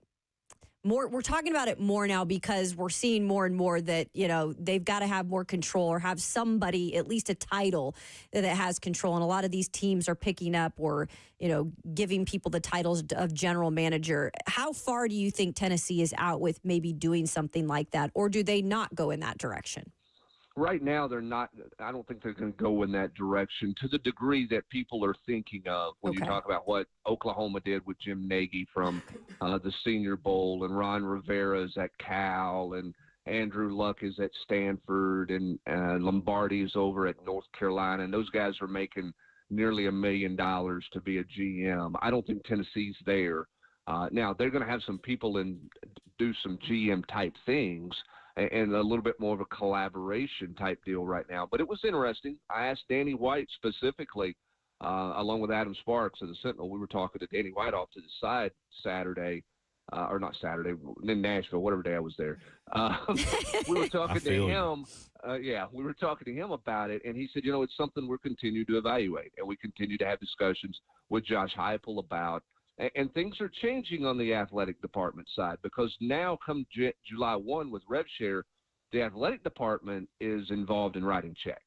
we're talking about it more now because we're seeing more and more that, they've got to have more control or have somebody, at least a title that has control. And a lot of these teams are picking up or, giving people the titles of general manager. How far do you think Tennessee is out with maybe doing something like that? Or do they not go in that direction? Right now, they're not. I don't think they're going to go in that direction to the degree that people are thinking of when you talk about what Oklahoma did with Jim Nagy from the Senior Bowl, and Ron Rivera's at Cal, and Andrew Luck is at Stanford, and Lombardi is over at North Carolina, and those guys are making nearly $1 million to be a GM. I don't think Tennessee's there. Now, they're going to have some people and do some GM type things, and a little bit more of a collaboration type deal right now. But it was interesting. I asked Danny White specifically, along with Adam Sparks of the Sentinel. We were talking to Danny White off to the side Saturday, or not Saturday, in Nashville, whatever day I was there. We were talking to him. We were talking to him about it, and he said, it's something we're continuing to evaluate, and we continue to have discussions with Josh Heupel about. And things are changing on the athletic department side because now come July 1 with RevShare, the athletic department is involved in writing checks.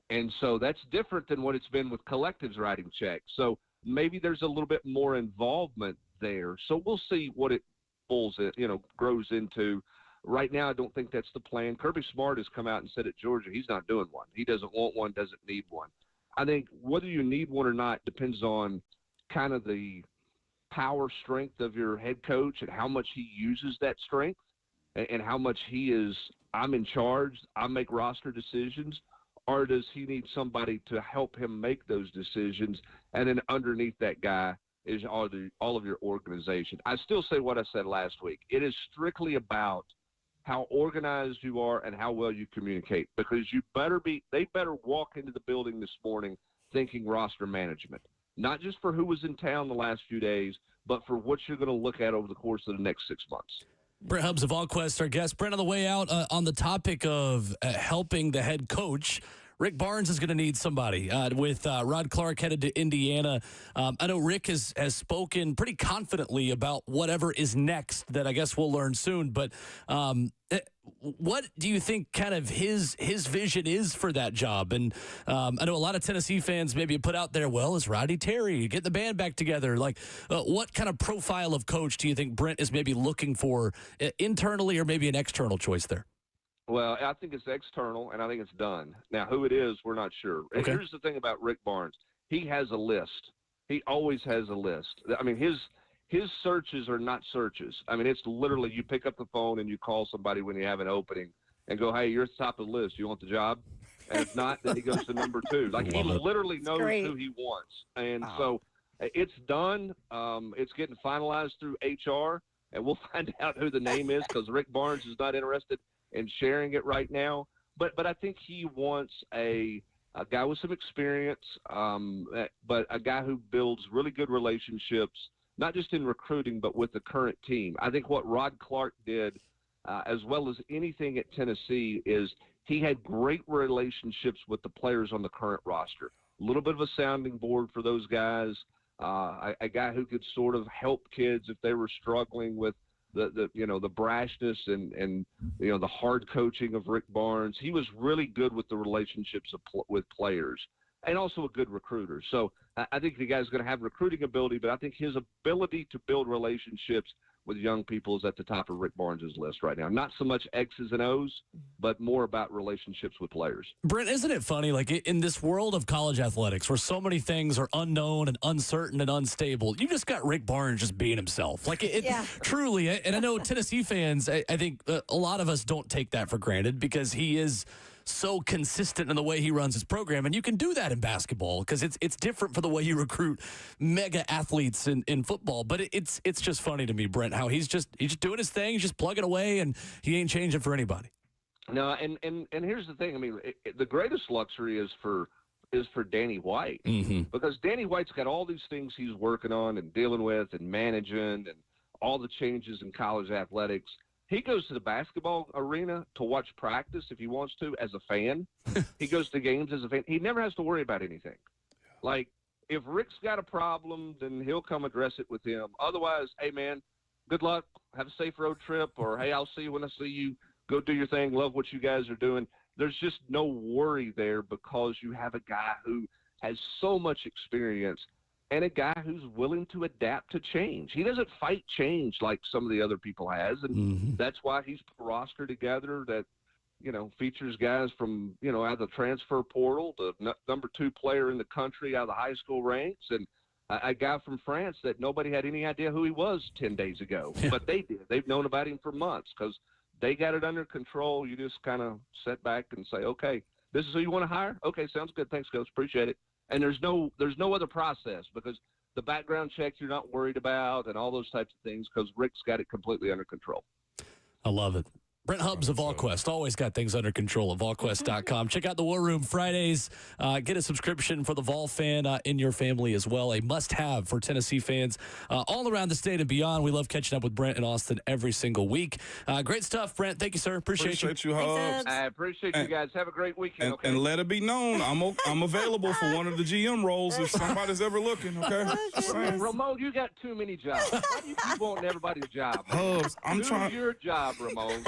And so that's different than what it's been with collectives writing checks. So maybe there's a little bit more involvement there. So we'll see what it grows into. Right now, I don't think that's the plan. Kirby Smart has come out and said at Georgia he's not doing one. He doesn't want one, doesn't need one. I think whether you need one or not depends on kind of the power strength of your head coach and how much he uses that strength and how much he is, I'm in charge, I make roster decisions, or does he need somebody to help him make those decisions? And then underneath that guy is all of your organization. I still say what I said last week. It is strictly about how organized you are and how well you communicate, because they better walk into the building this morning thinking roster management, not just for who was in town the last few days, but for what you're going to look at over the course of the next 6 months. Brent Hubbs of VolQuest, our guest. Brent, on the way out, on the topic of helping the head coach, Rick Barnes is going to need somebody with Rod Clark headed to Indiana. I know Rick has spoken pretty confidently about whatever is next that I guess we'll learn soon. But what do you think kind of his vision is for that job? And I know a lot of Tennessee fans maybe put out there, well, is Roddy Terry, get the band back together. Like, what kind of profile of coach do you think Brent is maybe looking for internally or maybe an external choice there? Well, I think it's external, and I think it's done. Now, who it is, we're not sure. And okay. Here's the thing about Rick Barnes. He has a list. He always has a list. I mean, his searches are not searches. I mean, it's literally you pick up the phone and you call somebody when you have an opening and go, hey, you're at the top of the list. You want the job? And if not, then he goes to number 2. Like, he literally knows who he wants. And so it's done. It's getting finalized through HR, and we'll find out who the name is, because Rick Barnes is not interested in sharing it right now. But I think he wants a guy with some experience, but a guy who builds really good relationships, not just in recruiting, but with the current team. I think what Rod Clark did, as well as anything at Tennessee, is he had great relationships with the players on the current roster. A little bit of a sounding board for those guys, a guy who could sort of help kids if they were struggling with the brashness and the hard coaching of Rick Barnes. He was really good with the relationships with players, and also a good recruiter. So I think the guy's going to have recruiting ability, but I think his ability to build relationships with young people is at the top of Rick Barnes's list right now. Not so much X's and O's, but more about relationships with players. Brent, isn't it funny, like in this world of college athletics where so many things are unknown and uncertain and unstable, you just got Rick Barnes just being himself. Like truly, and I know Tennessee fans, I think a lot of us don't take that for granted, because he is so consistent in the way he runs his program, and you can do that in basketball because it's different for the way you recruit mega athletes in football. But it's just funny to me, Brent, how he's just doing his thing, he's just plugging away, and he ain't changing for anybody. No, and here's the thing. I mean, the greatest luxury is for Danny White, because Danny White's got all these things he's working on and dealing with and managing, and all the changes in college athletics. He goes to the basketball arena to watch practice if he wants to as a fan. He goes to games as a fan. He never has to worry about anything. Like, if Rick's got a problem, then he'll come address it with him. Otherwise, hey, man, good luck. Have a safe road trip. Or, hey, I'll see you when I see you. Go do your thing. Love what you guys are doing. There's just no worry there, because you have a guy who has so much experience and a guy who's willing to adapt to change. He doesn't fight change like some of the other people has, and that's why he's put a roster together that, features guys from, out of the transfer portal, the number 2 player in the country out of the high school ranks, and a guy from France that nobody had any idea who he was 10 days ago. Yeah. But they did. They've known about him for months because they got it under control. You just kind of sit back and say, okay, this is who you want to hire? Okay, sounds good. Thanks, Coach. Appreciate it. And there's no other process, because the background check you're not worried about and all those types of things, because Rick's got it completely under control. I love it. Brent Hubbs of VolQuest, always got things under control at VolQuest.com. Check out the War Room Fridays. Get a subscription for the Vol fan in your family as well. A must-have for Tennessee fans all around the state and beyond. We love catching up with Brent in Austin every single week. Great stuff, Brent. Thank you, sir. Appreciate you, Hubbs. I appreciate you guys. Have a great weekend. And let it be known, I'm available for one of the GM roles if somebody's ever looking, okay? Ramon, you got too many jobs. Why do you keep wanting everybody's job? Hubbs, I'm trying. Do your job, Ramon.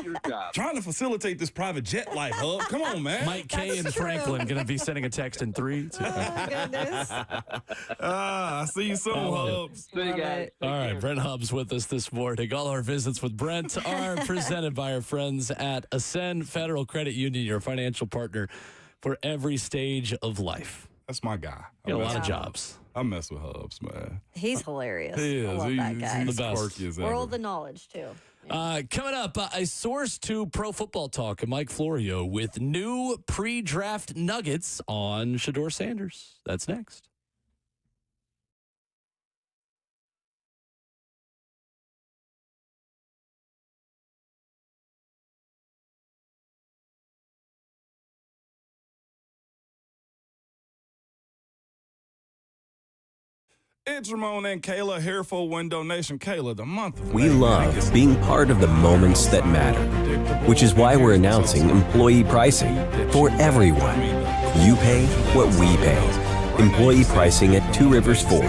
Your job. Trying to facilitate this private jet life, Hub. Come on, man. Mike K and Franklin going to be sending a text in 3, 2. Oh, goodness. See you soon, Hubs. See you guys. All right, Brent Hubbs with us this morning. All our visits with Brent are presented by our friends at Ascend Federal Credit Union, your financial partner for every stage of life. That's my guy. Got a lot of jobs. I mess with Hubs, man. He's hilarious. He I is. love that guy. He's The best. quirky as ever. World of knowledge, too. Coming up, a source to Pro Football Talk and Mike Florio with new pre-draft nuggets on Shedeur Sanders. That's next. It's Ramon and Kayla here for Window Nation. Kayla, the month of We May, love man, being part of the moments that matter, which is why we're announcing employee pricing for everyone. You pay what we pay. Employee pricing at Two Rivers Ford.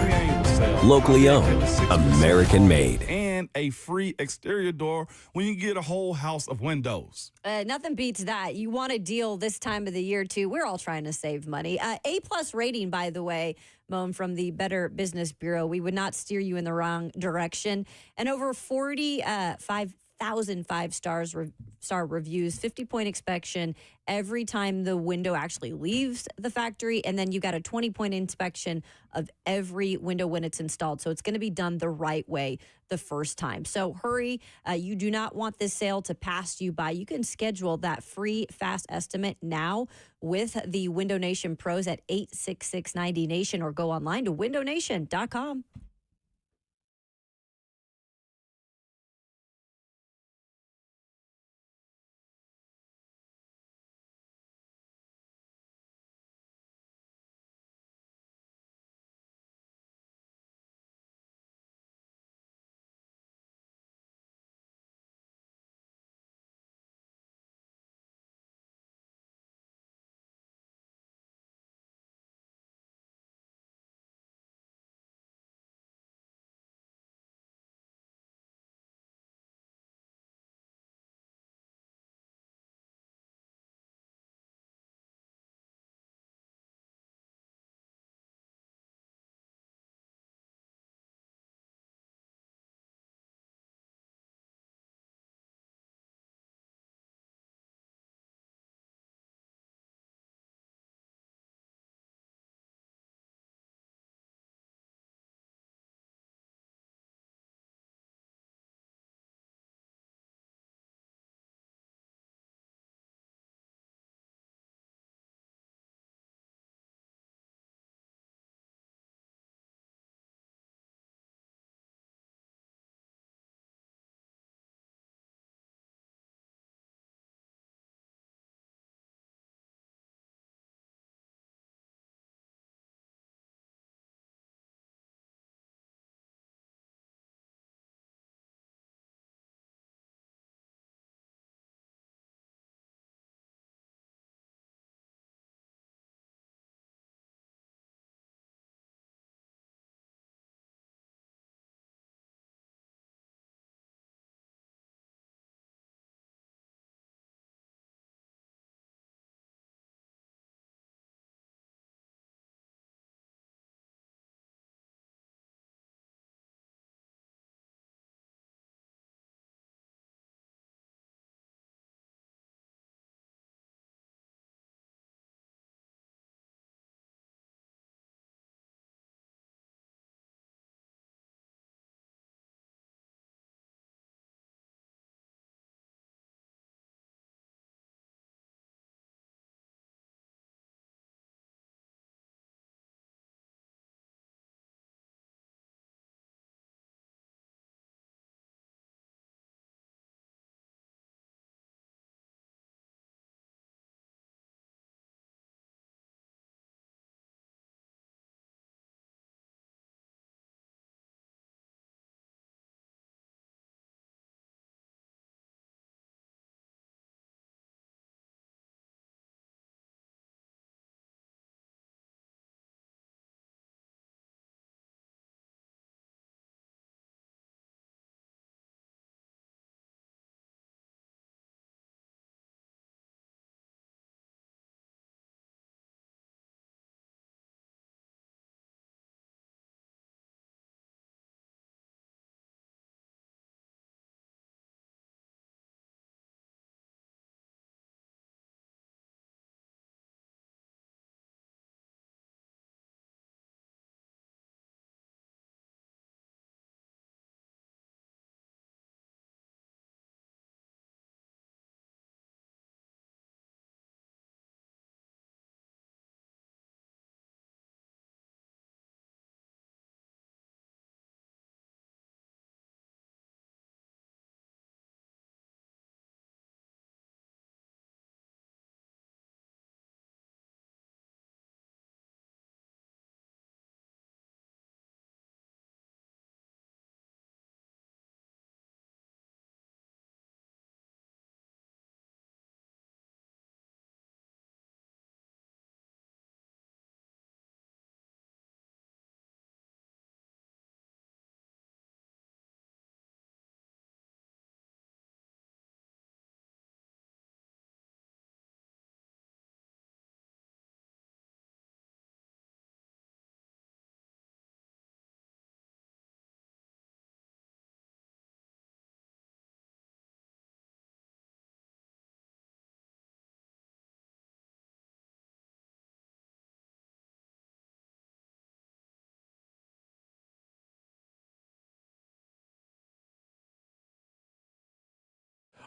Locally owned, American made. and a free exterior door when you get a whole house of windows. Nothing beats that. You want a deal this time of the year, too. We're all trying to save money. A-plus rating, by the way, Moan, from the Better Business Bureau. We would not steer you in the wrong direction. And over 45,000 five-star reviews, 50-point inspection every time the window actually leaves the factory. And then you got a 20-point inspection of every window when it's installed. So it's going to be done the right way the first time. So hurry. You do not want this sale to pass you by. You can schedule that free fast estimate now with the Window Nation pros at 866-90Nation or go online to windownation.com.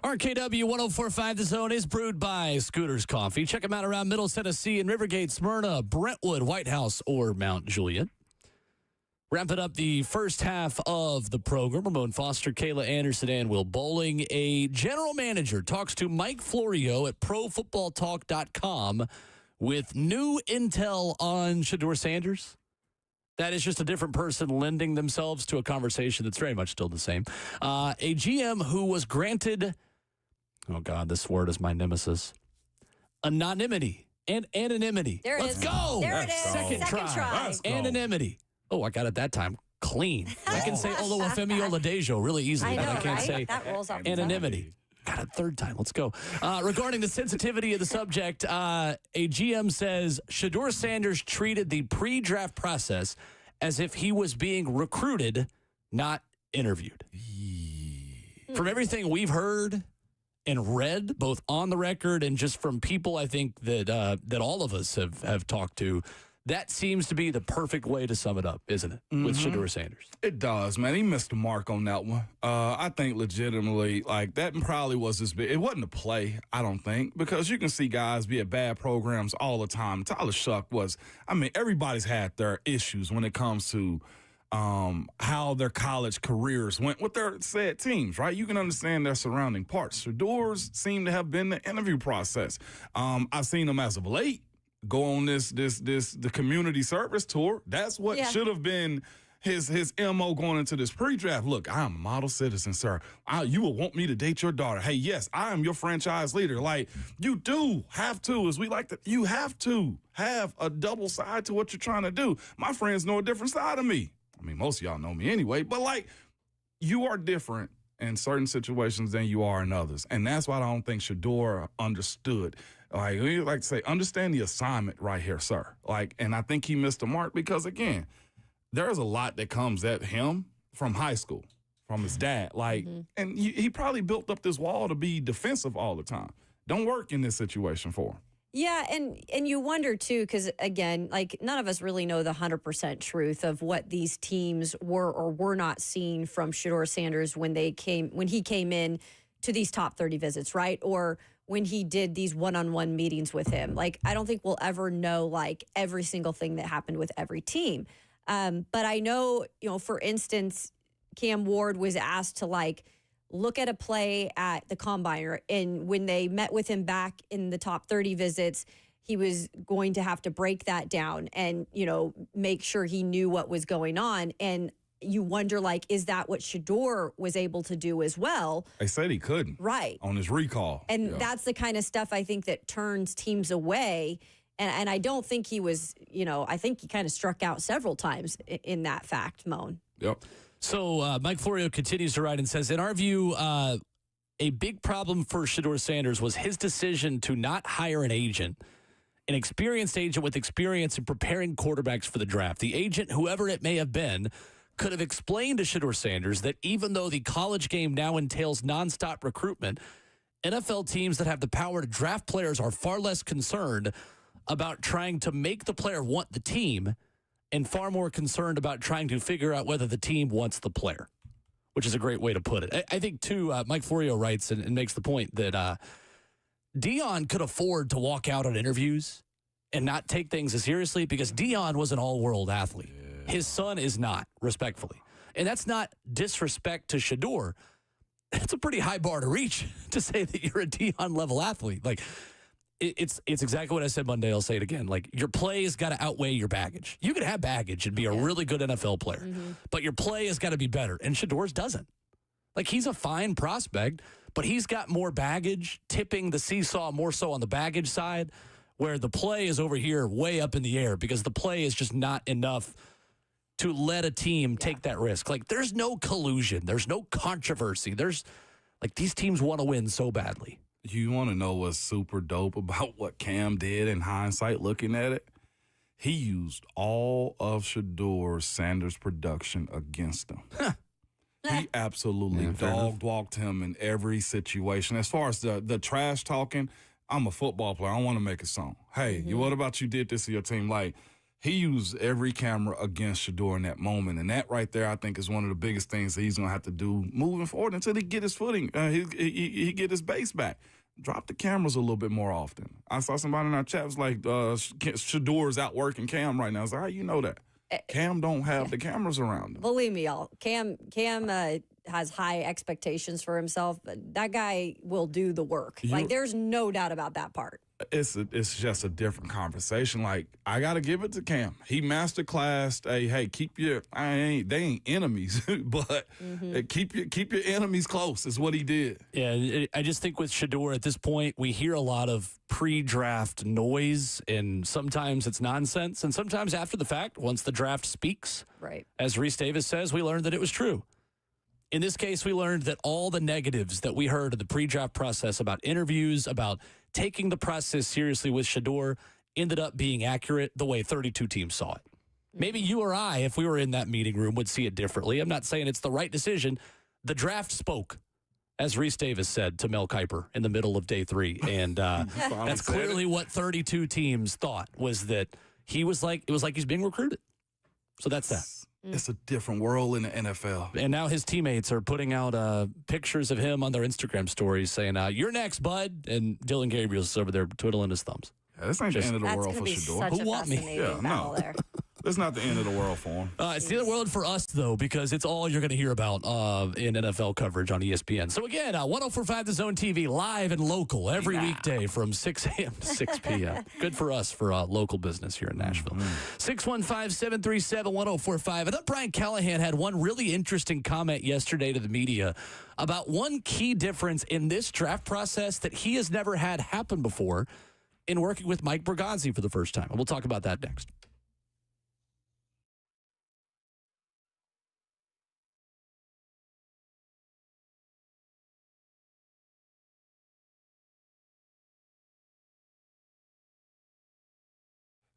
RKW 104.5 The Zone is brewed by Scooters Coffee. Check them out around Middle Tennessee and Rivergate, Smyrna, Brentwood, White House, or Mount Juliet. Wrapping up the first half of the program, Ramon Foster, Kayla Anderson, and Will Bowling. A general manager talks to Mike Florio at ProFootballTalk.com with new intel on Shedeur Sanders. That is just a different person lending themselves to a conversation that's very much still the same. A GM who was granted, oh God, this word is my nemesis, anonymity and anonymity. There it is. Let's go. There it is. Second try. Let's go. Anonymity. Oh, I got it that time. Clean. I can say Oluwafemi Oladejo really easily, but I can't say that rolls off the tongue. anonymity. Got it third time. Let's go. Regarding the sensitivity of the subject, a GM says Shedeur Sanders treated the pre-draft process as if he was being recruited, not interviewed. From everything we've heard and read, both on the record and just from people I think that all of us have talked to, that seems to be the perfect way to sum it up, isn't it, with Shedeur Sanders? It does, man. He missed the mark on that one. I think legitimately, like, that probably was his big. It wasn't a play, I don't think, because you can see guys be at bad programs all the time. Tyler Shuck was, I mean, everybody's had their issues when it comes to how their college careers went with their said teams, right? You can understand their surrounding parts. Shedeur's seem to have been the interview process. I've seen him as of late go on the community service tour. That's what should have been his MO going into this pre-draft. Look, I'm a model citizen, sir. You will want me to date your daughter. Hey, yes, I am your franchise leader. Like, you do have to, as we like to, you have to have a double side to what you're trying to do. My friends know a different side of me. I mean, most of y'all know me anyway, but like, you are different in certain situations than you are in others. And that's why I don't think Shedeur understood. Like, we like to say, understand the assignment right here, sir. Like, and I think he missed the mark because, again, there's a lot that comes at him from high school, from his dad. Like, and he probably built up this wall to be defensive all the time. Don't work in this situation for him. Yeah, and you wonder, too, because, again, like, none of us really know the 100% truth of what these teams were or were not seeing from Shedeur Sanders when he came in to these top 30 visits, right? Or when he did these one-on-one meetings with him. Like, I don't think we'll ever know, like, every single thing that happened with every team. But I know, for instance, Cam Ward was asked to, like, look at a play at the Combine, and when they met with him back in the top 30 visits, he was going to have to break that down and, make sure he knew what was going on. And you wonder, like, is that what Shedeur was able to do as well? They said he couldn't. Right. On his recall. And that's the kind of stuff I think that turns teams away. And I don't think he was, I think he kind of struck out several times in that fact, Moan. Yep. So Mike Florio continues to write and says, in our view, a big problem for Shedeur Sanders was his decision to not hire an agent, an experienced agent with experience in preparing quarterbacks for the draft. The agent, whoever it may have been, could have explained to Shedeur Sanders that even though the college game now entails nonstop recruitment, NFL teams that have the power to draft players are far less concerned about trying to make the player want the team and far more concerned about trying to figure out whether the team wants the player, which is a great way to put it. I think, too, Mike Florio writes and makes the point that Deion could afford to walk out on interviews and not take things as seriously because Deion was an all-world athlete. His son is not, respectfully. And that's not disrespect to Shedeur. It's a pretty high bar to reach to say that you're a Deion-level athlete. Like, it's exactly what I said Monday. I'll say it again. Like, your play has got to outweigh your baggage. You can have baggage and be a really good NFL player, but your play has got to be better. And Shedeur's doesn't. Like, he's a fine prospect, but he's got more baggage, tipping the seesaw more so on the baggage side, where the play is over here way up in the air because the play is just not enough to let a team take that risk. Like, there's no collusion. There's no controversy. These teams want to win so badly. You want to know what's super dope about what Cam did in hindsight looking at it? He used all of Shedeur Sanders' production against him. He absolutely dog-walked him in every situation. As far as the trash talking, I'm a football player. I want to make a song. Hey, what about you did this to your team? Like, he used every camera against Shedeur in that moment. And that right there, I think, is one of the biggest things that he's going to have to do moving forward until he get his footing, he get his base back. Drop the cameras a little bit more often. I saw somebody in our chat was like, Shedeur's out working Cam right now. I was like, how you know that? Cam don't have the cameras around him. Believe me, y'all. Cam has high expectations for himself, but that guy will do the work. Like, there's no doubt about that part. It's just a different conversation. Like, I got to give it to Cam. He masterclassed. Hey, keep they ain't enemies, but keep your enemies close is what he did. Yeah, I just think with Shedeur at this point, we hear a lot of pre-draft noise, and sometimes it's nonsense, and sometimes after the fact, once the draft speaks, right? As Reese Davis says, we learned that it was true. In this case, we learned that all the negatives that we heard in the pre-draft process about interviews, about taking the process seriously with Shedeur, ended up being accurate the way 32 teams saw it. Maybe you or I, if we were in that meeting room, would see it differently. I'm not saying it's the right decision. The draft spoke, as Reese Davis said to Mel Kiper in the middle of day 3. And that's clearly what 32 teams thought, was that it was like he's being recruited. So that's that. It's a different world in the NFL. And now his teammates are putting out pictures of him on their Instagram stories saying, you're next, bud. And Dylan Gabriel's over there twiddling his thumbs. Yeah, this ain't the end of the world for Shedeur. Who want me? Yeah, no. It's not the end of the world for him. It's the end of the world for us, though, because it's all you're going to hear about in NFL coverage on ESPN. So, again, 104.5 The Zone TV, live and local every weekday from 6 a.m. to 6 p.m. Good for us for local business here in Nashville. 615-737-1045. I thought Brian Callahan had one really interesting comment yesterday to the media about one key difference in this draft process that he has never had happen before in working with Mike Bergonzi for the first time. And we'll talk about that next.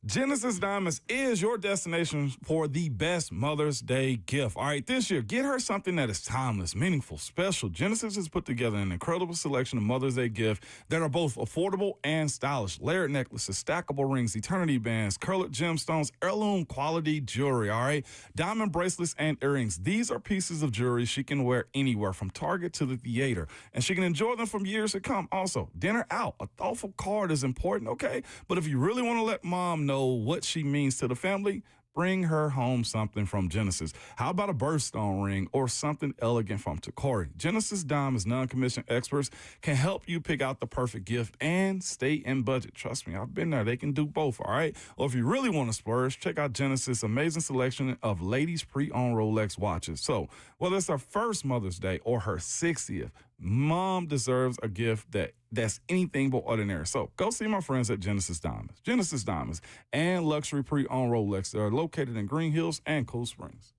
Genesis Diamonds is your destination for the best Mother's Day gift. All right, this year, get her something that is timeless, meaningful, special. Genesis has put together an incredible selection of Mother's Day gifts that are both affordable and stylish. Layered necklaces, stackable rings, eternity bands, colored gemstones, heirloom quality jewelry, all right? Diamond bracelets and earrings. These are pieces of jewelry she can wear anywhere, from Target to the theater, and she can enjoy them for years to come. Also, dinner out. A thoughtful card is important, okay? But if you really want to let mom know what she means to the family, bring her home something from Genesis. How about a birthstone ring or something elegant from Takori? Genesis Diamonds non-commissioned experts can help you pick out the perfect gift and stay in budget. Trust me, I've been there. They can do both, all right? Or if you really want to splurge, check out Genesis' amazing selection of ladies' pre-owned Rolex watches. So whether it's her first Mother's Day or her 60th, mom deserves a gift that's anything but ordinary. So go see my friends at Genesis Diamonds. Genesis Diamonds and luxury pre-owned Rolex. They're located in Green Hills and Cool Springs.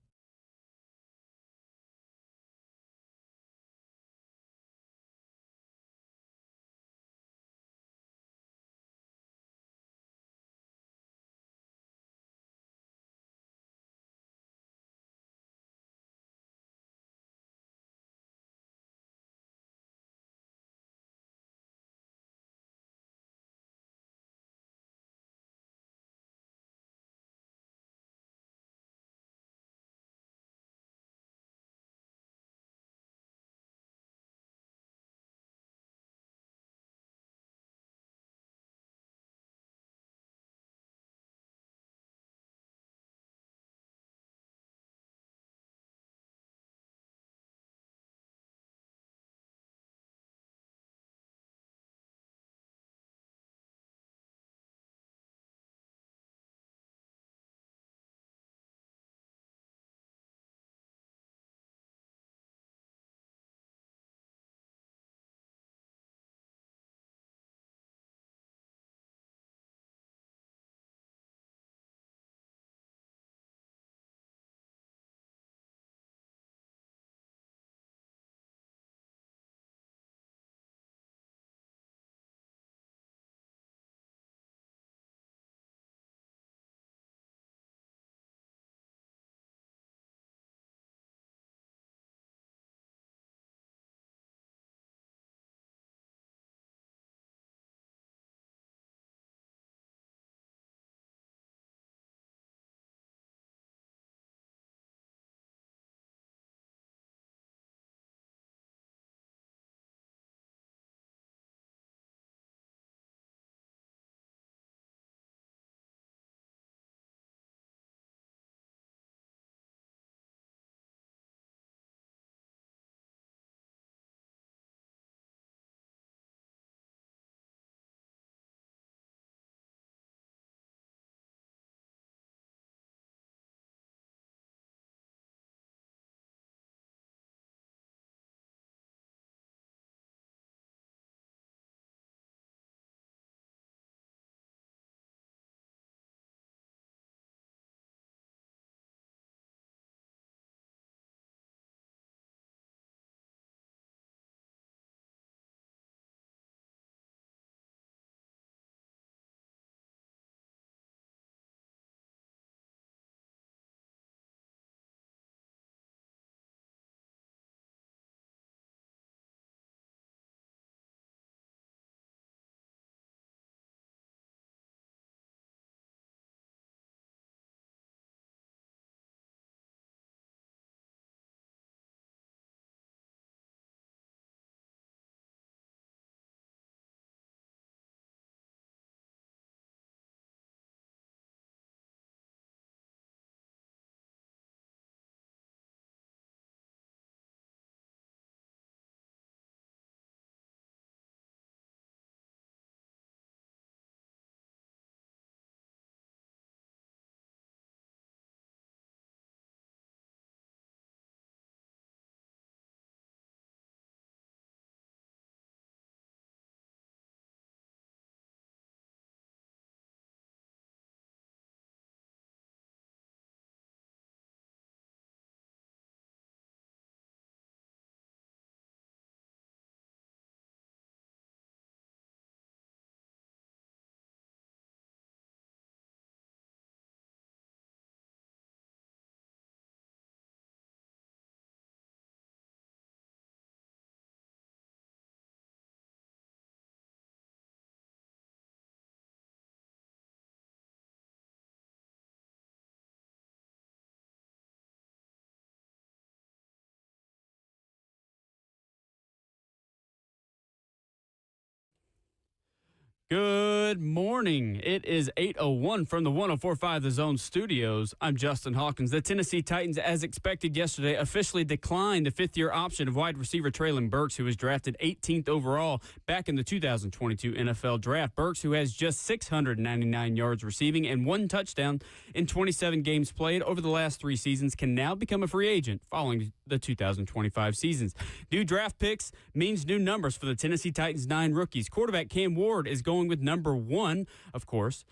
Good morning. It is 8:01 from the 104.5 The Zone studios. I'm Justin Hawkins. The Tennessee Titans, as expected yesterday, officially declined the fifth-year option of wide receiver Treylon Burks, who was drafted 18th overall back in the 2022 NFL Draft. Burks, who has just 699 yards receiving and 1 touchdown in 27 games played over the last 3 seasons, can now become a free agent following the 2025 seasons. New draft picks means new numbers for the Tennessee Titans' 9 rookies. Quarterback Cam Ward is going with number 1, of course.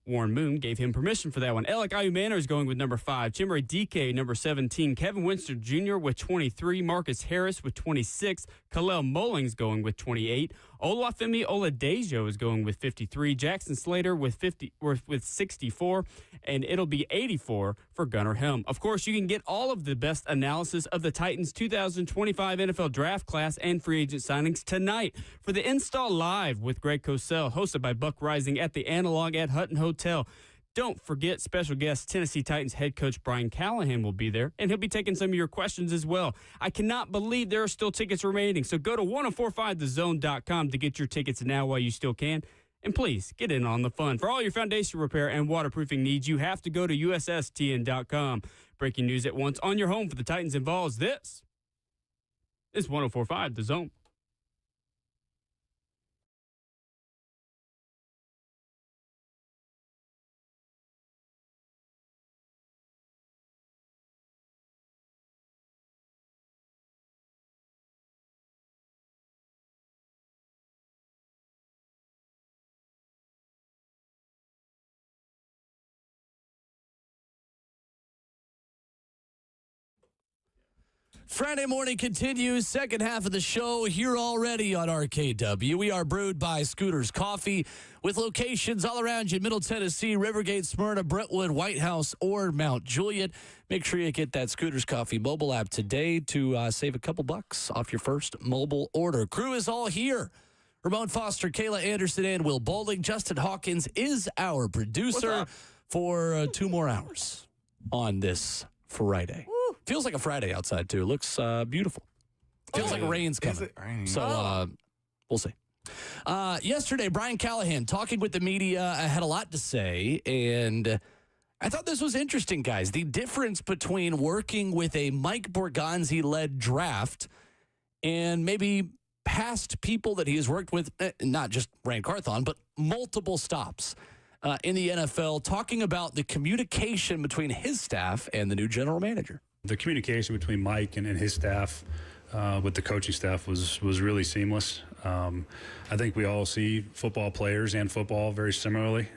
Warren Moon gave him permission for that one. Alec Ayumana is going with number 5. Chimere Dike, number 17. Kevin Winston Jr. with 23. Marcus Harris with 26. Khalil Mullings going with 28. Olafemi Oladejo is going with 53. Jackson Slater with 64. And it'll be 84 for Gunnar Helm. Of course, you can get all of the best analysis of the Titans' 2025 NFL Draft class and free agent signings tonight for the Install Live with Greg Cosell, hosted by Buck Rising at the Analog at Hutton Hotel. Don't forget, special guest Tennessee Titans head coach Brian Callahan will be there, and he'll be taking some of your questions as well. I cannot believe there are still tickets remaining, so go to 1045thezone.com to get your tickets now while you still can. And please, get in on the fun. For all your foundation repair and waterproofing needs, you have to go to ussTN.com. Breaking news at once on your home for the Titans involves this. It's 1045 The Zone. Friday morning continues, second half of the show here already on RKW. We are brewed by Scooters Coffee with locations all around you in Middle Tennessee, Rivergate, Smyrna, Brentwood, White House, or Mount Juliet. Make sure you get that Scooters Coffee mobile app today to save a couple bucks off your first mobile order. Crew is all here. Ramon Foster, Kayla Anderson, and Will Bowling. Justin Hawkins is our producer for 2 more hours on this Friday. Woo. Feels like a Friday outside, too. Looks beautiful. Feels like rain's coming. Is it raining? So we'll see. Yesterday, Brian Callahan, talking with the media, had a lot to say, and I thought this was interesting, guys. The difference between working with a Mike Borgonzi-led draft and maybe past people that he has worked with, not just Rand Carthon, but multiple stops in the NFL, talking about the communication between his staff and the new general manager. The communication between Mike and his staff with the coaching staff was really seamless. I think we all see football players and football very similarly.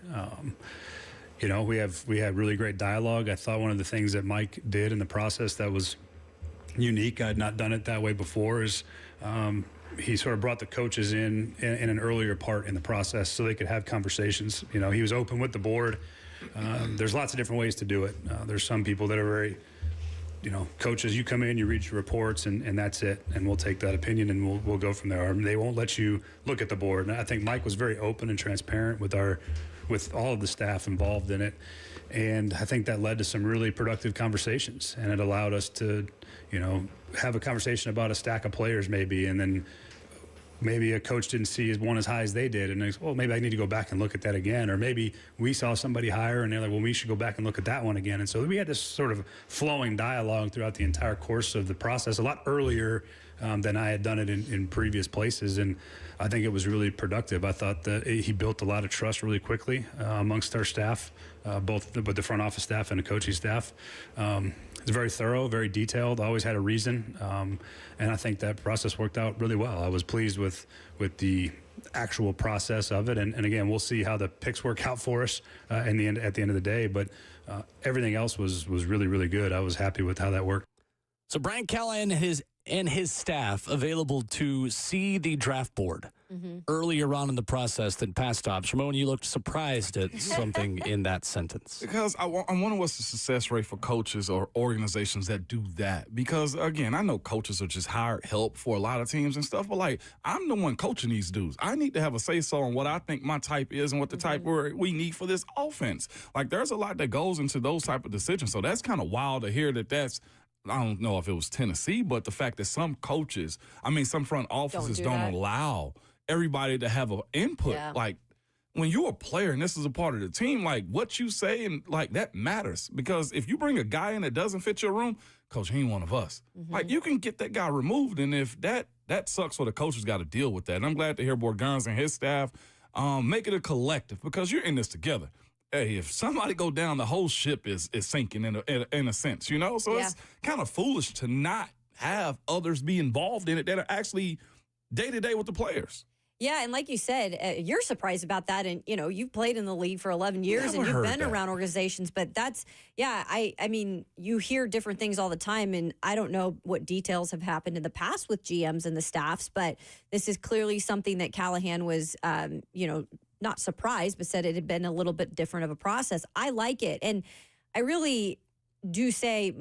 We had really great dialogue. I thought one of the things that Mike did in the process that was unique, I had not done it that way before, is he sort of brought the coaches in an earlier part in the process so they could have conversations. He was open with the board. There's lots of different ways to do it. There's some people that are very, coaches, you come in, you read your reports, and that's it, and we'll take that opinion and we'll go from there. They won't let you look at the board. And I think Mike was very open and transparent with all of the staff involved in it, and I think that led to some really productive conversations, and it allowed us to, have a conversation about a stack of players maybe, and then maybe a coach didn't see one as high as they did, and well, maybe I need to go back and look at that again. Or maybe we saw somebody higher, and they're like, well, we should go back and look at that one again. And so we had this sort of flowing dialogue throughout the entire course of the process, a lot earlier than I had done it in previous places. And I think it was really productive. I thought that he built a lot of trust really quickly amongst our staff, both with the front office staff and the coaching staff. It's very thorough, very detailed, always had a reason. And I think that process worked out really well. I was pleased with the actual process of it. And again, we'll see how the picks work out for us at the end of the day. But everything else was really, really good. I was happy with how that worked. So Brian Callahan and his staff available to see the draft board earlier on in the process than past stops. Ramon, you looked surprised at something in that sentence. Because I wonder what's the success rate for coaches or organizations that do that. Because, again, I know coaches are just hired help for a lot of teams and stuff, but, I'm the one coaching these dudes. I need to have a say-so on what I think my type is and what the type we need for this offense. There's a lot that goes into those type of decisions. So that's kind of wild to hear that's – I don't know if it was Tennessee, but the fact that some coaches, some front offices don't allow everybody to have an input. Yeah. when you're a player and this is a part of the team, like what you say and like that matters. Because if you bring a guy in that doesn't fit your room, coach, he ain't one of us. Like you can get that guy removed. And if that sucks for the coaches got to deal with that. And I'm glad to hear Borgans and his staff make it a collective because you're in this together. Hey, if somebody go down, the whole ship is sinking in a sense, you know? So it's kind of foolish to not have others be involved in it that are actually day-to-day with the players. Yeah, and like you said, you're surprised about that. And, you know, you've played in the league for 11 years and you've been around organizations. But that's, I mean, you hear different things all the time. And I don't know what details have happened in the past with GMs and the staffs. But this is clearly something that Callahan was, not surprised, but said it had been a little bit different of a process. I like it. And I really do say,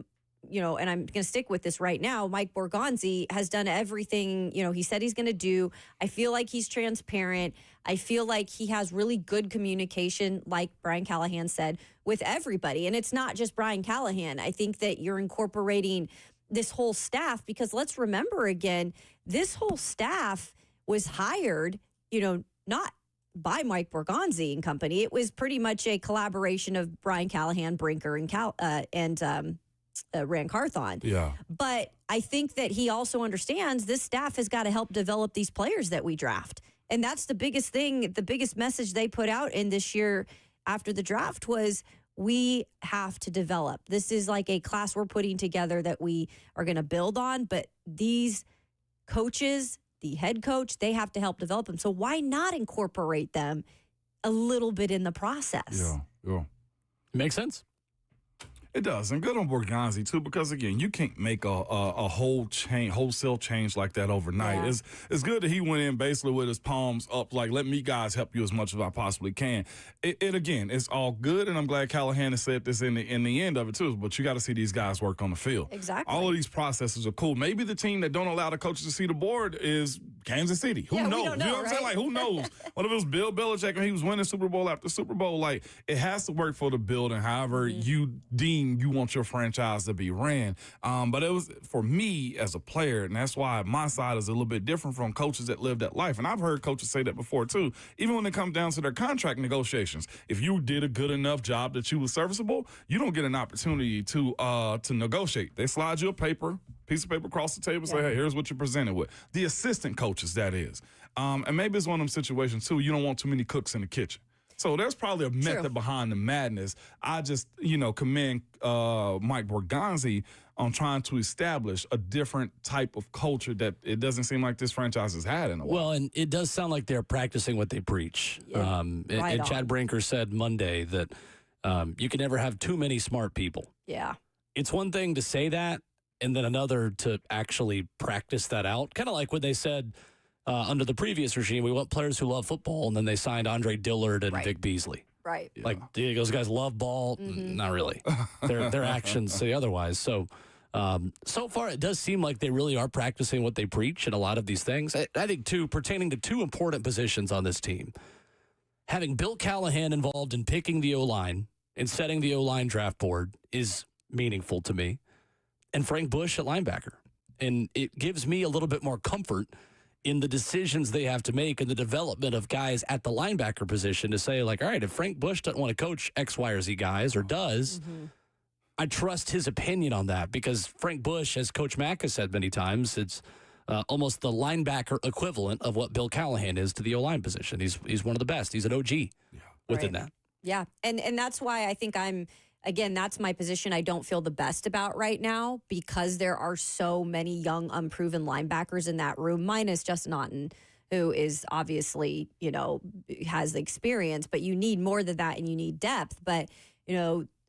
and I'm going to stick with this right now, Mike Borgonzi has done everything, he said he's going to do. I feel like he's transparent. I feel like he has really good communication, like Brian Callahan said, with everybody. And it's not just Brian Callahan. I think that you're incorporating this whole staff because let's remember again, this whole staff was hired, not by Mike Borgonzi and company. It was pretty much a collaboration of Brian Callahan, Brinker, and Rand Carthon. Yeah. But I think that he also understands this staff has got to help develop these players that we draft. And that's the biggest thing, the biggest message they put out in this year after the draft was we have to develop. This is like a class we're putting together that we are going to build on. But these coaches, the head coach, they have to help develop them. So why not incorporate them a little bit in the process? Yeah. Makes sense. It does, and good on Borgonzi too, because again, you can't make a wholesale change like that overnight. Yeah. It's good that he went in basically with his palms up, like let me guys help you as much as I possibly can. It again, it's all good, and I'm glad Callahan has said this in the end of it too. But you got to see these guys work on the field. Exactly. All of these processes are cool. Maybe the team that don't allow the coaches to see the board is Kansas City. Who knows? We don't know, you know what I'm saying? Like who knows? What if it was Bill Belichick and he was winning Super Bowl after Super Bowl? Like it has to work for the building. However you deem you want your franchise to be ran. But it was for me as a player, and that's why my side is a little bit different from coaches that live that life. And I've heard coaches say that before too, even when it comes down to their contract negotiations. If you did a good enough job that you were serviceable, you don't get an opportunity to negotiate. They slide you a piece of paper across the table and say, hey, here's what you're presented with. The assistant coaches, that is. And maybe it's one of them situations too, you don't want too many cooks in the kitchen. So there's probably a method behind the madness. I just, commend Mike Borgonzi on trying to establish a different type of culture that it doesn't seem like this franchise has had in a while. Well, and it does sound like they're practicing what they preach. Yeah, and Chad Brinker said Monday that you can never have too many smart people. Yeah. It's one thing to say that, and then another to actually practice that out. Kind of like when they said under the previous regime, we want players who love football, and then they signed Andre Dillard and Vic Beasley. Right. Yeah. Like, those guys love ball? Not really. Their actions say otherwise. So, so far, it does seem like they really are practicing what they preach in a lot of these things. I think, too, pertaining to two important positions on this team, having Bill Callahan involved in picking the O-line and setting the O-line draft board is meaningful to me, and Frank Bush at linebacker. And it gives me a little bit more comfort in the decisions they have to make and the development of guys at the linebacker position to say, like, all right, if Frank Bush doesn't want to coach X, Y, or Z guys or does, I trust his opinion on that because Frank Bush, as Coach Mack has said many times, it's almost the linebacker equivalent of what Bill Callahan is to the O-line position. He's one of the best. He's an OG within that. Yeah, and that's why I think that's my position I don't feel the best about right now because there are so many young, unproven linebackers in that room, minus Justin Otten, who is obviously, has the experience, but you need more than that and you need depth. But,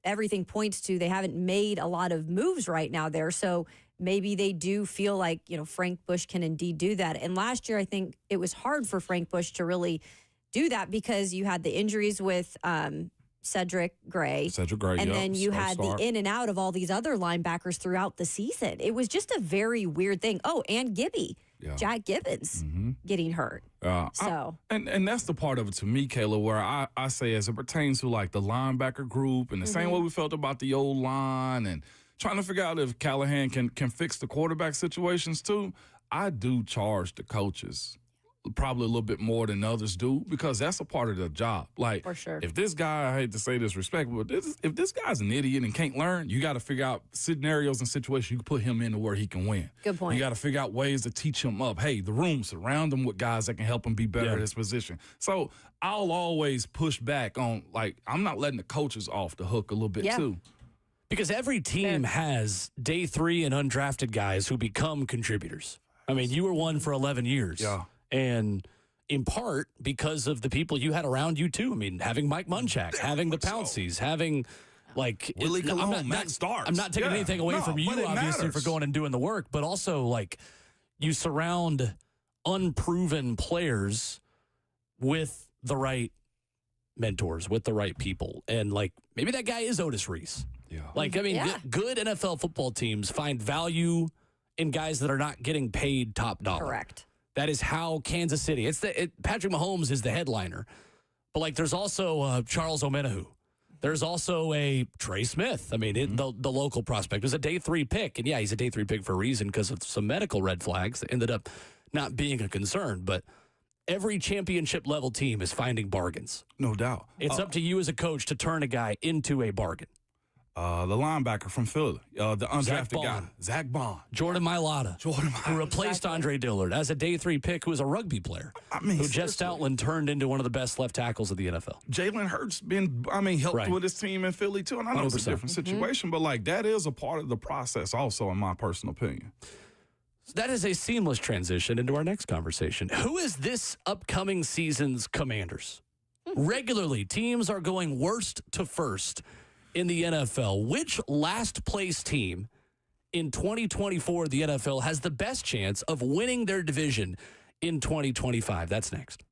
everything points to they haven't made a lot of moves right now there. So maybe they do feel like, Frank Bush can indeed do that. And last year, I think it was hard for Frank Bush to really do that because you had the injuries with Cedric Gray. And then you had the in and out of all these other linebackers throughout the season. It was just a very weird thing. Oh, and Gibby, Jack Gibbons getting hurt. And that's the part of it to me, Kayla, where I say as it pertains to like the linebacker group and the same way we felt about the old line and trying to figure out if Callahan can fix the quarterback situations too. I do charge the coaches probably a little bit more than others do because that's a part of the job. Like, For sure. if this guy, I hate to say disrespectful, but if this guy's an idiot and can't learn, you got to figure out scenarios and situations you can put him into where he can win. Good point. You got to figure out ways to teach him up. Hey, the room, surround him with guys that can help him be better at his position. So I'll always push back on, like, I'm not letting the coaches off the hook a little bit too. Because every team has day 3 and undrafted guys who become contributors. I mean, you were one for 11 years. Yeah. And in part because of the people you had around you, too. I mean, having Mike Munchak, having the Pounceys, having, like... Willie Colon, Max Starks. I'm not taking anything away from you, obviously, for going and doing the work. But also, like, you surround unproven players with the right mentors, with the right people. And, like, maybe that guy is Otis Reese. Yeah. Like, I mean, good NFL football teams find value in guys that are not getting paid top dollar. Correct. That is how Kansas City. Patrick Mahomes is the headliner, but like there's also Charles Omenihu. There's also a Trey Smith. I mean, the local prospect was a day 3 pick, and yeah, he's a day 3 pick for a reason because of some medical red flags that ended up not being a concern. But every championship level team is finding bargains. No doubt. It's up to you as a coach to turn a guy into a bargain. The linebacker from Philly, the undrafted guy, Zach Bond. Jordan Mailata, who replaced Andre Dillard as a day 3 pick who was a rugby player. I mean, who Jeff Stoutland turned into one of the best left tackles of the NFL. Jalen Hurts helped with his team in Philly too. And I know it's a different situation, but like that is a part of the process also, in my personal opinion. So that is a seamless transition into our next conversation. Who is this upcoming season's Commanders? Regularly, teams are going worst to first in the NFL. Which last place team in 2024 the NFL has the best chance of winning their division in 2025? That's next.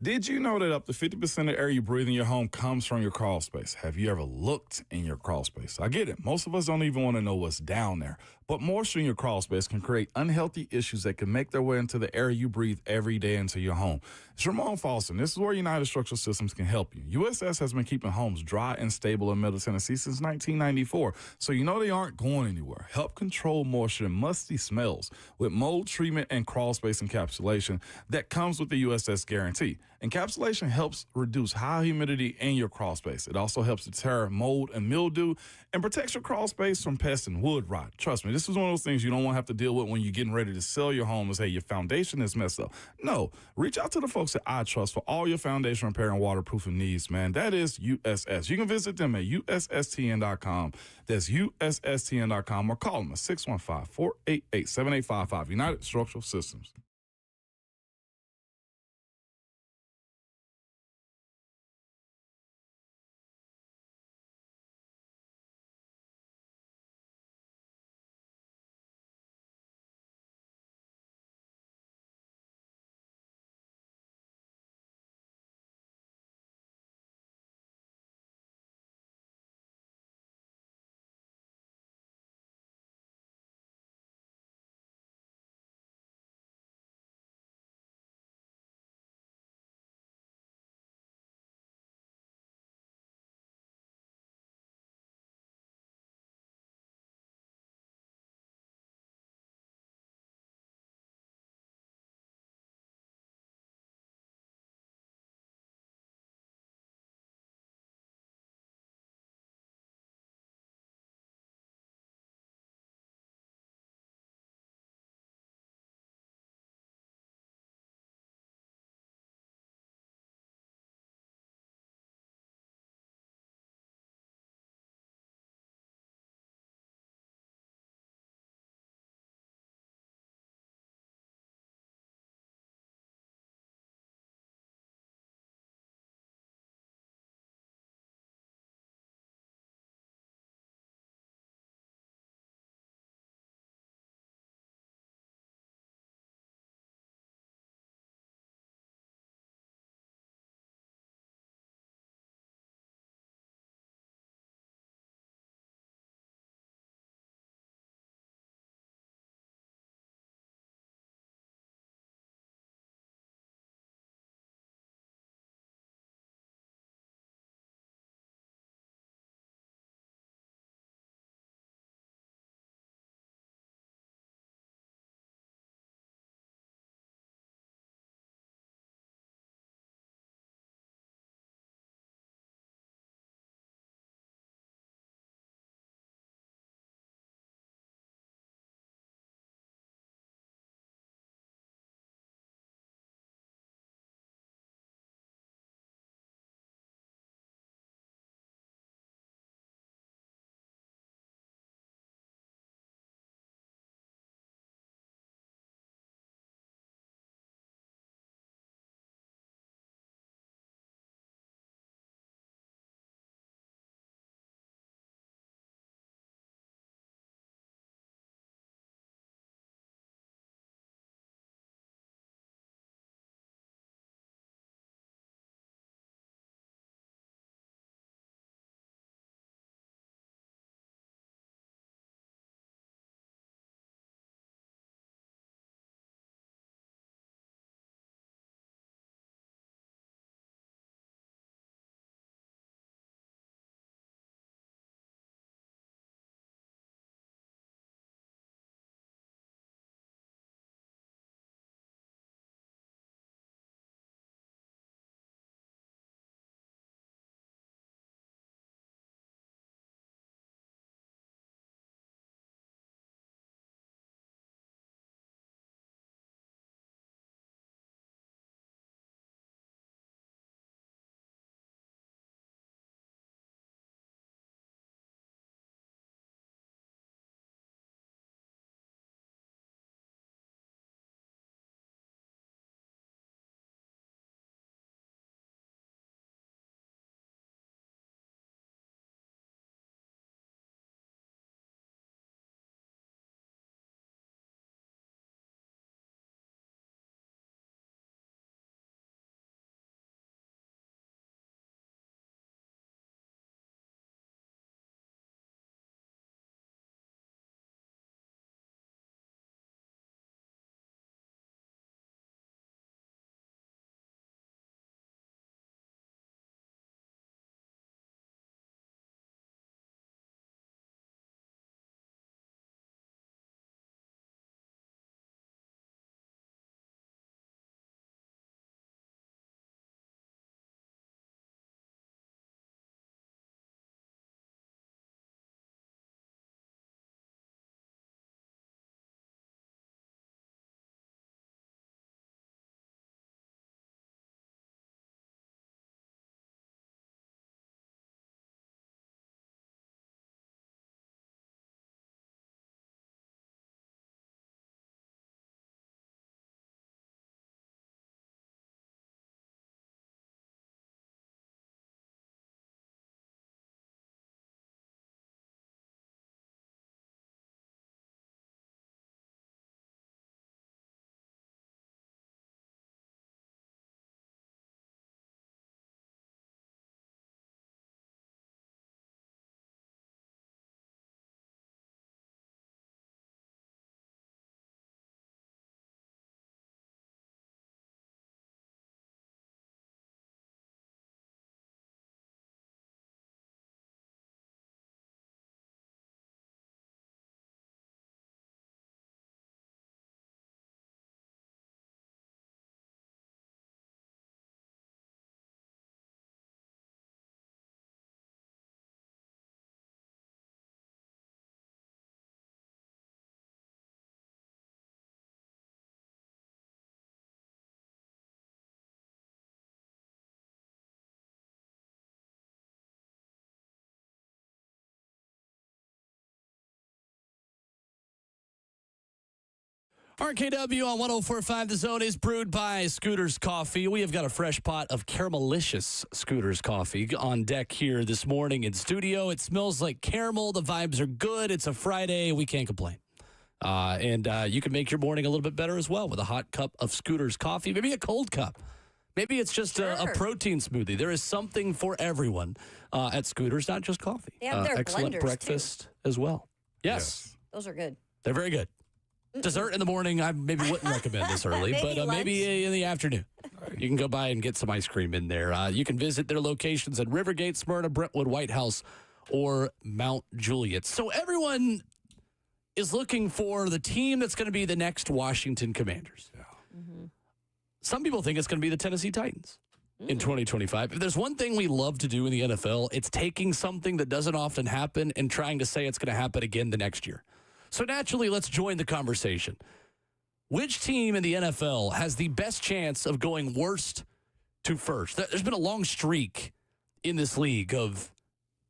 Did you know that up to 50% of the air you breathe in your home comes from your crawl space? Have you ever looked in your crawl space? I get it. Most of us don't even want to know what's down there. But moisture in your crawl space can create unhealthy issues that can make their way into the air you breathe every day into your home. It's Ramon Falson. This is where United Structural Systems can help you. USS has been keeping homes dry and stable in Middle Tennessee since 1994, so you know they aren't going anywhere. Help control moisture and musty smells with mold treatment and crawl space encapsulation that comes with the USS guarantee. Encapsulation helps reduce high humidity in your crawl space. It also helps deter mold and mildew and protects your crawl space from pests and wood rot. Trust me, this is one of those things you don't want to have to deal with when you're getting ready to sell your home and say your foundation is messed up. No, reach out to the folks at I Trust for all your foundation repair and waterproofing needs, man. That is USS. You can visit them at USSTN.com. That's USSTN.com or call them at 615-488-7855. United Structural Systems. RKW on 104.5 The Zone is brewed by Scooter's Coffee. We have got a fresh pot of caramelicious Scooter's Coffee on deck here this morning in studio. It smells like caramel. The vibes are good. It's a Friday. We can't complain. And you can make your morning a little bit better as well with a hot cup of Scooter's Coffee, maybe a cold cup. Maybe it's just a protein smoothie. There is something for everyone at Scooter's, not just coffee. They have their excellent blenders, breakfast as well. Yes. Those are good. They're very good. Dessert in the morning, I maybe wouldn't recommend this early, but maybe in the afternoon. You can go by and get some ice cream in there. You can visit their locations at Rivergate, Smyrna, Brentwood, White House, or Mount Juliet. So everyone is looking for the team that's going to be the next Washington Commanders. Yeah. Mm-hmm. Some people think it's going to be the Tennessee Titans in 2025. If there's one thing we love to do in the NFL, it's taking something that doesn't often happen and trying to say it's going to happen again the next year. So naturally, let's join the conversation. Which team in the NFL has the best chance of going worst to first? There's been a long streak in this league of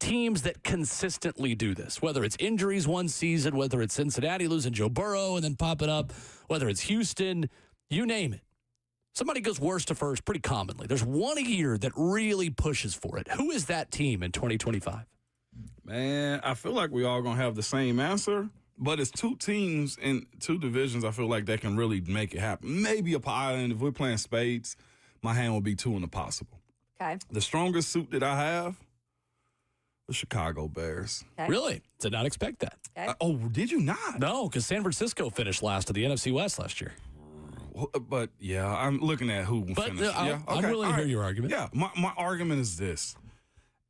teams that consistently do this, whether it's injuries one season, whether it's Cincinnati losing Joe Burrow and then popping up, whether it's Houston, you name it. Somebody goes worst to first pretty commonly. There's one a year that really pushes for it. Who is that team in 2025? Man, I feel like we all going to have the same answer. But it's two teams in two divisions, I feel like that can really make it happen. Maybe a pie, and if we're playing spades, my hand will be two in the possible. Okay. The strongest suit that I have, the Chicago Bears. Okay. Really? Did not expect that. Okay. Oh, did you not? No, because San Francisco finished last of the NFC West last year. But, yeah, I'm looking at who finished. I'm willing to hear your argument. Yeah, my argument is this.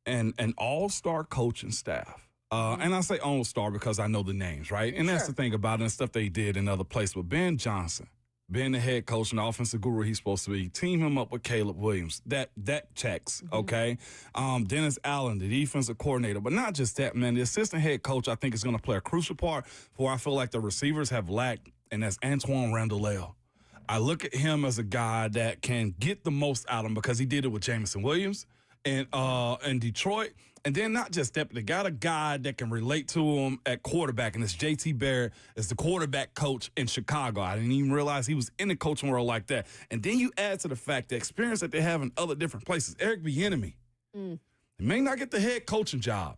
An all-star coaching staff. And I say all-star because I know the names, right? And that's the thing about it and stuff they did in other places. But Ben Johnson, being the head coach and the offensive guru he's supposed to be, team him up with Caleb Williams. That checks, okay? Dennis Allen, the defensive coordinator. But not just that, man. The assistant head coach, I think, is going to play a crucial part for I feel like the receivers have lacked, and that's Antoine Randall. I look at him as a guy that can get the most out of him because he did it with Jameson Williams in Detroit. And then not just that, but they got a guy that can relate to him at quarterback, and it's J.T. Barrett is the quarterback coach in Chicago. I didn't even realize he was in the coaching world like that. And then you add to the fact the experience that they have in other different places. Eric Bieniemy, he may not get the head coaching job,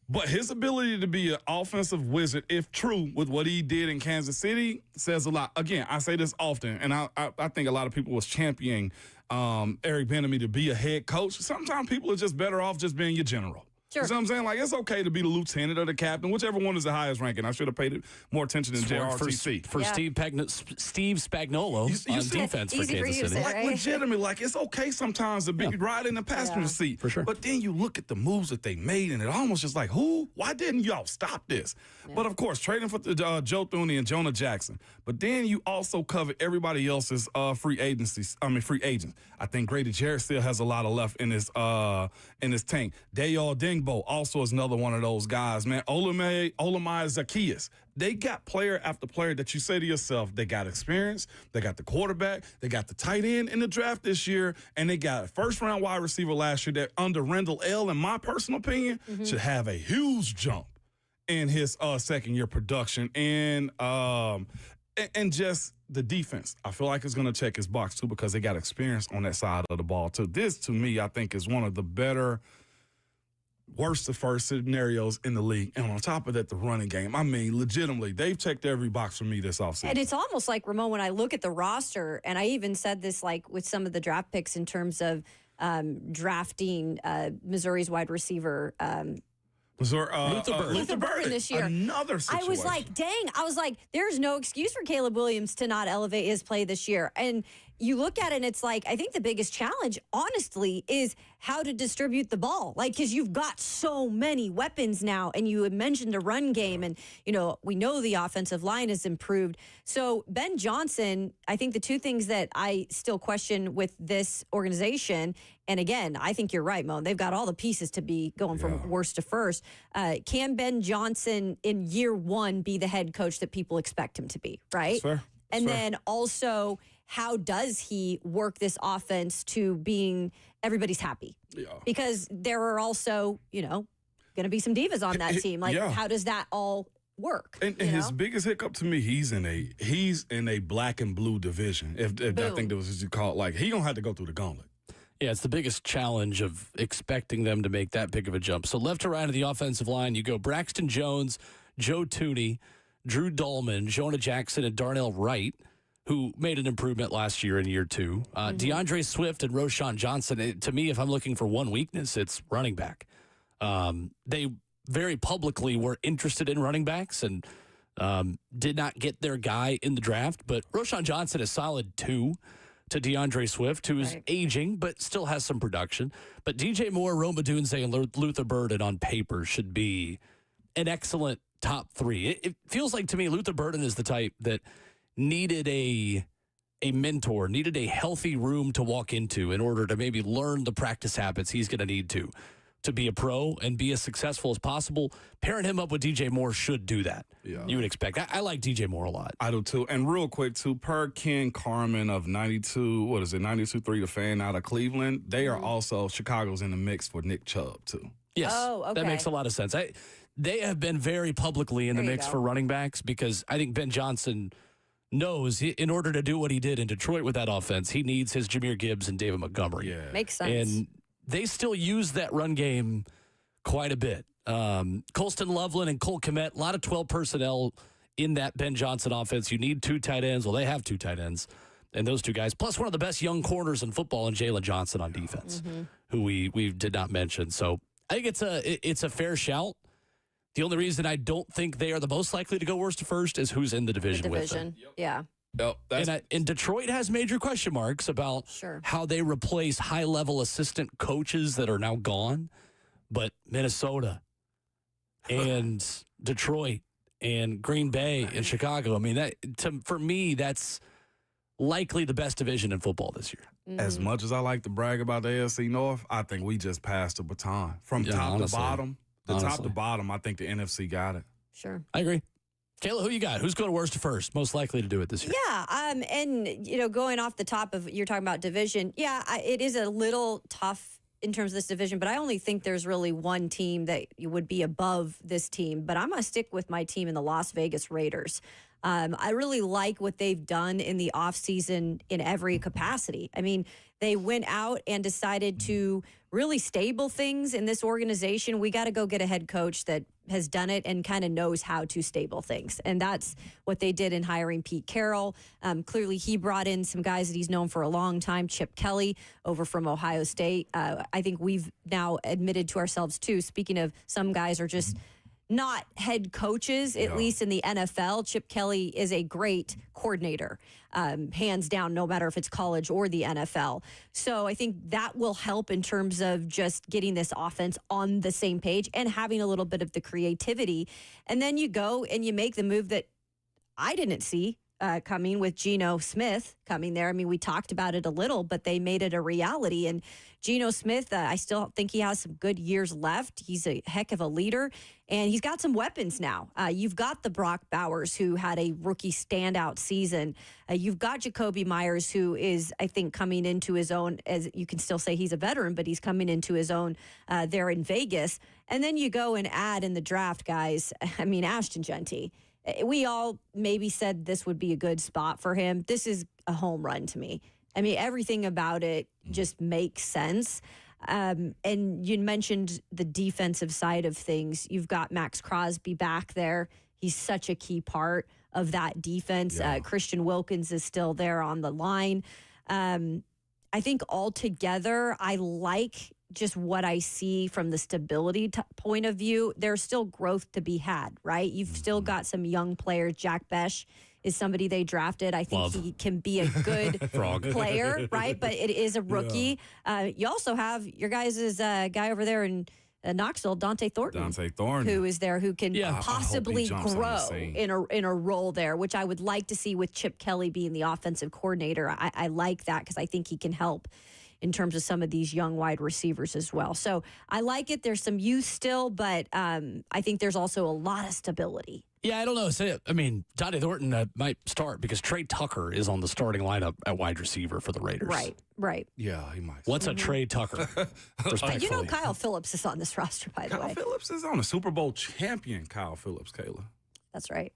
but his ability to be an offensive wizard, if true, with what he did in Kansas City, says a lot. Again, I say this often, and I think a lot of people was championing Eric Bieniemy to be a head coach. Sometimes people are just better off just being your general. Sure. You know what I'm saying? Like, it's okay to be the lieutenant or the captain, whichever one is the highest ranking. I should have paid more attention than JRTC. For Steve Spagnuolo on defense for Kansas City. Like, legitimately, like, it's okay sometimes to be right in the passenger seat. For sure. But then you look at the moves that they made, and it almost just like, who? Why didn't y'all stop this? Yeah. But, of course, trading for Joe Thuney and Jonah Jackson. But then you also cover everybody else's free agents. I think Grady Jarrett still has a lot of left in his tank. Dayal Dingbo also is another one of those guys, man. Olamide Zacchaeus. They got player after player that you say to yourself, they got experience, they got the quarterback, they got the tight end in the draft this year, and they got a first-round wide receiver last year that under Randall L., in my personal opinion, should have a huge jump in his second-year production. And just the defense, I feel like it's going to check his box, too, because they got experience on that side of the ball, too. This, to me, I think is one of the better worst to first scenarios in the league. And on top of that, the running game. I mean, legitimately, they've checked every box for me this offseason. And it's almost like, Ramon, when I look at the roster, and I even said this like with some of the draft picks in terms of drafting Missouri's wide receiver, Luther Burden this year. Another situation. I was like, dang. There's no excuse for Caleb Williams to not elevate his play this year. And you look at it and it's like, I think the biggest challenge, honestly, is how to distribute the ball. Like, because you've got so many weapons now, and you had mentioned a run game, and, you know, we know the offensive line has improved. So Ben Johnson, I think the two things that I still question with this organization, and again, I think you're right, Mo, they've got all the pieces to be going from worst to first. Can Ben Johnson in year one be the head coach that people expect him to be, right? That's fair. And then also, how does he work this offense to being everybody's happy? Yeah. Because there are also, you know, going to be some divas on that team. Like, how does that all work. And his biggest hiccup to me, he's in a black and blue division. If I think that was what you call it. Like, he gonna have to go through the gauntlet. Yeah, it's the biggest challenge of expecting them to make that big of a jump. So left to right of the offensive line, you go Braxton Jones, Joe Tooney, Drew Dahlman, Jonah Jackson, and Darnell Wright, who made an improvement last year in year 2. DeAndre Swift and Roshan Johnson. To me, if I'm looking for one weakness, it's running back. They very publicly were interested in running backs and did not get their guy in the draft. But Roshan Johnson is solid 2 to DeAndre Swift, who is aging but still has some production. But DJ Moore, Rome Odunze, and Luther Burden on paper should be an excellent top 3. It feels like to me Luther Burden is the type that needed a mentor, needed a healthy room to walk into in order to maybe learn the practice habits he's going to need to be a pro and be as successful as possible. Pairing him up with DJ Moore should do that. Yeah. You would expect. I like DJ Moore a lot. I do too. And real quick too, per Ken Carmen of 92.3 The Fan out of Cleveland, they are also, Chicago's in the mix for Nick Chubb too. Yes. Oh, okay. That makes a lot of sense. They have been very publicly in the mix for running backs because I think Ben Johnson knows in order to do what he did in Detroit with that offense, he needs his Jahmyr Gibbs and David Montgomery. Yeah. Makes sense. And they still use that run game quite a bit. Colston Loveland and Cole Kmet, a lot of 12 personnel in that Ben Johnson offense. You need 2 tight ends. Well, they have 2 tight ends. And those 2 guys, plus one of the best young corners in football, and Jalen Johnson on defense, who we did not mention. So I think it's a fair shout. The only reason I don't think they are the most likely to go worst to first is who's in the division with them. Yeah. And Detroit has major question marks about how they replace high-level assistant coaches that are now gone. But Minnesota and Detroit and Green Bay and Chicago, I mean, for me, that's likely the best division in football this year. As much as I like to brag about the AFC North, I think we just passed the baton. From top to bottom, top to bottom, I think the NFC got it. Sure. I agree. Kayla, who you got? Who's going worst to first? Most likely to do it this year? Yeah, and going off the top of you're talking about division. Yeah, it is a little tough in terms of this division, but I only think there's really one team that would be above this team. But I'm gonna stick with my team in the Las Vegas Raiders. I really like what they've done in the offseason in every capacity. I mean, they went out and decided to really stable things in this organization. We got to go get a head coach that has done it and kind of knows how to stable things. And that's what they did in hiring Pete Carroll. Clearly, he brought in some guys that he's known for a long time, Chip Kelly over from Ohio State. I think we've now admitted to ourselves, too, speaking of some guys are just not head coaches, at least in the NFL. Chip Kelly is a great coordinator, hands down, no matter if it's college or the NFL. So I think that will help in terms of just getting this offense on the same page and having a little bit of the creativity. And then you go and you make the move that I didn't see coming with Geno Smith coming there. I mean, we talked about it a little, but they made it a reality. And Geno Smith, I still think he has some good years left. He's a heck of a leader, and he's got some weapons now. You've got the Brock Bowers, who had a rookie standout season. You've got Jacoby Myers, who is, I think, coming into his own, as you can still say he's a veteran, but he's coming into his own there in Vegas. And then you go and add in the draft, guys. I mean, Ashton Genty. We all maybe said this would be a good spot for him. This is a home run to me. I mean, everything about it just makes sense. And you mentioned the defensive side of things. You've got Max Crosby back there. He's such a key part of that defense. Yeah. Christian Wilkins is still there on the line. I think altogether, I like just what I see from the stability point of view. There's still growth to be had, right? You've still got some young players. Jack Besh is somebody they drafted. I think he can be a good player, right? But it is a rookie. Yeah. You also have your guys' guy over there in Knoxville, Dante Thornton, who is there, who can possibly grow in a role there, which I would like to see with Chip Kelly being the offensive coordinator. I like that because I think he can help in terms of some of these young wide receivers as well. So I like it. There's some youth still, but I think there's also a lot of stability. Yeah, I don't know. I mean, Dante Thornton might start because Trey Tucker is on the starting lineup at wide receiver for the Raiders. Right. Yeah, he might. What's a Trey Tucker? You know Kyle Phillips is on this roster, by the way. Kyle Phillips is on a Super Bowl champion, Kyle Phillips, Kayla. That's right.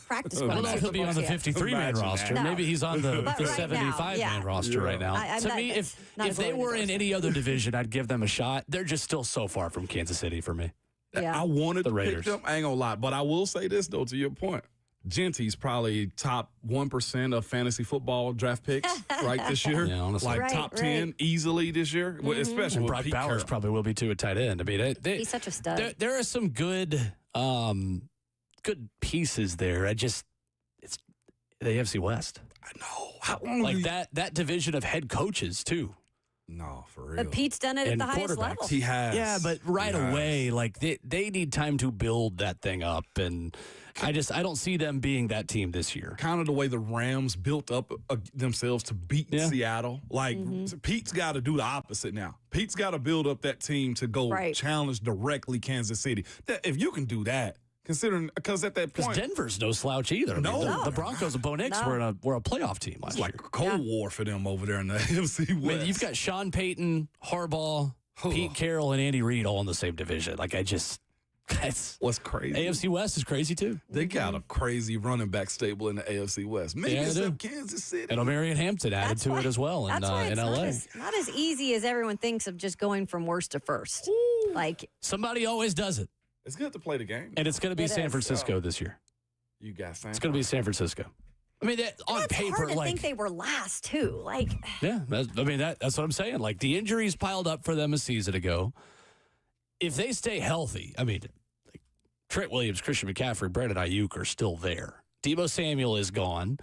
Practice I don't know squad. if he'll be on the 53-man roster. No. Maybe he's on the But right now, 75-man roster right now. To me, if they were in any other division, I'd give them a shot. They're just still so far from Kansas City for me. Yeah. I wanted The to Raiders. pick them. I ain't gonna lie, but I will say this though. To your point, Genty's probably top 1% of fantasy football draft picks right this year. Yeah, honestly. Like Right, top right. 10 easily this year, especially And with Brock Pete Bowers Carroll. probably will be too at tight end. I mean, He's such a stud. there are some good pieces there. It's the AFC West. I know. How long Like do you- that division of head coaches too. No, for real. But Pete's done it at And the highest quarterbacks. level. He has. Yeah, but right He has. away, like they need time to build that thing up, and I don't see them being that team this year. Kind of the way the Rams built up themselves to beat Seattle. Like, Pete's got to do the opposite now. Pete's got to build up that team to go Right. challenge directly Kansas City. If you can do that, considering, because at that Because point, Denver's no slouch either. I mean, No. the Broncos and Bo Nix No. were a playoff team last it's like year. a Cold War for them over there in the AFC West. I mean, you've got Sean Payton, Harbaugh, Pete Carroll, and Andy Reid all in the same division. Like, What's crazy? AFC West is crazy too. They got a crazy running back stable in the AFC West. Maybe Yeah, they except do. Kansas City. And O'Marion Hampton added That's to why- it as well in That's why it's LA. not as easy as everyone thinks of just going from worst to first. Like, Somebody always does it. It's good to play the game. And it's going to be It San is. Francisco this year. You got San It's going to be San Francisco. I mean, on that's paper, hard to like, think they were last too. Like, yeah, that's what I'm saying. Like, the injuries piled up for them a season ago. If they stay healthy, I mean, like, Trent Williams, Christian McCaffrey, Brandon Ayuk are still there. Deebo Samuel is gone.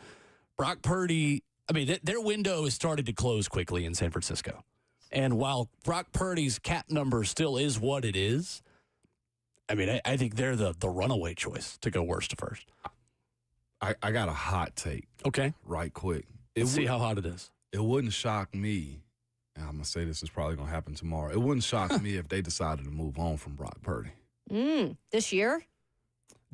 Brock Purdy, I mean, their window has started to close quickly in San Francisco. And while Brock Purdy's cap number still is what it is, I mean, I think they're the runaway choice to go worst to first. I got a hot take. Okay. Right quick. Let's see how hot it is. It wouldn't shock me, and I'm going to say this is probably going to happen tomorrow. It wouldn't shock me if they decided to move on from Brock Purdy. this year?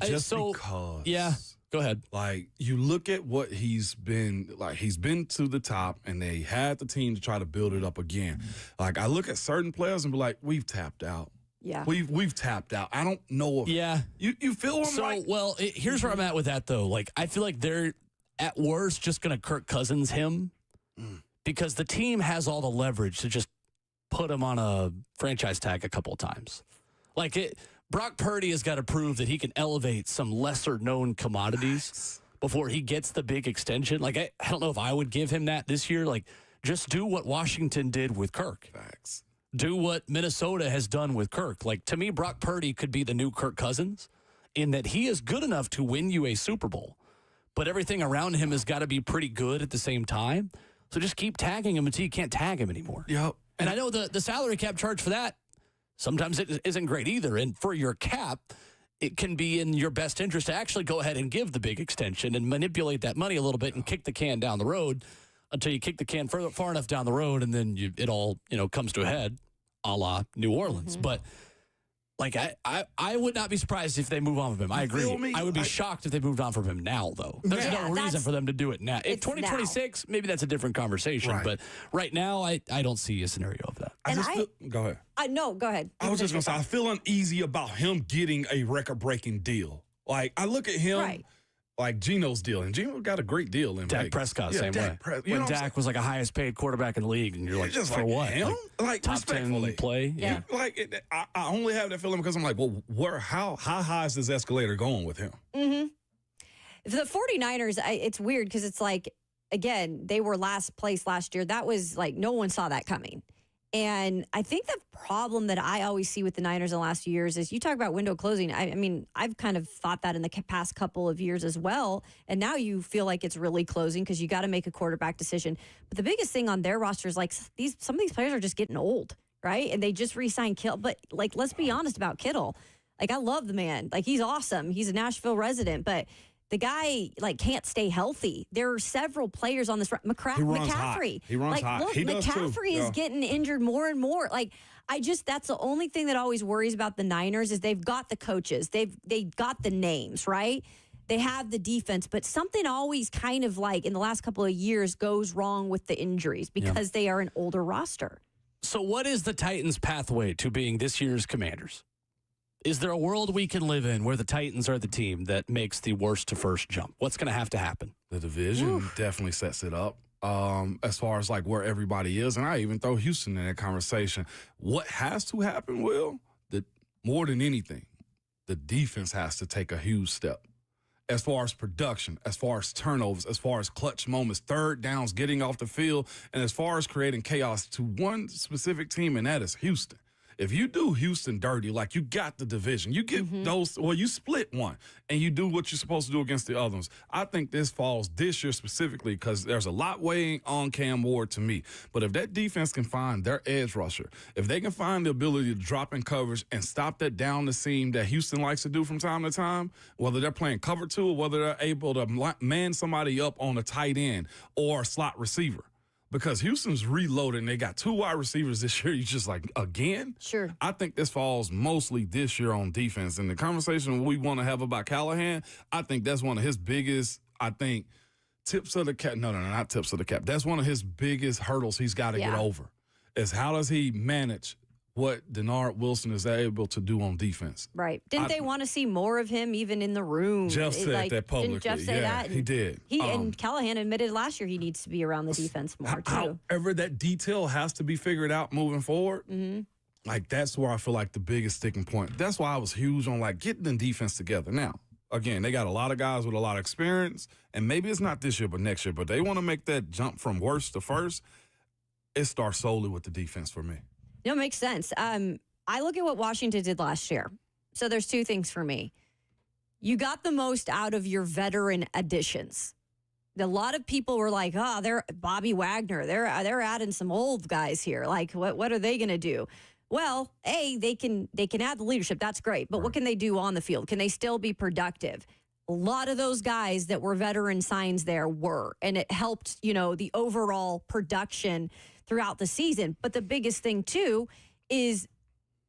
Just because. Yeah, go ahead. Like, you look at what he's been to the top, and they had the team to try to build it up again. Like, I look at certain players and be like, we've tapped out. Yeah. We've tapped out. I don't know if you feel what I'm So, like? well, here's where I'm at with that, though. Like, I feel like they're, at worst, just going to Kirk Cousins him because the team has all the leverage to just put him on a franchise tag a couple of times. Like, Brock Purdy has got to prove that he can elevate some lesser-known commodities before he gets the big extension. Like, I don't know if I would give him that this year. Like, just do what Washington did with Kirk. Facts. Do what Minnesota has done with Kirk. Like, to me, Brock Purdy could be the new Kirk Cousins in that he is good enough to win you a Super Bowl, but everything around him has got to be pretty good at the same time. So just keep tagging him until you can't tag him anymore. Yep. And I know the salary cap charge for that, sometimes it isn't great either. And for your cap, it can be in your best interest to actually go ahead and give the big extension and manipulate that money a little bit and kick the can down the road until you kick the can far enough down the road, and then it all comes to a head, a la New Orleans. But like I would not be surprised if they move on from him. I agree. feel me? I would be shocked if they moved on from him now, though. There's Yeah, no reason that's- for them to do it now. If it's 2026, maybe that's a different conversation. Right. But right now, I don't see a scenario of that. Go ahead. No, go ahead. I was just going to say, I feel uneasy about him getting a record-breaking deal. Like, I look at him like Geno's deal, and Geno got a great deal in Dak Vegas. Prescott, Yeah, same Dak way. you know When what I'm Dak was like a highest paid quarterback in the league, and you're like, just for like what? him? Like, top 10 respectfully. play? Yeah. Like, I only have that feeling because I'm like, well, how high is this escalator going with him? The 49ers, it's weird because it's like, again, they were last place last year. That was like, no one saw that coming. And I think the problem that I always see with the Niners in the last few years is you talk about window closing. I mean, I've kind of thought that in the past couple of years as well. And now you feel like it's really closing because you got to make a quarterback decision. But the biggest thing on their roster is like some of these players are just getting old, right? And they just re-signed Kittle. But like, let's be honest about Kittle. Like, I love the man. Like, he's awesome. He's a Nashville resident, but the guy like can't stay healthy. There are several players on this. He runs hot. McCaffrey. He runs like, hot. Look, He does too. McCaffrey is Yeah. getting injured more and more. Like, that's the only thing that always worries about the Niners is they've got the coaches. They got the names, right? They have the defense, but something always kind of like in the last couple of years goes wrong with the injuries because they are an older roster. So what is the Titans' pathway to being this year's Commanders? Is there a world we can live in where the Titans are the team that makes the worst to first jump? What's going to have to happen? The division definitely sets it up. As far as like where everybody is, and I even throw Houston in that conversation. What has to happen, Will, that more than anything, the defense has to take a huge step. As far as production, as far as turnovers, as far as clutch moments, third downs, getting off the field, and as far as creating chaos to one specific team, and that is Houston. If you do Houston dirty, like you got the division, you get those, well, you split one, and you do what you're supposed to do against the other ones. I think this falls this year specifically because there's a lot weighing on Cam Ward to me. But if that defense can find their edge rusher, if they can find the ability to drop in coverage and stop that down the seam that Houston likes to do from time to time, whether they're playing cover two or whether they're able to man somebody up on a tight end or a slot receiver. Because Houston's reloaded and they got 2 wide receivers this year. You just like, again? Sure. I think this falls mostly this year on defense. And the conversation we want to have about Callahan, I think that's one of his biggest, tips of the cap. No, not tips of the cap. That's one of his biggest hurdles he's got to get over. Is how does he manage what Denard Wilson is able to do on defense? Right. Didn't they want to see more of him even in the room? Jeff said that publicly. Didn't Jeff say that? He did. And Callahan admitted last year he needs to be around the defense more, too. However, that detail has to be figured out moving forward. Like, that's where I feel like the biggest sticking point. That's why I was huge on, like, getting the defense together. Now, again, they got a lot of guys with a lot of experience, and maybe it's not this year but next year, but they want to make that jump from worst to first. It starts solely with the defense for me. No, it makes sense. I look at what Washington did last year. So there's 2 things for me. You got the most out of your veteran additions. A lot of people were like, they're Bobby Wagner. They're adding some old guys here. Like, what are they going to do? Well, they can add the leadership. That's great. But what can they do on the field? Can they still be productive? A lot of those guys that were veteran signs there were, and it helped, the overall production throughout the season. But the biggest thing, too, is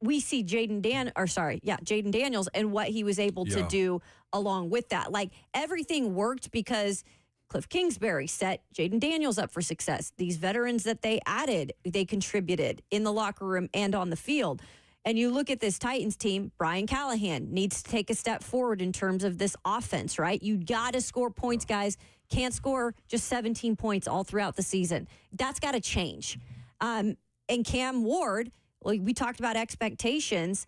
we see Jaden Daniels and what he was able to do along with that. Like, everything worked because Cliff Kingsbury set Jaden Daniels up for success. These veterans that they added, they contributed in the locker room and on the field. And you look at this Titans team, Brian Callahan needs to take a step forward in terms of this offense, right? You got to score points, guys. Can't score just 17 points all throughout the season. That's got to change. And Cam Ward, we talked about expectations.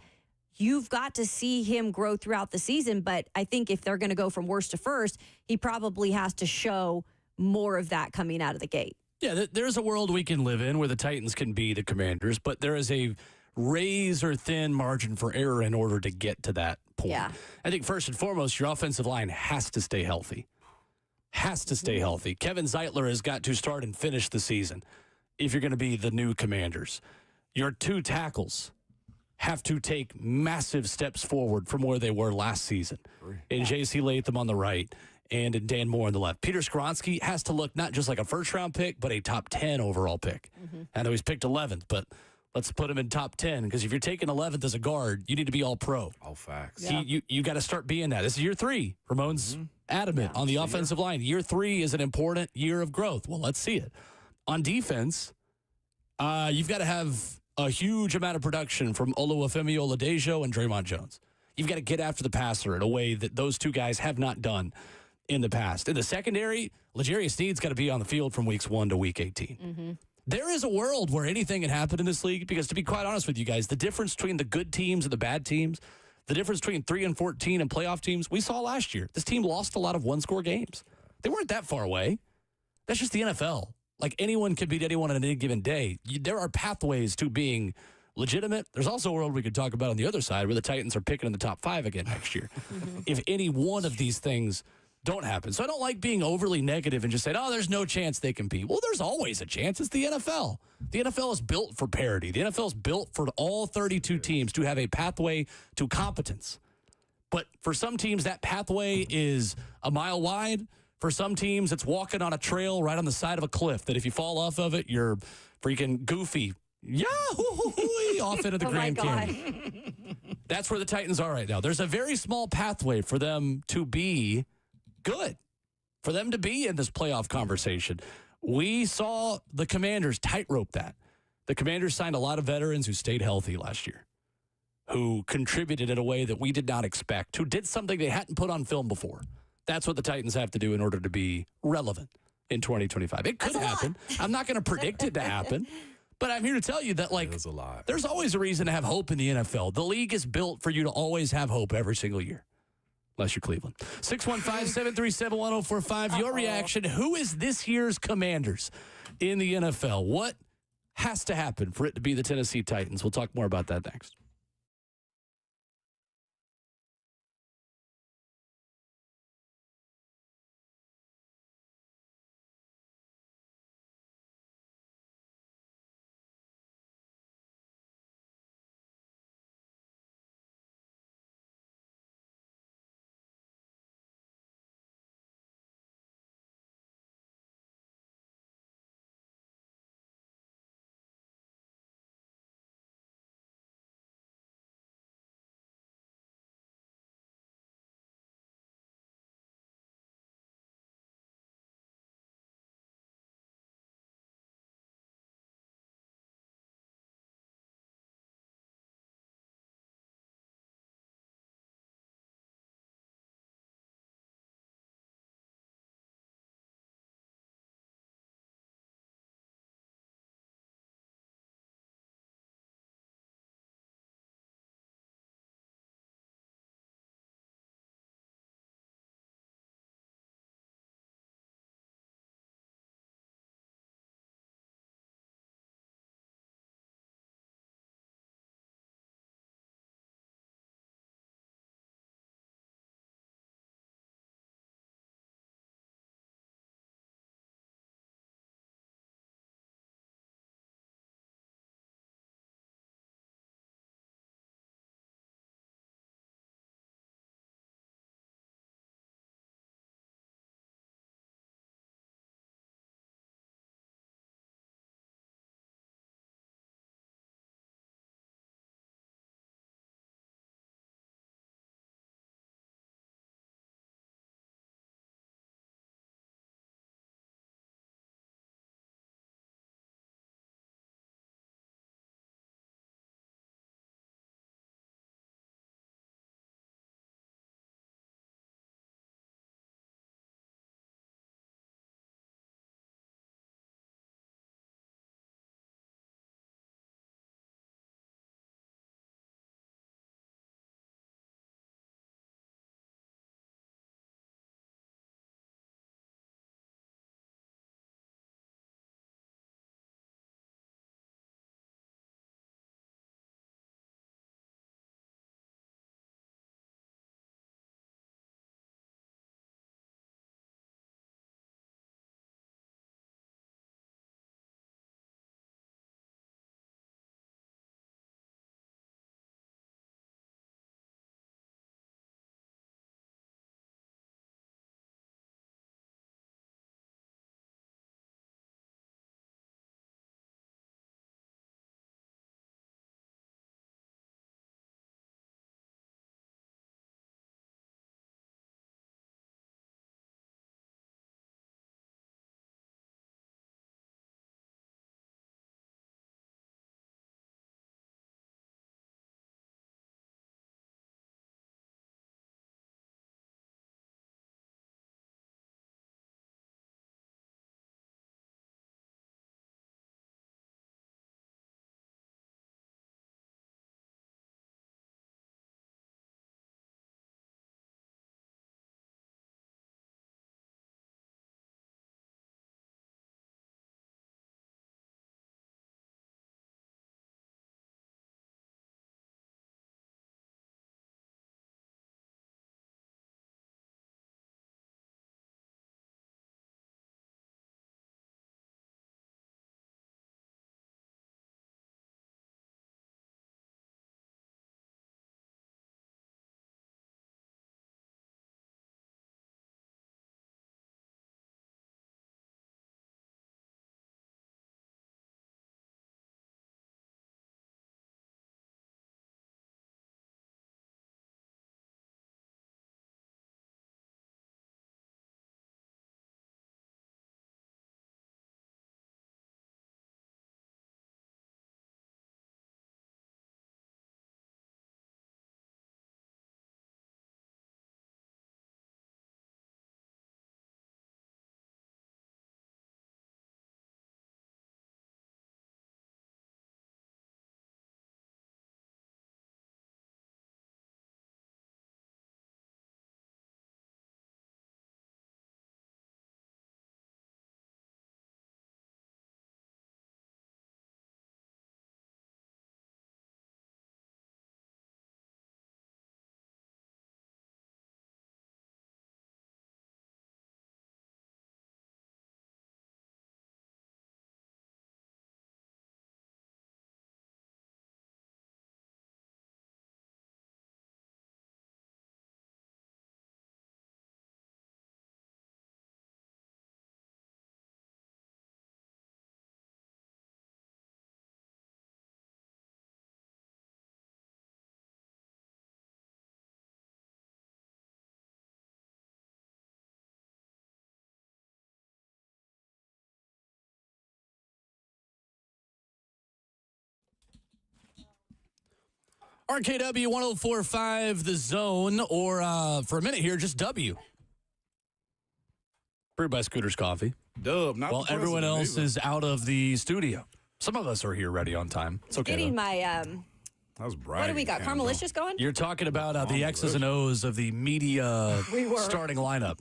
You've got to see him grow throughout the season, but I think if they're going to go from worst to first, he probably has to show more of that coming out of the gate. Yeah, there's a world we can live in where the Titans can be the Commanders, but there is a razor-thin margin for error in order to get to that point. Yeah. I think first and foremost, your offensive line has to stay healthy. Has to stay healthy. Kevin Zeitler has got to start and finish the season if you're going to be the new Commanders. Your 2 tackles have to take massive steps forward from where they were last season. In J.C. Latham on the right and in Dan Moore on the left. Peter Skoronski has to look not just like a first-round pick, but a top 10 overall pick. I know he's picked 11th, but let's put him in top 10 because if you're taking 11th as a guard, you need to be all pro. All facts. Yeah. You got to start being that. This is year 3. Ramon's adamant on the offensive line. Year 3 is an important year of growth. Well, let's see it. On defense, you've got to have a huge amount of production from Oluwafemi Oladejo and Draymond Jones. You've got to get after the passer in a way that those 2 guys have not done in the past. In the secondary, L'Jarius Sneed's got to be on the field from weeks 1 to week 18. There is a world where anything can happen in this league because, to be quite honest with you guys, the difference between the good teams and the bad teams, the difference between 3-14 and playoff teams, we saw last year. This team lost a lot of one-score games. They weren't that far away. That's just the NFL. Like, anyone can beat anyone on any given day. There are pathways to being legitimate. There's also a world we could talk about on the other side where the Titans are picking in the top 5 again next year. If any one of these things don't happen. So I don't like being overly negative and just saying, there's no chance they compete. Well, there's always a chance. It's the NFL. The NFL is built for parity. The NFL is built for all 32 teams to have a pathway to competence. But for some teams, that pathway is a mile wide. For some teams, it's walking on a trail right on the side of a cliff that if you fall off of it, you're freaking goofy. Off into the Grand Canyon. That's where the Titans are right now. There's a very small pathway for them to be good, for them to be in this playoff conversation. We saw the Commanders tightrope that. The Commanders signed a lot of veterans who stayed healthy last year, who contributed in a way that we did not expect, who did something they hadn't put on film before. That's what the Titans have to do in order to be relevant in 2025. It could happen. I'm not going to predict it to happen, but I'm here to tell you that, like, there's always a reason to have hope in the NFL. The league is built for you to always have hope every single year, unless you're Cleveland. 615-737-1045. Your reaction. Who is this year's Commanders in the NFL? What has to happen for it to be the Tennessee Titans? We'll talk more about that next. RKW 104.5 The Zone, or for a minute here, just W. Brewed by Scooter's Coffee. Dub, not Well, the everyone president else either. is out of the studio. Some of us are here ready on time. It's okay. Getting though. my, I was bragging. what do we got? Kendall. Caramelicious going? You're talking about the X's and O's of the media We were. starting lineup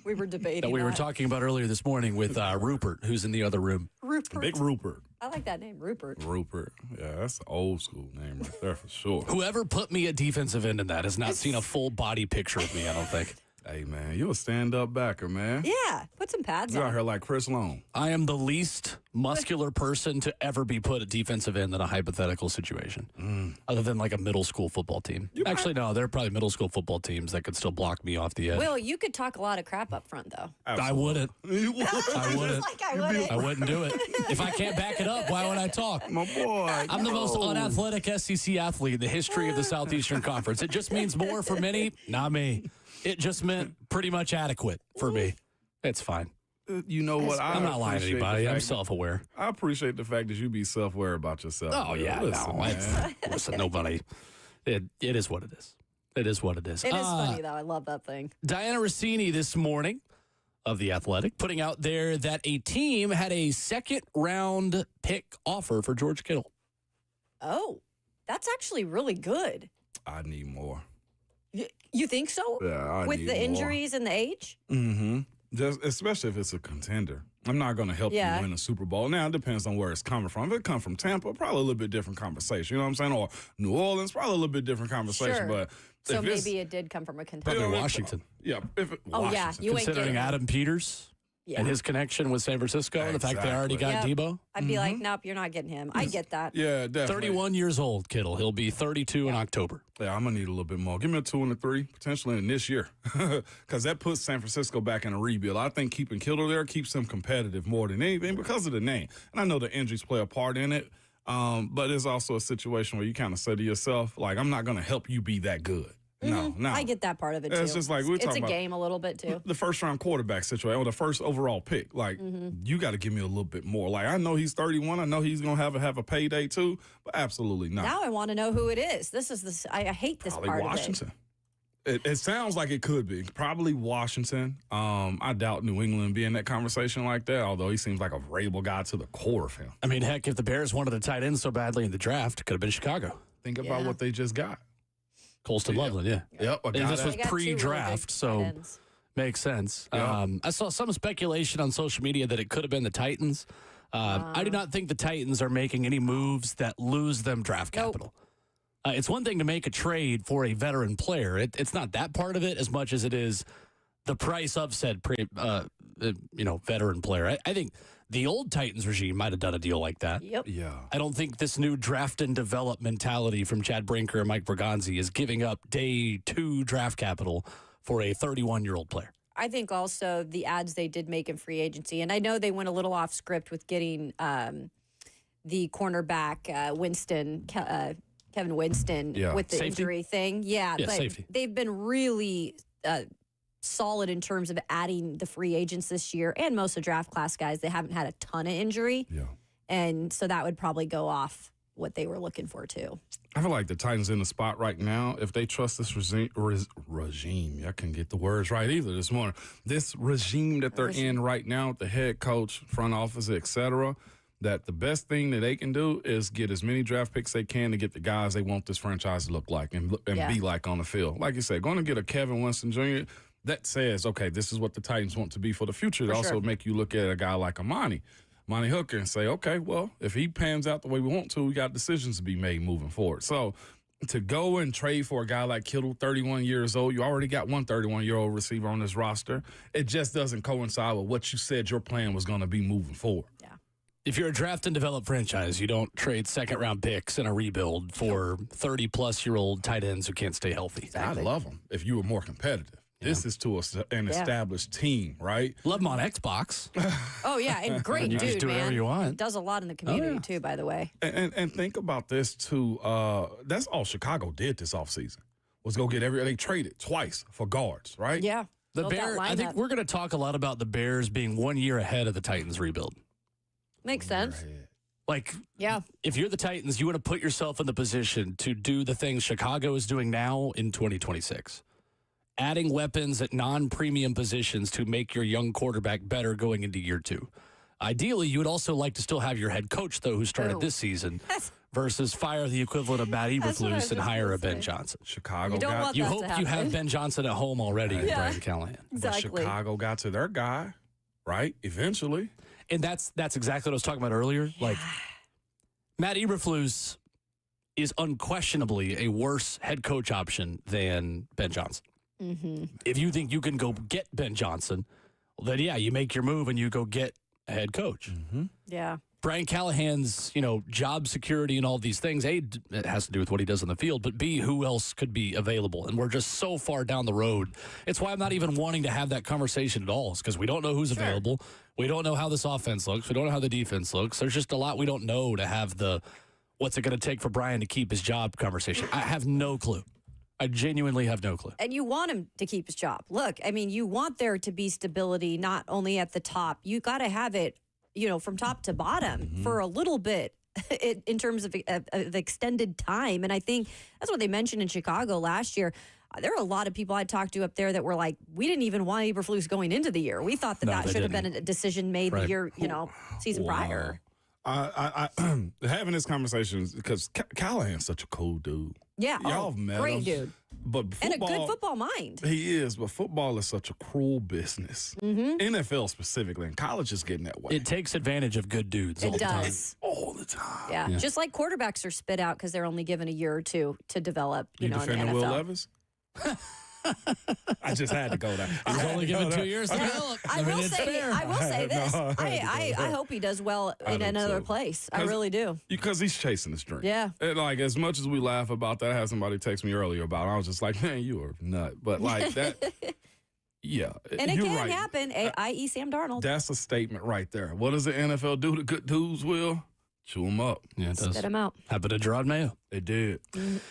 We were debating that we were that. talking about earlier this morning with Rupert, who's in the other room. Rupert. Big Rupert. I like that name, Rupert. Rupert. Yeah, that's an old school name right there for sure. Whoever put me at defensive end in that has not seen a full body picture of me, I don't think. Hey, man, you a stand-up backer, man. Yeah, put some pads You out on. here like Chris Long. I am the least muscular person to ever be put at defensive end in a hypothetical situation, other than like a middle school football team. Actually, no, there are probably middle school football teams that could still block me off the edge. Will, you could talk a lot of crap up front, though. I wouldn't. You would. I wouldn't. Like I wouldn't. I wouldn't do it. If I can't back it up, why would I talk? My boy. I'm the most no. unathletic SEC athlete in the history of the Southeastern Conference. It just means more for many, not me. It just meant pretty much adequate for me. It's fine. You know what? I'm not lying to appreciate the anybody. I'm fact- self-aware. I appreciate the fact that you be self-aware about yourself. Oh, man. yeah. Listen, No, man. listen, nobody. It is what it is. It is what it is. It is funny, though. I love that thing. Diana Rossini this morning of The Athletic putting out there that a team had a second-round pick offer for George Kittle. Oh, that's actually really good. I need more. You think so? Yeah, I With need the more. injuries and the age? Mm-hmm. Just especially if it's a contender. I'm not going to help Yeah. you win a Super Bowl. Now, it depends on where it's coming from. If it come from Tampa, probably a little bit different conversation. You know what I'm saying? Or New Orleans, probably a little bit different conversation. Sure. But So if it's- maybe it did come from a contender. Probably Washington. Yeah. If it, Oh, yeah, Washington. you ain't Considering getting it. Adam Peters Yeah. and his connection with San Francisco, the fact they already got Yep. Debo. I'd be like, nope, you're not getting him. I get that. Yeah, definitely. 31 years old, Kittle. He'll be 32 in October. Yeah, I'm going to need a little bit more. Give me a 2 and a 3, potentially in this year. Because that puts San Francisco back in a rebuild. I think keeping Kittle there keeps them competitive more than anything because of the name. And I know the injuries play a part in it. But it's also a situation where you kind of say to yourself, like, I'm not going to help you be that good. No. I get that part of it, too. It's just like we're It's talking a about game a little bit, too. the first-round quarterback situation or the first overall pick. Like, you got to give me a little bit more. Like, I know he's 31. I know he's going to have a payday, too. But absolutely not. Now I want to know who it is. This is this. I hate this Probably part Washington. It sounds like it could be. Probably Washington. I doubt New England be in that conversation like that, although he seems like a variable guy to the core of him. I mean, heck, if the Bears wanted a tight end so badly in the draft, it could have been Chicago. Think about what they just got. Colston Loveland, yeah. Yep. And this was They got two really pre-draft, good so tight ends. makes sense. Yeah. I saw some speculation on social media that it could have been the Titans. I do not think the Titans are making any moves that lose them draft capital. It's one thing to make a trade for a veteran player. It's not that part of it as much as it is the price of said veteran player. I think the old Titans regime might have done a deal like that. Yep. Yeah. I don't think this new draft and develop mentality from Chad Brinker and Mike Bergonzi is giving up day 2 draft capital for a 31-year-old player. I think also the ads they did make in free agency, and I know they went a little off script with getting the cornerback Kevin Winston with the Safety? injury thing. Yeah, Yeah, but safety. they've been really solid in terms of adding the free agents this year and most of the draft class guys. They haven't had a ton of injury. Yeah. And so that would probably go off what they were looking for, too. I feel like the Titans in the spot right now. If they trust this regime, I couldn't get the words right either this morning. This regime that they're in right now, the head coach, front office, etc., that the best thing that they can do is get as many draft picks they can to get the guys they want this franchise to look like and be like on the field. Like you said, going to get a Kevin Winston Jr., that says, okay, this is what the Titans want to be for the future. It also make you look at a guy like Monty Hooker and say, okay, well, if he pans out the way we want to, we got decisions to be made moving forward. So to go and trade for a guy like Kittle, 31 years old, you already got one 31-year-old receiver on this roster. It just doesn't coincide with what you said your plan was going to be moving forward. Yeah. If you're a draft and develop franchise, you don't trade second-round picks in a rebuild for 30-plus-year-old tight ends who can't stay healthy. Exactly. I love them if you were more competitive. This is to an established team, right? Love them on Xbox. Oh, yeah, and great You dude, just do man. whatever you want. Does a lot in the community, too, by the way. And think about this, too. That's all Chicago did this offseason was go get they traded twice for guards, right? Yeah. The Built that Bears, I think lineup. we're going to talk a lot about the Bears being 1 year ahead of the Titans rebuild. Makes sense. Like, Yeah. if you're the Titans, you want to put yourself in the position to do the things Chicago is doing now in 2026. Adding weapons at non-premium positions to make your young quarterback better going into year 2. Ideally, you would also like to still have your head coach, though, who started this season, versus fire the equivalent of Matt Eberflus and hire a Ben Johnson. Chicago You don't got want You that hope to you happen. have Ben Johnson at home already, Yeah. Brian Callahan. Exactly. But Chicago got to their guy, right? Eventually. And that's exactly what I was talking about earlier. Like, Matt Eberflus is unquestionably a worse head coach option than Ben Johnson. Mm-hmm. If you think you can go get Ben Johnson, well, then, yeah, you make your move and you go get a head coach. Mm-hmm. Yeah. Brian Callahan's, job security and all these things, A, it has to do with what he does on the field, but B, who else could be available? And we're just so far down the road. It's why I'm not even wanting to have that conversation at all, because we don't know who's available. We don't know how this offense looks. We don't know how the defense looks. There's just a lot we don't know to have the what's it going to take for Brian to keep his job conversation. I have no clue. I genuinely have no clue. And you want him to keep his job. Look, I mean, you want there to be stability, not only at the top. You got to have it, from top to bottom for a little bit in terms of extended time. And I think that's what they mentioned in Chicago last year. There were a lot of people I talked to up there that were like, we didn't even want Eberflus going into the year. We thought that should have been a decision made the year, season prior. I having this conversation because Callahan's such a cool dude. Yeah. Y'all have met great him. dude. But And a good football mind. He is, but football is such a cruel business. Mm-hmm. NFL specifically, and college is getting that way. It takes advantage of good dudes all It the time. does. All the time. Yeah. Just like quarterbacks are spit out because they're only given a year or two to develop, You in the defending NFL. Will Levis? I just had to go there. He's only given 2 years to develop. I will it's say, fair. I will say this. No, I hope he does well in another place. I really do. Because he's chasing his dream. Yeah. And like, as much as we laugh about that, I had somebody text me earlier about it. I was just like, man, you are a nut. But like that, yeah. And it you're can right. happen, i.e. Sam Darnold. That's a statement right there. What does the NFL do to good dudes, Will? Chew them up. Yeah, it does. Spit him out. Happened to Gerard Mayo. They did.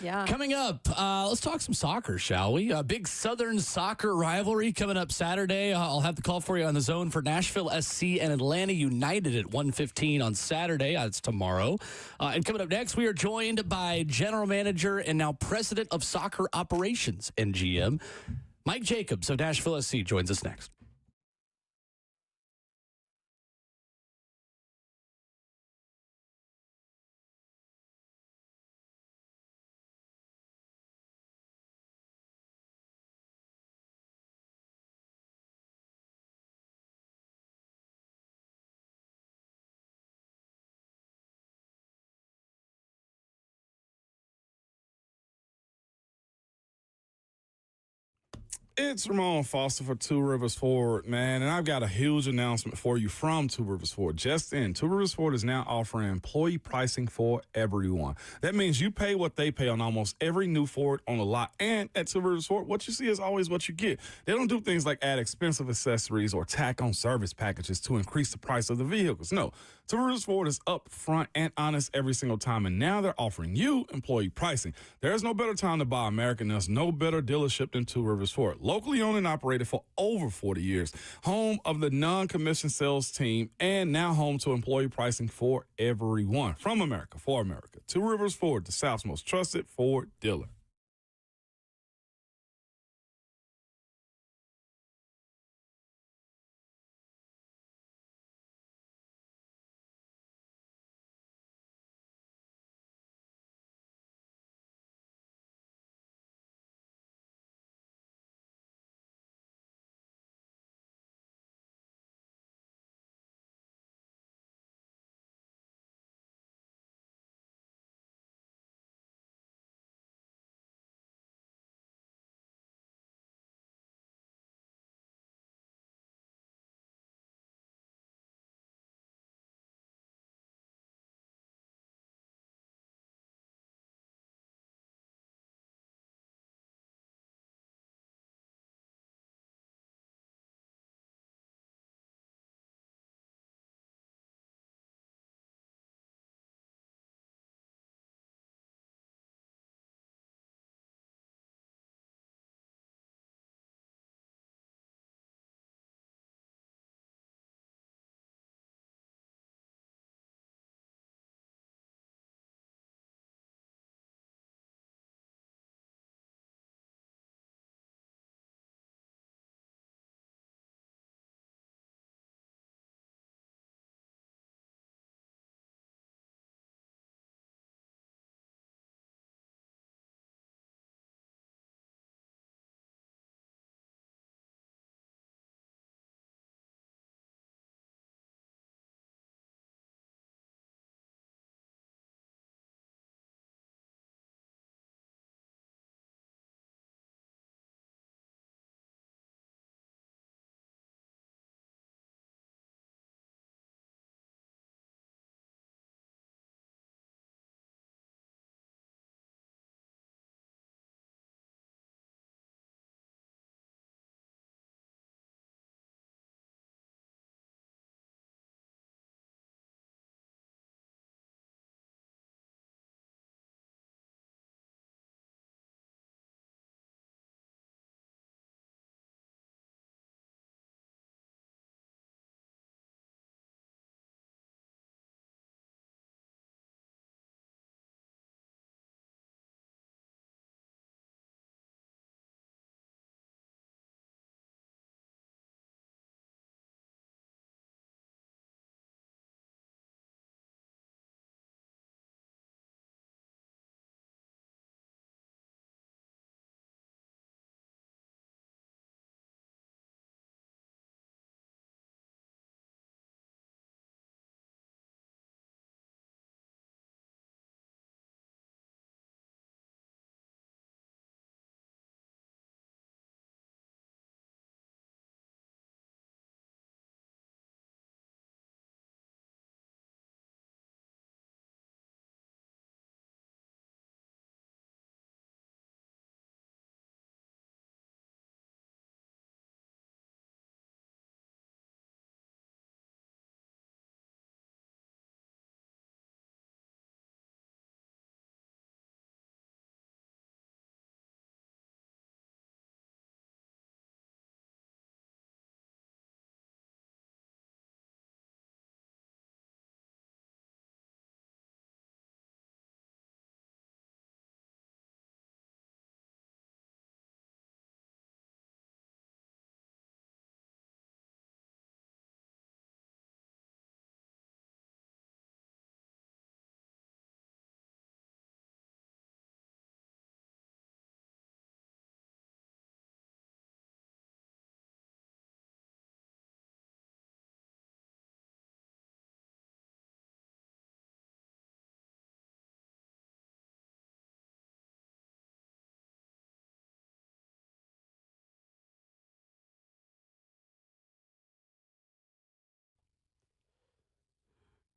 Yeah. Coming up, let's talk some soccer, shall we? A big Southern soccer rivalry coming up Saturday. I'll have the call for you on the zone for Nashville SC and Atlanta United at 1:15 on Saturday. It's tomorrow. And coming up next, we are joined by General Manager and now President of Soccer Operations and GM, Mike Jacobs of Nashville SC joins us next. It's Ramon Foster for Two Rivers Ford, man, and I've got a huge announcement for you from Two Rivers Ford. Just in, Two Rivers Ford is now offering employee pricing for everyone. That means you pay what they pay on almost every new Ford on the lot. And at Two Rivers Ford, what you see is always what you get. They don't do things like add expensive accessories or tack on service packages to increase the price of the vehicles. No, Two Rivers Ford is upfront and honest every single time, and now they're offering you employee pricing. There's no better time to buy American. There's no better dealership than Two Rivers Ford. Locally owned and operated for over 40 years. Home of the non-commissioned sales team and now home to employee pricing for everyone. From America, for America. Two Rivers Ford, the South's most trusted Ford dealer.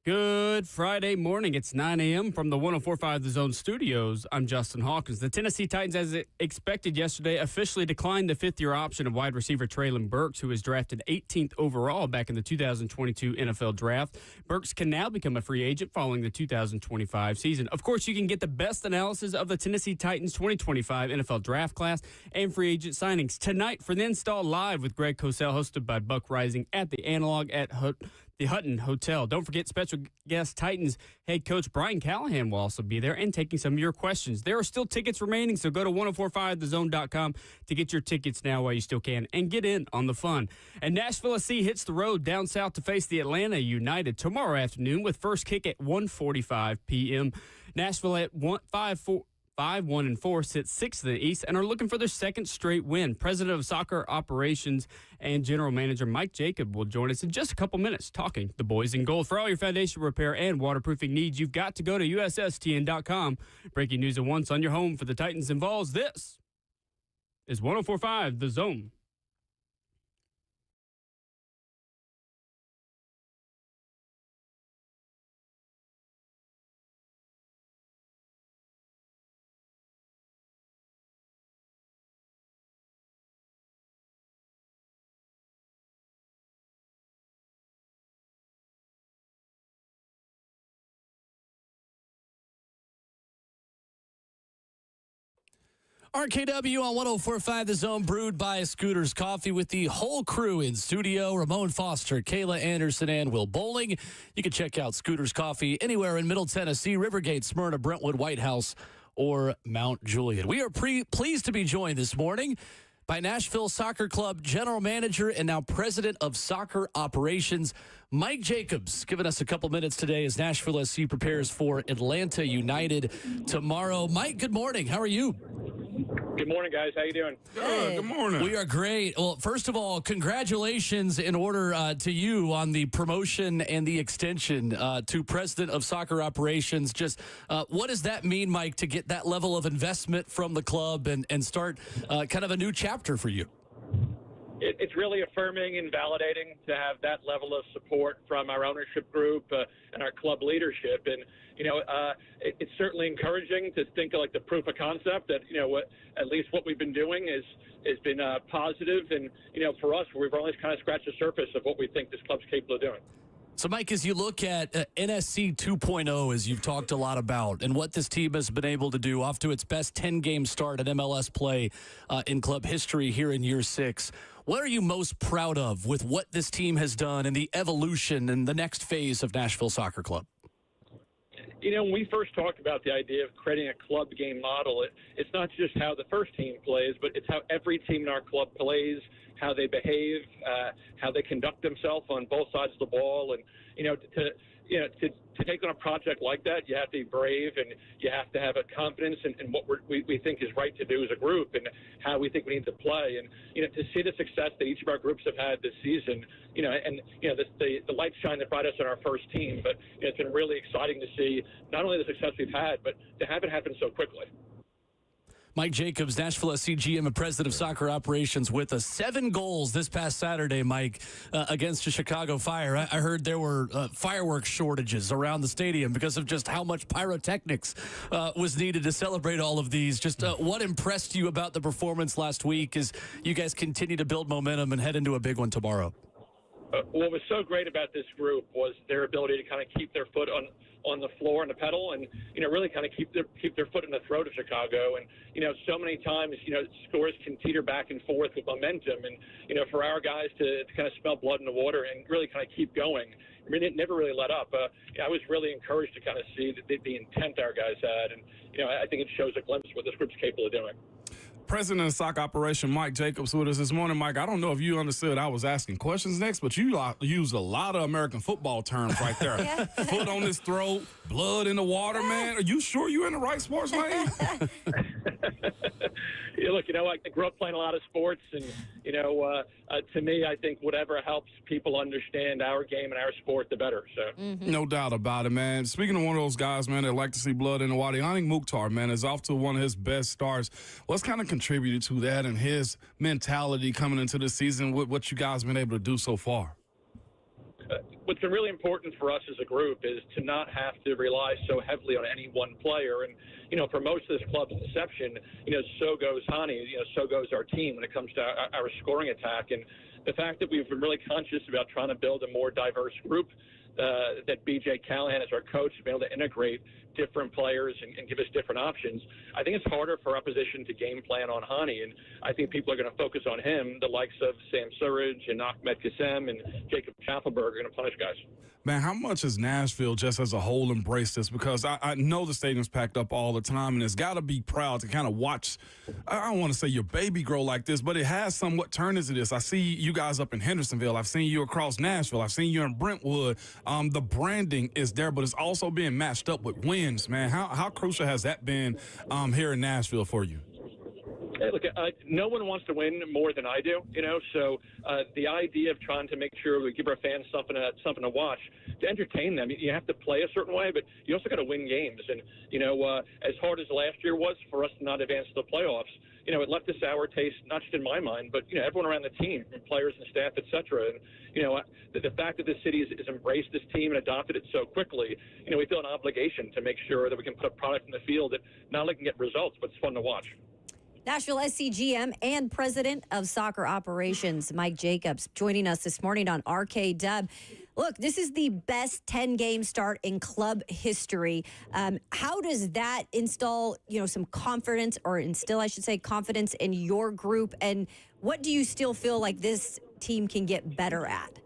Good Friday morning. It's 9 a.m. from the 104.5 The Zone studios. I'm Justin Hawkins. The Tennessee Titans, as expected yesterday, officially declined the fifth-year option of wide receiver Treylon Burks, who was drafted 18th overall back in the 2022 NFL Draft. Burks can now become a free agent following the 2025 season. Of course, you can get the best analysis of the Tennessee Titans 2025 NFL Draft class and free agent signings tonight for the Install Live with Greg Cosell, hosted by Buck Rising at the Analog at the Hutton Hotel. Don't forget, special guest Titans head coach Brian Callahan will also be there and taking some of your questions. There are still tickets remaining, so go to 1045thezone.com to get your tickets now while you still can and get in on the fun. And Nashville SC hits the road down south to face the Atlanta United tomorrow afternoon with first kick at 1:45 p.m. Nashville at 5-1-4 sit sixth in the East and are looking for their second straight win. President of Soccer Operations and General Manager Mike Jacob will join us in just a couple minutes talking the boys in gold. For all your foundation repair and waterproofing needs, you've got to go to USSTN.com. Breaking news at once on your home for the Titans and Vols. This is 104.5 The Zone. RKW on 104.5 The Zone, brewed by Scooters Coffee with the whole crew in studio. Ramon Foster, Kayla Anderson, and Will Bowling. You can check out Scooters Coffee anywhere in Middle Tennessee, Rivergate, Smyrna, Brentwood, White House, or Mount Juliet. We are pleased to be joined this morning by Nashville Soccer Club General Manager and now President of Soccer Operations, Mike Jacobs, giving us a couple minutes today as Nashville SC prepares for Atlanta United tomorrow. Mike, good morning. How are you? Good morning, guys. How you doing? Good morning. We are great. Well, first of all, congratulations in order to you on the promotion and the extension to President of Soccer Operations. Just what does that mean, Mike, to get that level of investment from the club and start kind of a new chapter for you? It's really affirming and validating to have that level of support from our ownership group and our club leadership. And, it's certainly encouraging to think of like the proof of concept that, at least what we've been doing has been positive. And, for us, we've only kind of scratched the surface of what we think this club's capable of doing. So, Mike, as you look at NSC 2.0, as you've talked a lot about, and what this team has been able to do off to its best 10-game start at MLS play in club history here in year 6, what are you most proud of with what this team has done and the evolution and the next phase of Nashville Soccer Club? When we first talked about the idea of creating a club game model, it's not just how the first team plays, but it's how every team in our club plays, how they behave, how they conduct themselves on both sides of the ball. And, to take on a project like that, you have to be brave and you have to have a confidence in what we think is right to do as a group and how we think we need to play. And, to see the success that each of our groups have had this season, the light shine that brought us on our first team, but it's been really exciting to see not only the success we've had, but to have it happen so quickly. Mike Jacobs, Nashville SC GM and President of Soccer Operations, with us. 7 goals this past Saturday, Mike, against the Chicago Fire. I heard there were fireworks shortages around the stadium because of just how much pyrotechnics was needed to celebrate all of these. Just what impressed you about the performance last week as you guys continue to build momentum and head into a big one tomorrow? What was so great about this group was their ability to kind of keep their foot on the floor and the pedal and, really kind of keep their foot in the throat of Chicago. And, so many times, scores can teeter back and forth with momentum. And, for our guys to kind of smell blood in the water and really kind of keep going, I mean, it never really let up. I was really encouraged to kind of see the intent our guys had. And, I think it shows a glimpse of what this group's capable of doing. President of Soccer Operation Mike Jacobs with us this morning. Mike, I don't know if you understood I was asking questions next, but you used a lot of American football terms right there. Yeah. Foot on his throat, blood in the water, man. Are you sure you're in the right sports lane? Look, I grew up playing a lot of sports, and, to me, I think whatever helps people understand our game and our sport, the better. So, No doubt about it, man. Speaking of one of those guys, man, that like to see blood in the water, Yannick Mukhtar, man, is off to one of his best starts. What's kind of contributed to that and his mentality coming into the season with what you guys have been able to do so far? What's been really important for us as a group is to not have to rely so heavily on any one player. And, for most of this club's inception, so goes Hani, so goes our team when it comes to our scoring attack. And the fact that we've been really conscious about trying to build a more diverse group, that BJ Callahan as our coach has been able to integrate different players and give us different options. I think it's harder for opposition to game plan on Hani, and I think people are going to focus on him. The likes of Sam Surridge and Ahmed Kassem and Jacob Schaffelberg are going to punish guys. Man, how much has Nashville just as a whole embraced this? Because I know the stadium's packed up all the time, and it's got to be proud to kind of watch, I don't want to say your baby grow like this, but it has somewhat turned into this. I see you guys up in Hendersonville. I've seen you across Nashville. I've seen you in Brentwood. The branding is there, but it's also being matched up with wins, man. How crucial has that been here in Nashville for you? Hey, look, no one wants to win more than I do, so the idea of trying to make sure we give our fans something to watch, to entertain them, you have to play a certain way, but you also got to win games. And, as hard as last year was for us to not advance to the playoffs, it left a sour taste, not just in my mind, but, everyone around the team, players and staff, et cetera. And, the fact that the city has embraced this team and adopted it so quickly, we feel an obligation to make sure that we can put a product in the field that not only can get results, but it's fun to watch. Nashville SC GM and President of Soccer Operations, Mike Jacobs, joining us this morning on RKW. Look, this is the best 10-game start in club history. How does that instill some confidence, or instill, I should say, confidence in your group? And what do you still feel like this team can get better at?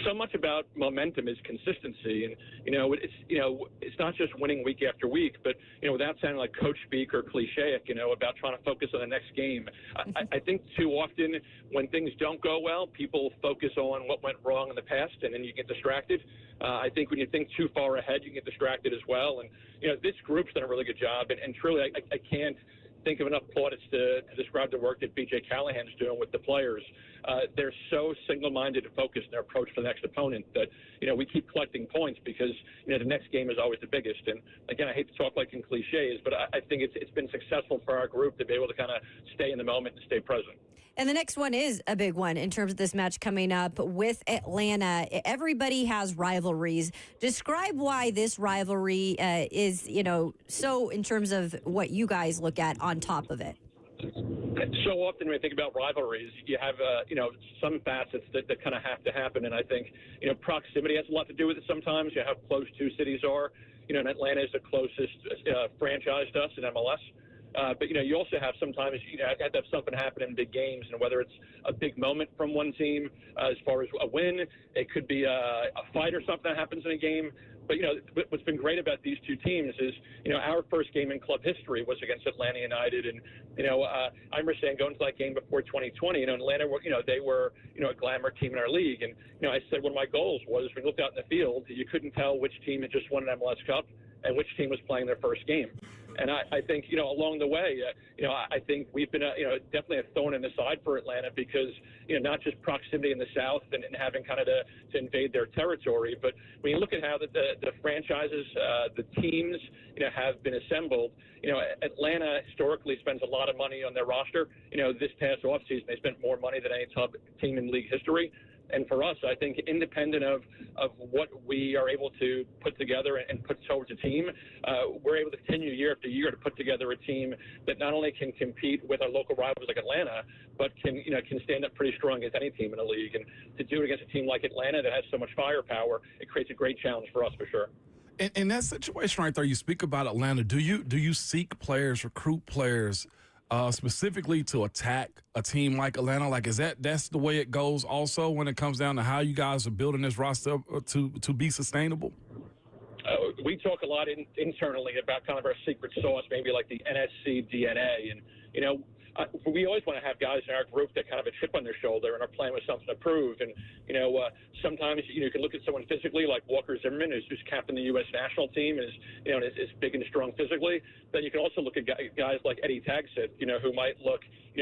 So much about momentum is consistency, and it's not just winning week after week, but without sounding like coach speak or cliche, about trying to focus on the next game. I think too often when things don't go well, people focus on what went wrong in the past, and then you get distracted. I think when you think too far ahead, you can get distracted as well. And this group's done a really good job, and truly, I can't think of enough plaudits to describe the work that BJ Callahan is doing with the players. They're so single-minded and focused in their approach to the next opponent that, we keep collecting points because, the next game is always the biggest. And again, I hate to talk like in cliches, but I think it's been successful for our group to be able to kind of stay in the moment and stay present. And the next one is a big one in terms of this match coming up with Atlanta. Everybody has rivalries. Describe why this rivalry is, so in terms of what you guys look at on top of it. So often when we think about rivalries, you have, some facets that kind of have to happen. And I think, proximity has a lot to do with it sometimes. How close two cities are. And Atlanta is the closest franchise to us in MLS. But, you also have sometimes, have to have something happen in big games, and whether it's a big moment from one team as far as a win, it could be a fight or something that happens in a game. But, what's been great about these two teams is, our first game in club history was against Atlanta United. And, I remember saying going to that game before 2020, Atlanta, they were, a glamour team in our league. And, I said one of my goals was when you looked out in the field, you couldn't tell which team had just won an MLS Cup and which team was playing their first game. And I think, along the way, I think we've been, definitely a thorn in the side for Atlanta because, not just proximity in the South and having kind of to invade their territory, but when you look at how the franchises, the teams, have been assembled, Atlanta historically spends a lot of money on their roster. This past offseason, they spent more money than any top team in league history. And for us, I think independent of what we are able to put together and put towards a team, we're able to continue year after year to put together a team that not only can compete with our local rivals like Atlanta, but can stand up pretty strong against any team in the league. And to do it against a team like Atlanta that has so much firepower, it creates a great challenge for us for sure. In that situation right there, you speak about Atlanta. Do you seek players, recruit players, specifically to attack a team like Atlanta? Like, that's the way it goes also when it comes down to how you guys are building this roster to be sustainable? We talk a lot internally about kind of our secret sauce, maybe like the NSC DNA. And, we always want to have guys in our group that kind of have a chip on their shoulder and are playing with something to prove. And, sometimes you can look at someone physically like Walker Zimmerman, who's captain the U.S. national team, and is big and strong physically. Then you can also look at guys like Eddie Tagset, who might look,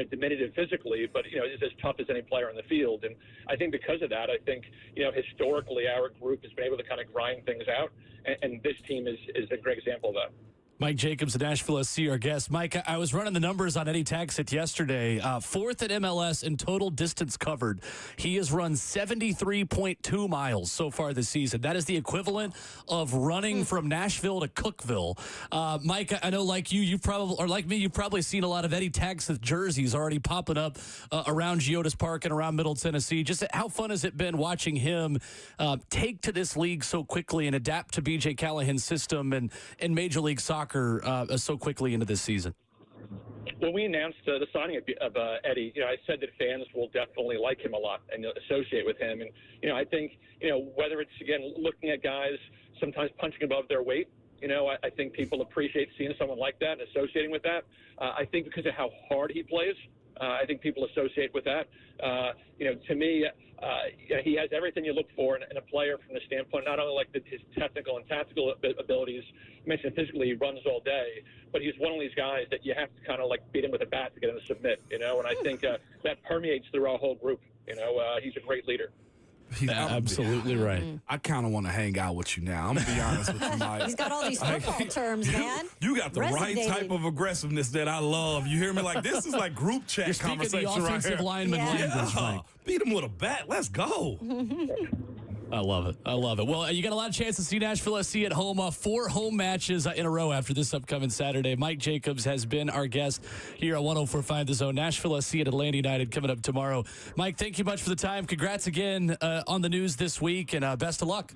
diminutive physically, but, is as tough as any player on the field. And I think because of that, I think, historically our group has been able to kind of grind things out. And this team is a great example of that. Mike Jacobs of Nashville SC, our guest. Mike, I was running the numbers on Eddie Taxett yesterday. Fourth at MLS in total distance covered. He has run 73.2 miles so far this season. That is the equivalent of running from Nashville to Cookeville. Mike, I know like you've probably seen a lot of Eddie Taxett jerseys already popping up around Geodis Park and around Middle Tennessee. Just how fun has it been watching him take to this league so quickly and adapt to BJ Callahan's system and Major League Soccer so quickly into this season? When we announced the signing of Eddie, I said that fans will definitely like him a lot and associate with him. And, I think, whether it's, again, looking at guys sometimes punching above their weight, I think people appreciate seeing someone like that and associating with that. I think because of how hard he plays, I think people associate with that. To me, he has everything you look for in a player from the standpoint, not only like his technical and tactical abilities. You mentioned physically, he runs all day, but he's one of these guys that you have to kind of like beat him with a bat to get him to submit, and I think that permeates through our whole group. He's a great leader. He's absolutely right. I kind of want to hang out with you now. I'm going to be honest with you, Mike. He's got all these football terms, man. You got the Resonating. right type of aggressiveness that I love. You hear me? Like, this is like group chat You're speaking conversation the right offensive here. lineman language, Mike. Beat him with a bat. Let's go. I love it. Well, you got a lot of chance to see Nashville SC at home. 4 home matches in a row after this upcoming Saturday. Mike Jacobs has been our guest here on 104.5 The Zone. Nashville SC at Atlanta United coming up tomorrow. Mike, thank you much for the time. Congrats again on the news this week, and best of luck.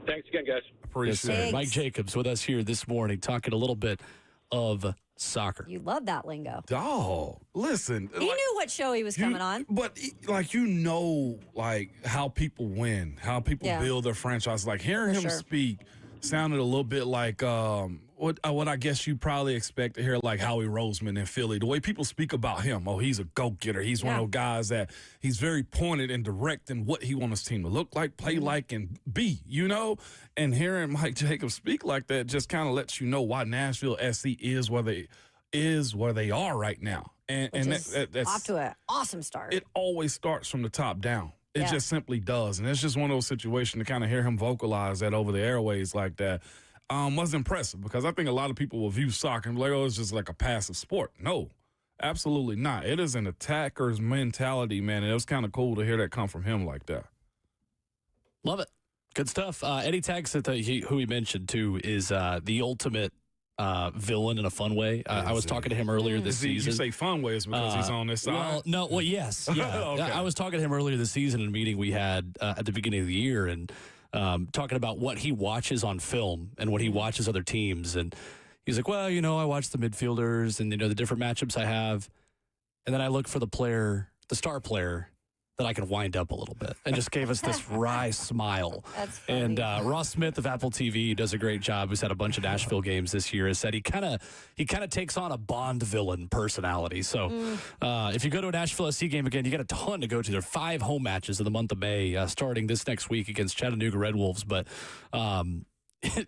Thanks again, guys. Appreciate it. Mike Jacobs with us here this morning, talking a little bit of soccer. You love that lingo. Dog, listen. He knew what show he was coming on. But, how people win, how people build their franchise. Like, hearing him speak sounded a little bit like what I guess you probably expect to hear, like Howie Roseman in Philly. The way people speak about him, he's a go-getter. He's one of those guys that he's very pointed and direct in what he wants his team to look like, play like, and be, And hearing Mike Jacobs speak like that just kind of lets you know why Nashville SC is where they are right now. And that's off to an awesome start. It always starts from the top down. It just simply does. And it's just one of those situations to kind of hear him vocalize that over the airways like that was impressive, because I think a lot of people will view soccer and be like, it's just like a passive sport. No, absolutely not. It is an attacker's mentality, man. And it was kind of cool to hear that come from him like that. Love it. Good stuff. Eddie Taxett, who he mentioned, too, is the ultimate villain in a fun way. I was talking to him earlier this season. You say fun way is because he's on this side? Yes. Yeah. Okay. I was talking to him earlier this season in a meeting we had at the beginning of the year, and talking about what he watches on film and what he watches other teams. And he's like, well, I watch the midfielders and, the different matchups I have. And then I look for the star player that I can wind up a little bit, and just gave us this wry smile. That's funny. And Ross Smith of Apple TV does a great job, who's had a bunch of Nashville games this year, has said he kind of takes on a Bond villain personality. So if you go to a Nashville SC game again, you got a ton to go to. There are 5 home matches in the month of May, starting this next week against Chattanooga Red Wolves. But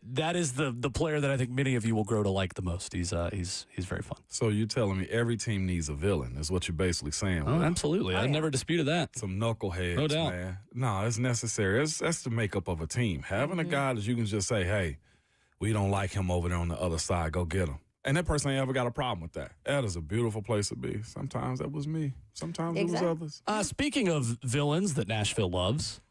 that is the player that I think many of you will grow to like the most. He's very fun. So you're telling me every team needs a villain is what you're basically saying. Oh, absolutely. I never disputed that. Some knuckleheads, no doubt. Man. No, it's necessary. That's the makeup of a team. Having a guy that you can just say, hey, we don't like him over there on the other side, go get him. And that person ain't ever got a problem with that. That is a beautiful place to be. Sometimes that was me. Sometimes it was others. Speaking of villains that Nashville loves,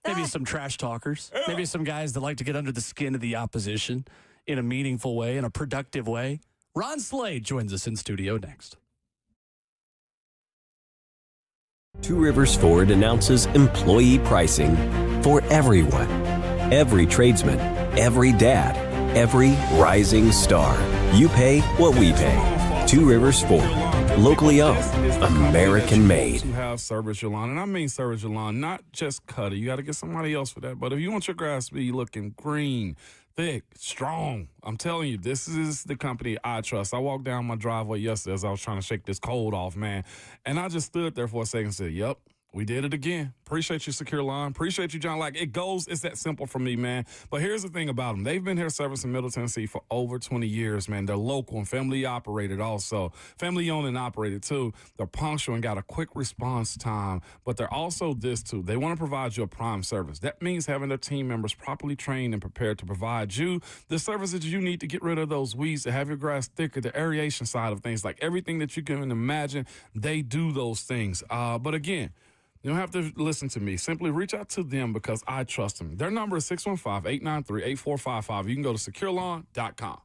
maybe some trash talkers, maybe some guys that like to get under the skin of the opposition in a meaningful way, in a productive way. Ron Slade joins us in studio next. Two Rivers Ford announces employee pricing for everyone. Every tradesman, every dad, every rising star. You pay what we pay. Two Rivers Ford. Locally owned, American made. You have service your lawn, and I mean service your lawn, not just cut it. You got to get somebody else for that. But if you want your grass to be looking green, thick, strong, I'm telling you, this is the company I trust. I walked down my driveway yesterday as I was trying to shake this cold off, man, and I just stood there for a second and said, yep, we did it again. Appreciate you, Secure Lawn. Appreciate you, John. Like, it's that simple for me, man. But here's the thing about them. They've been here servicing Middle Tennessee for over 20 years, man. They're local and family operated also. Family owned and operated, too. They're punctual and got a quick response time. But they're also this, too. They want to provide you a prime service. That means having their team members properly trained and prepared to provide you the services you need to get rid of those weeds, to have your grass thicker, the aeration side of things, like everything that you can imagine, they do those things. But again, you don't have to listen to me. Simply reach out to them because I trust them. Their number is 615-893-8455. You can go to securelawn.com.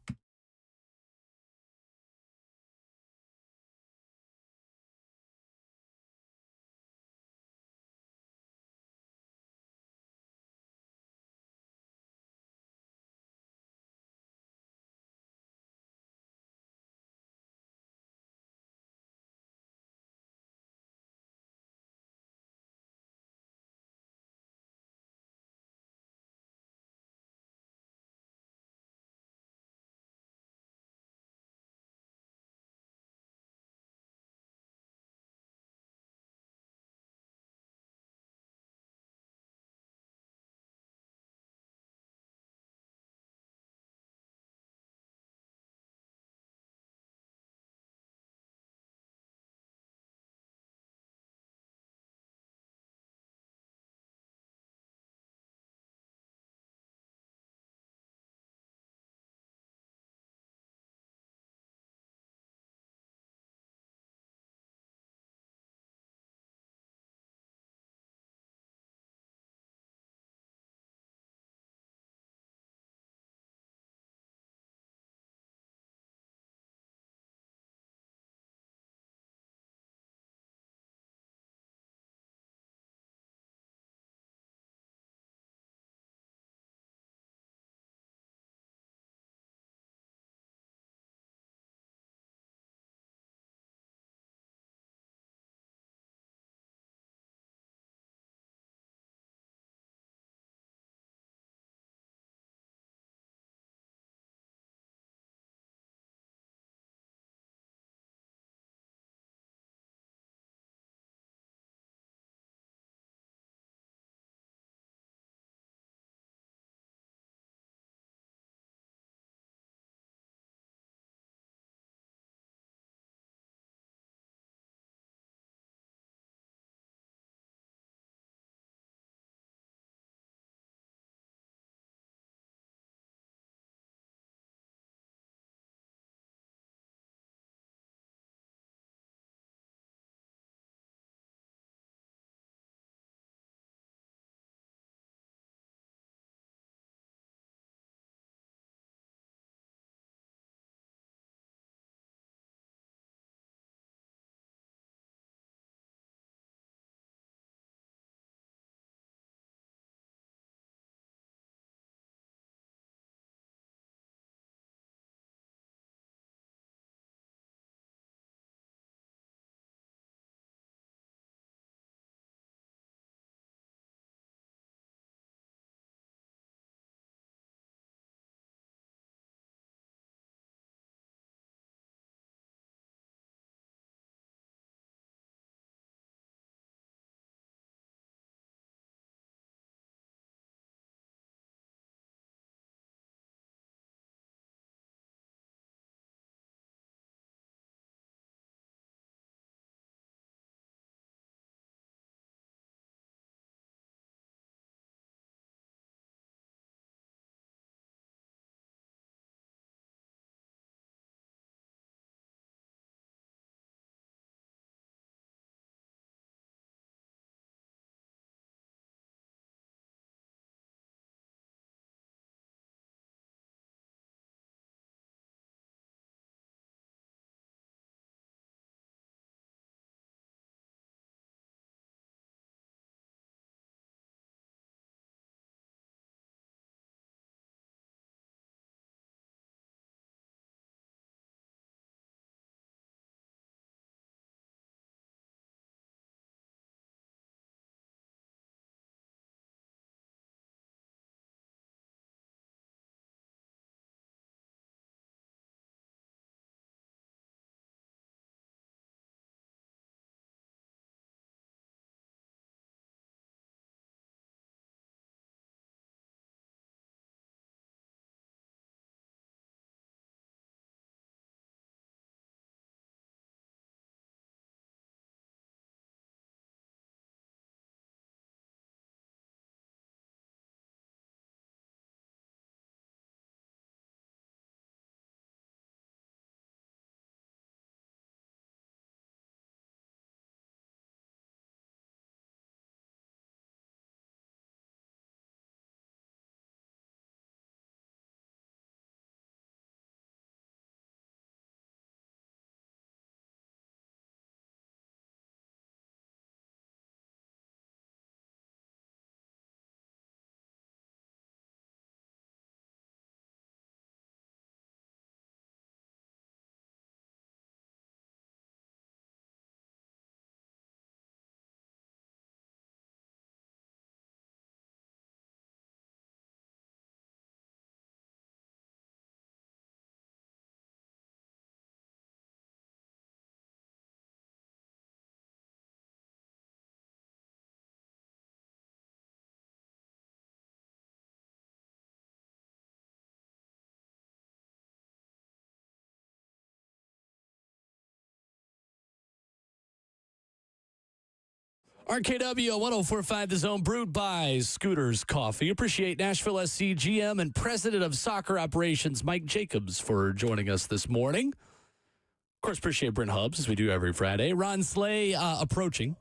RKW 104.5 The Zone, brewed by Scooters Coffee. Appreciate Nashville SC GM and President of Soccer Operations Mike Jacobs for joining us this morning. Of course, appreciate Brent Hubbs, as we do every Friday. Ron Slay approaching,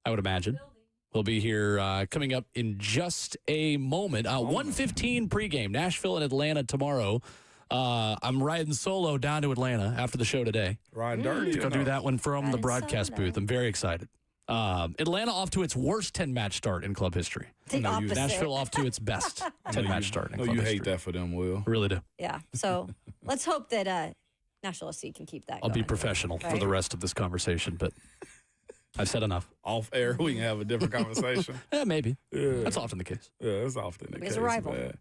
I would imagine. He'll be here coming up in just a moment. 1:15 pregame, Nashville and Atlanta tomorrow. I'm riding solo down to Atlanta after the show today. Riding dirty. Go do that one from the broadcast booth. I'm very excited. Atlanta off to its worst 10-match start in club history. The opposite. Nashville off to its best 10-match start in club you history. hate that for them, Will. I really do. Yeah. So let's hope that Nashville SC can keep that I'll be going. professional for the rest of this conversation, but I've said enough. Off air, we can have a different conversation. Yeah, maybe. Yeah. That's often the case. Yeah, that's often the case. It's a rival. Man.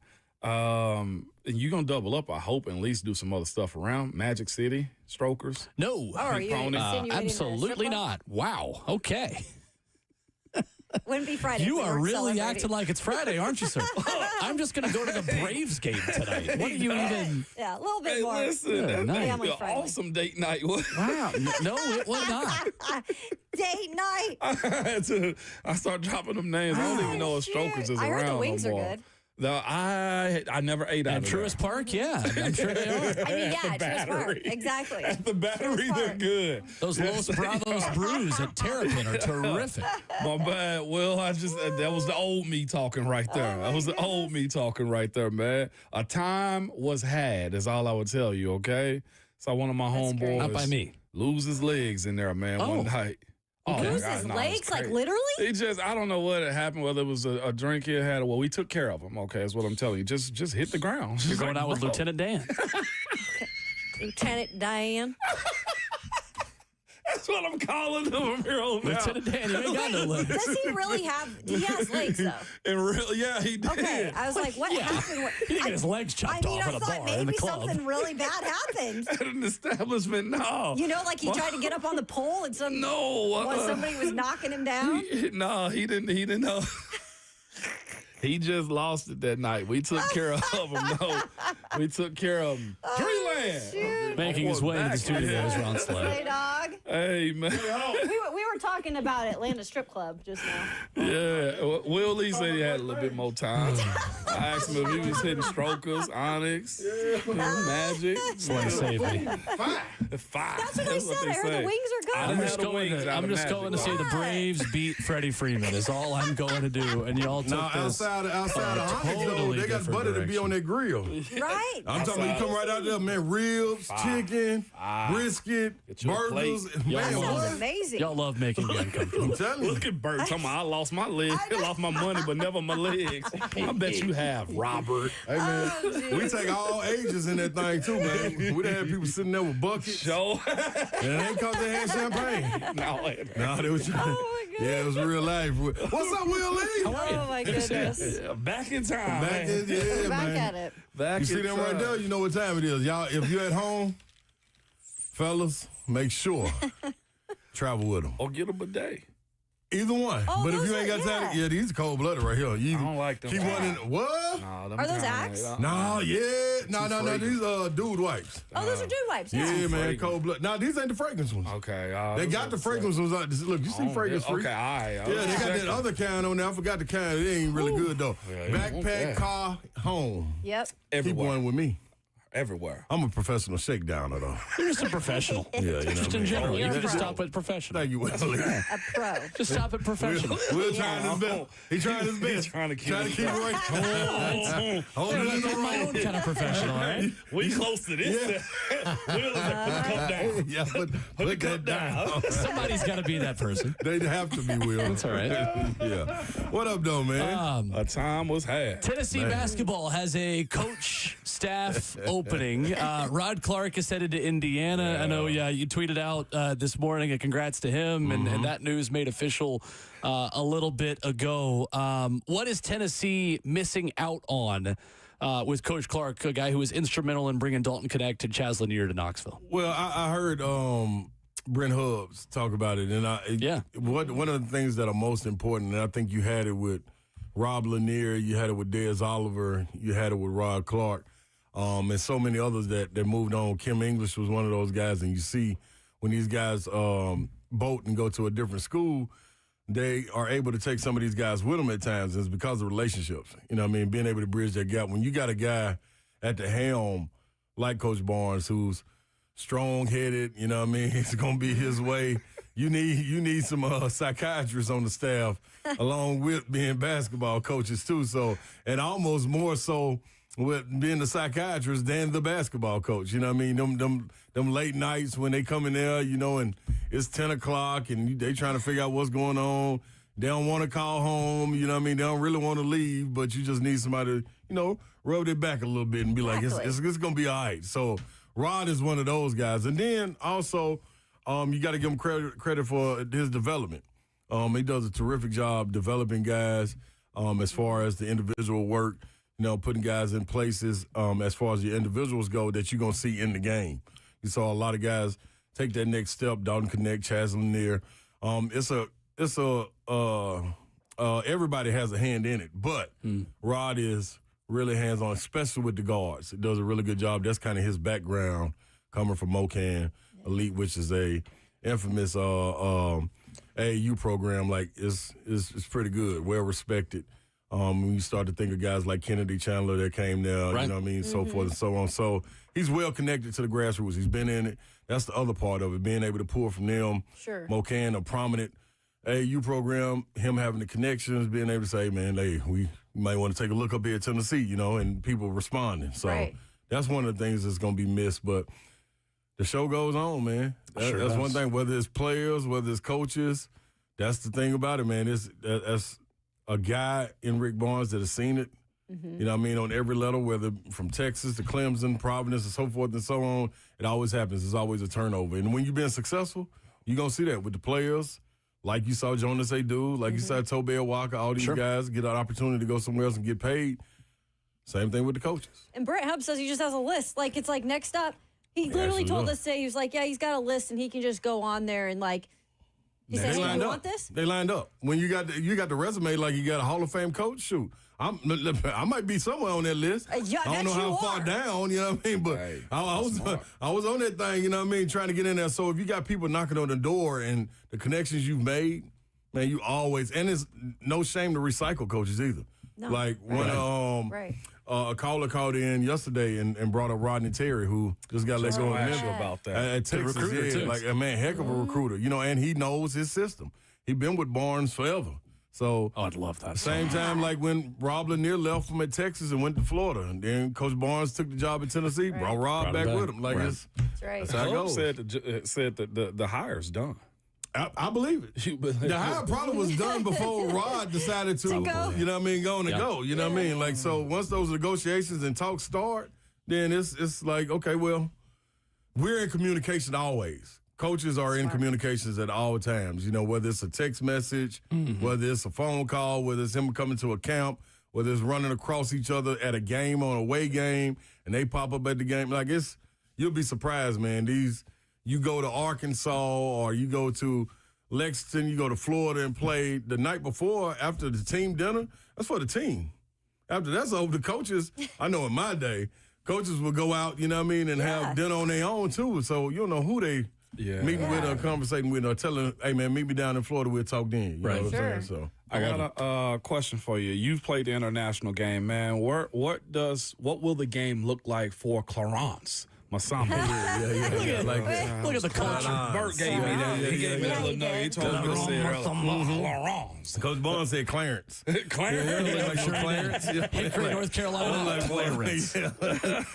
And you're going to double up, I hope, and at least do some other stuff around Magic City, Strokers. No. Oh, are you insinuating absolutely not. Wow. Okay. Wouldn't be Friday. You if we are weren't really celebrating. acting like it's Friday, aren't you, sir? I'm just going to go to the Braves game tonight. What are you even? Yeah, a little bit Hey, more. listen, that's Family an friendly. awesome date night. Wow. No, it was not. Date night. I start dropping them names. I don't even know if Strokers is I around heard the wings no are more. good. I never ate out And of Truist there. Park, yeah. I'm sure they are. I mean, yeah, Truist Park. Battery. Exactly. At the Battery, they're good. Those Los Bravos brews at Terrapin are terrific. My bad. Well, that was the old me talking right there. That was the old me talking right there, man. A time was had, is all I would tell you, okay? So one of my homeboys Not by me. lose his legs in there, man, one night. Oh, Lose my God, his no, legs, it's like crazy. literally? He just, I don't know what had happened, whether it was a drink he had. Well, we took care of him, okay, is what I'm telling you. Just hit the ground. You're Just going like, out with bro. Lieutenant Dan. Lieutenant Diane. That's what I'm calling him from here on out. Lieutenant Dan, you ain't got no legs. Does he really have? He has legs though. And really, yeah, he did. Okay, I was like, what happened? He didn't get his legs chopped I mean, off I at a thought bar in the maybe club. something really bad happened. At an establishment, no. You know, like he tried to get up on the pole and somebody was knocking him down. No, he didn't know. He just lost it that night. We took care of him. No, we took care of him. Dreamland. Making his way into the studio is Ron Hey, Slay. dog. Hey, man. We were talking about Atlanta Strip Club just now. Yeah, Will Lee said he had a little bit more time. I asked him if he was hitting Strokers, Onyx, Magic. Slay saved me. Five. That's what I said. I heard the wings are good. I didn't have the wings out I'm of just Magic. going to see the Braves beat Freddie Freeman is all I'm going to do. And y'all took this outside of Onyx, though, they got butter to be on their grill. Right. I'm talking about you come right out there, man, ribs, chicken, brisket, burgers. Man, Y'all what? It's amazing. Y'all love making me uncomfortable. I'm telling you. Look at Bert talking about I lost my legs. I lost my money, but never my legs. I bet you have, Robert. Hey, man, we take all ages in that thing, too, man. We done had people sitting there with buckets. Show. And it ain't because they had champagne. No, They was yeah, it was real life. What's up, Will Lee? Oh my goodness. Back in time. Back man. in, yeah, Back man. at it. Back You see in them right time. there? You know what time it is. Y'all, if you're at home, fellas, make sure travel with them. Or get them a day. Either one. Oh, but if those you ain't are- got time, yeah, these cold-blooded right here. You, I don't like them. Keep one in, what? Nah, them Are those kinda- Axe? No, yeah. No, fragrant. these dude wipes. Oh, those are dude wipes. Yeah. Yeah, man, fragrant. cold-blooded. No, these ain't the fragrance ones. Okay. They got the fragrance ones out. Look, you see fragrance free? Okay, all right. Yeah, they got that other kind on there. I forgot the kind. It ain't really good, though. Yeah, you want Backpack, that. car, home. Yep. Keep Everywhere. one with me. Everywhere. I'm a professional shakedowner, though. You're just a professional. Yeah, you know Just what I in mean? general. You You're can a just pro. stop at professional. Thank you, Wesley. A pro. Just stop at professional. We're trying his best. He trying his best. He's trying to keep it right. Hold I'm it my own kind of professional, all right? We close to this. Will is like, put the cup down. Yeah, put that down. Somebody's got to be that person. They have to be, Will. That's all right. Yeah. What up, though, man? A time was had. Tennessee basketball has a coach staff opening. Rod Clark is headed to Indiana. I know, you tweeted out this morning a congrats to him, and that news made official a little bit ago. What is Tennessee missing out on with Coach Clark, a guy who was instrumental in bringing Dalton Connect and Chaz Lanier to Knoxville? Well, I heard Brent Hubbs talk about it, and one of the things that are most important, and I think you had it with Rob Lanier, you had it with Dez Oliver, you had it with Rod Clark, and so many others that moved on. Kim English was one of those guys, and you see when these guys bolt and go to a different school, they are able to take some of these guys with them at times is because of relationships. You know what I mean? Being able to bridge that gap. When you got a guy at the helm like Coach Barnes who's strong-headed, you know what I mean? It's going to be his way. You need some psychiatrists on the staff along with being basketball coaches too. So, and almost more so with being the psychiatrist than the basketball coach. You know what I mean? Them late nights when they come in there, you know, and it's 10 o'clock and they trying to figure out what's going on. They don't want to call home. You know what I mean? They don't really want to leave, but you just need somebody to, you know, rub their back a little bit and be like, it's going to be all right. So Rod is one of those guys. And then also you got to give him credit for his development. He does a terrific job developing guys as far as the individual work. You know, putting guys in places as far as the individuals go that you're going to see in the game. You saw a lot of guys take that next step, Dalton Connect, Chaz Lanier. Everybody has a hand in it, but Rod is really hands-on, especially with the guards. He does a really good job. That's kind of his background coming from MoCan Elite, which is a infamous AAU program. Like, it's pretty good, well-respected. When you start to think of guys like Kennedy Chandler that came there, right. You know what I mean, so forth and so on. So he's well connected to the grassroots. He's been in it. That's the other part of it, being able to pull from them. Sure. MoCan, a prominent AAU program, him having the connections, being able to say, man, hey, we might want to take a look up here at Tennessee, you know, and people responding. So that's one of the things that's going to be missed. But the show goes on, man. That's one thing, whether it's players, whether it's coaches, that's the thing about it, man. That's a guy in Rick Barnes that has seen it, you know what I mean, on every level, whether from Texas to Clemson, Providence, and so forth and so on. It always happens. There's always a turnover. And when you've been successful, you're going to see that with the players, like you saw Jonas Adu, like you saw Tobey Walker, all these guys get an opportunity to go somewhere else and get paid. Same thing with the coaches. And Brent Hubb says he just has a list. Like, it's like next up. He literally told us today, he was like, yeah, he's got a list, and he can just go on there and, like, he says, hey, you want this? They lined up. When you got the resume like you got a Hall of Fame coach, shoot. I might be somewhere on that list. I don't know how far down, you know what I mean? But I was on that thing, you know what I mean, trying to get in there. So if you got people knocking on the door and the connections you've made, man, you always, and it's no shame to recycle coaches either. No. Like when a caller called in yesterday and brought up Rodney Terry, who just got let go in the about that. At Texas, like a man, heck of a recruiter, you know, and he knows his system. He been with Barnes forever. So I'd love that. Same time like when Rob Lanier left from at Texas and went to Florida, and then Coach Barnes took the job at Tennessee, brought Rob back with him. Like that's how it goes. Said that the hire's done. I believe it. The hire probably was done before Rod decided to go. You know what I mean, go. You know what I mean? Like, so once those negotiations and talks start, then it's like, okay, well, we're in communication always. Coaches are in communications at all times, you know, whether it's a text message, whether it's a phone call, whether it's him coming to a camp, whether it's running across each other at a game on a away game, and they pop up at the game. Like, you'll be surprised, man. You go to Arkansas or you go to Lexington, you go to Florida and play the night before after the team dinner. That's for the team. After that's over, the coaches, I know in my day, coaches would go out, you know what I mean, and have dinner on their own too. So you don't know who they meeting with or conversating with or telling, hey, man, meet me down in Florida, we'll talk then. You know what I'm saying? So I got a question for you. You've played the international game, man. What will the game look like for Clarence? Masamba. Look at the culture. Bert gave me that. He gave me that little nugget. He told me to say it Clarence. Coach Barnes said Clarence. Clarence. Clarence. Hickory, North Carolina. Clarence.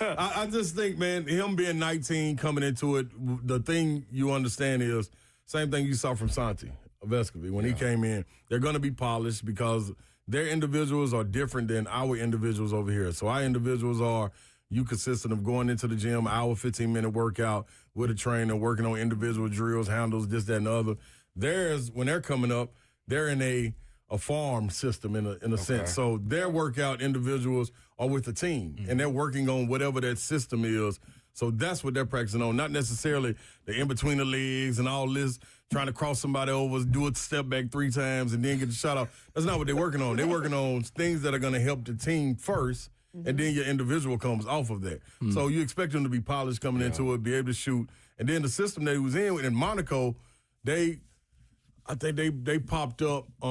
I just think, man, him being 19 coming into it, the thing you understand is same thing you saw from Santi Vescovi when he came in. They're going to be polished because their individuals are different than our individuals over here. So our individuals are you consistent of going into the gym, hour, 15-minute workout with a trainer, working on individual drills, handles, this, that, and the other. When they're coming up, they're in a farm system in a sense. So their workout individuals are with the team, and they're working on whatever that system is. So that's what they're practicing on, not necessarily the in-between the legs and all this, trying to cross somebody over, do a step back 3 times, and then get the shot off. That's not what they're working on. They're working on things that are going to help the team first, and then your individual comes off of that. So you expect them to be polished coming into it, be able to shoot. And then the system that he was in Monaco, I think they popped up, I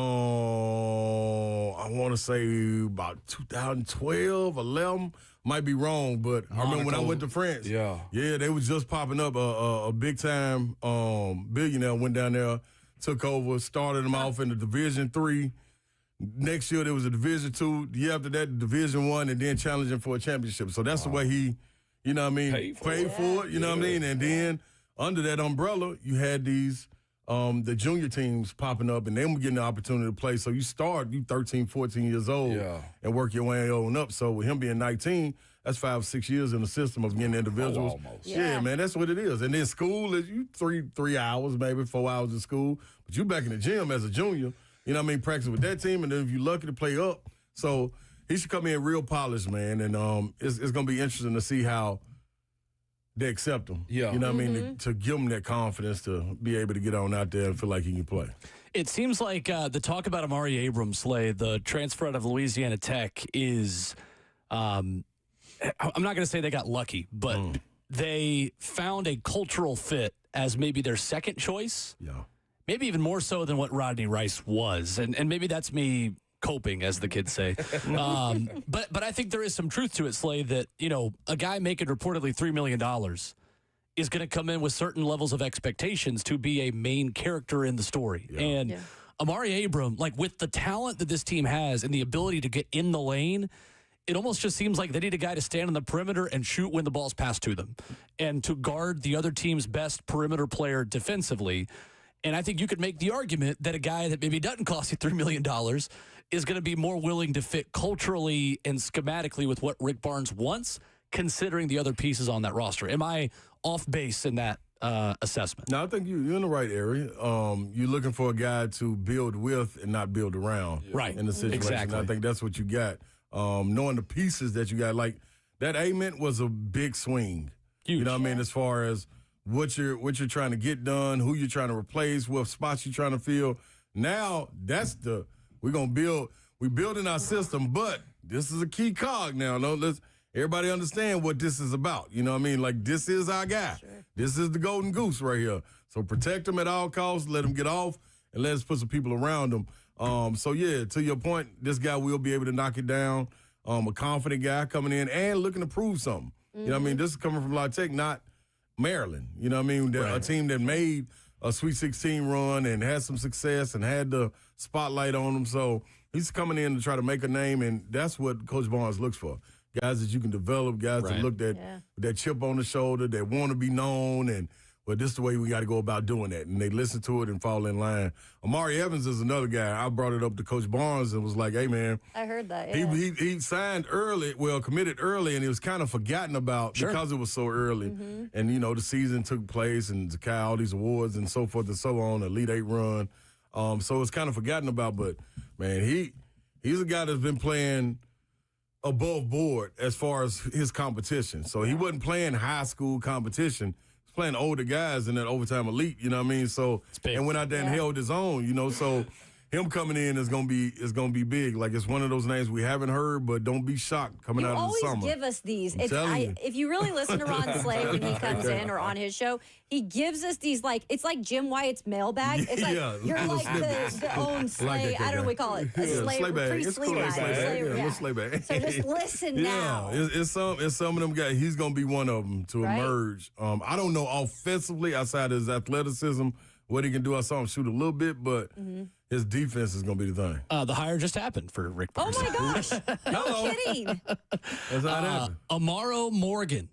want to say about 2012, 11. Might be wrong, but I remember when I went to France. Yeah, they was just popping up. A big-time billionaire went down there, took over, started them off in the Division III. Next year, there was a Division II. The year after that, Division I, and then challenging for a championship. So that's the way he, you know what I mean, paid for it, you know what I mean? And then under that umbrella, you had these the junior teams popping up, and they were getting the opportunity to play. So you 13, 14 years old and work your way on up. So with him being 19, that's 5 or 6 years in the system of getting individuals. Almost. Yeah, man, that's what it is. And then school is you 3 hours, maybe 4 hours of school. But you back in the gym as a junior, you know what I mean, practice with that team, and then if you're lucky to play up. So he should come in real polished, man. And it's going to be interesting to see how they accept him. Yeah. You know what I mean? To give him that confidence to be able to get on out there and feel like he can play. It seems like the talk about Amari Abrams, Slay, the transfer out of Louisiana Tech, is I'm not going to say they got lucky, but they found a cultural fit as maybe their second choice. Yeah. Maybe even more so than what Rodney Rice was. And maybe that's me coping, as the kids say. But I think there is some truth to it, Slay, that, you know, a guy making reportedly $3 million is going to come in with certain levels of expectations to be a main character in the story. Yeah. And Amari Abram, like with the talent that this team has and the ability to get in the lane, it almost just seems like they need a guy to stand on the perimeter and shoot when the ball's passed to them and to guard the other team's best perimeter player defensively. And I think you could make the argument that a guy that maybe doesn't cost you $3 million is going to be more willing to fit culturally and schematically with what Rick Barnes wants, considering the other pieces on that roster. Am I off base in that assessment? No, I think you're in the right area. You're looking for a guy to build with and not build around. Right. In the situation. Exactly. And I think that's what you got. Knowing the pieces that you got. Like, that Ament was a big swing. Huge. You know what I mean? As far as what you're trying to get done, who you're trying to replace, what spots you're trying to fill. Now, we're going to build. We're building our system, but this is a key cog now. No, let's everybody understand what this is about. You know what I mean? Like, this is our guy. Sure. This is the golden goose right here. So protect him at all costs, let him get off, and let us put some people around him. So, yeah, to your point, this guy will be able to knock it down. A confident guy coming in and looking to prove something. You know what I mean? This is coming from La Tech, not Maryland. You know what I mean? A team that made a Sweet 16 run and had some success and had the spotlight on them. So he's coming in to try to make a name, and that's what Coach Barnes looks for. Guys that you can develop, guys that look that chip on the shoulder, that want to be known, but this is the way we got to go about doing that. And they listen to it and fall in line. Amari Evans is another guy. I brought it up to Coach Barnes and was like, hey, man. I heard that, yeah. He signed early, committed early, and it was kind of forgotten about because it was so early. Mm-hmm. And, you know, the season took place and Zakai, all these awards and so forth and so on, Elite Eight run. So it's kind of forgotten about. But, man, he's a guy that's been playing above board as far as his competition. So he wasn't playing high school competition. Playing older guys in that overtime elite, you know what I mean? So and went out there and held his own, you know. So him coming in is gonna be big. Like, it's one of those names we haven't heard, but don't be shocked coming out of the summer. You always give us these. You. If you really listen to Ron Slay when he comes in or on his show, he gives us these, like, it's like Jim Wyatt's mailbag. It's like you're like the own Slay. I don't know what we call it. A slay bag. It's cool. Slay bag. So just listen now. It's some of them guys. He's gonna be one of them to emerge. I don't know offensively outside of his athleticism what he can do. I saw him shoot a little bit, but his defense is going to be the thing. The hire just happened for Rick Barnes. Oh, my gosh. No kidding. That's how it happened. Amaro Morgan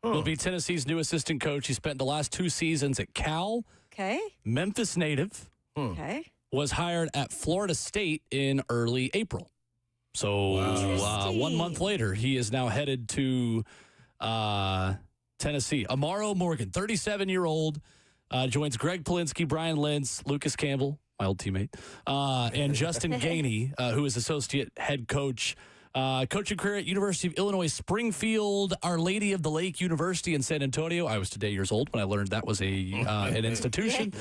will be Tennessee's new assistant coach. He spent the last 2 seasons at Cal. Okay. Memphis native. Okay. Was hired at Florida State in early April. So 1 month later, he is now headed to Tennessee. Amaro Morgan, 37-year-old, joins Greg Polinsky, Brian Lentz, Lucas Campbell, my old teammate, and Justin Gainey, who is associate head coach. Coaching career at University of Illinois Springfield, Our Lady of the Lake University in San Antonio. I was today years old when I learned that was an institution.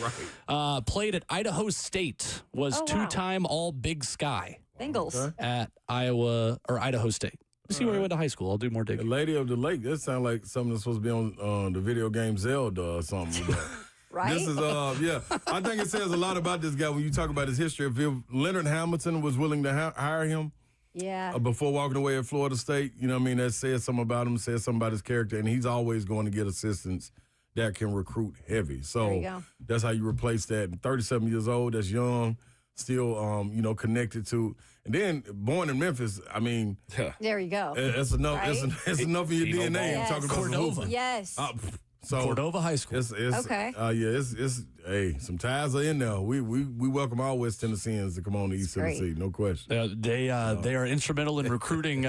Played at Idaho State, was two-time All Big Sky. Bengals. At Idaho State. See where he went to high school. I'll do more digging. The Lady of the Lake. That sounds like something that's supposed to be on the video game Zelda or something. Right? This is yeah. I think it says a lot about this guy when you talk about his history. If Leonard Hamilton was willing to hire him before walking away at Florida State, you know what I mean? That says something about him, says something about his character, and he's always going to get assistants that can recruit heavy. So that's how you replace that. 37 years old, that's young, still connected to. And then born in Memphis, I mean, there you go. It's enough. Right? It's enough in your DNA. Yes. I'm talking about Cordova. Yes. So Cordova High School. It's okay. It's hey, some ties are in there. We welcome all West Tennesseans to come on to East Tennessee, no question. They are instrumental in recruiting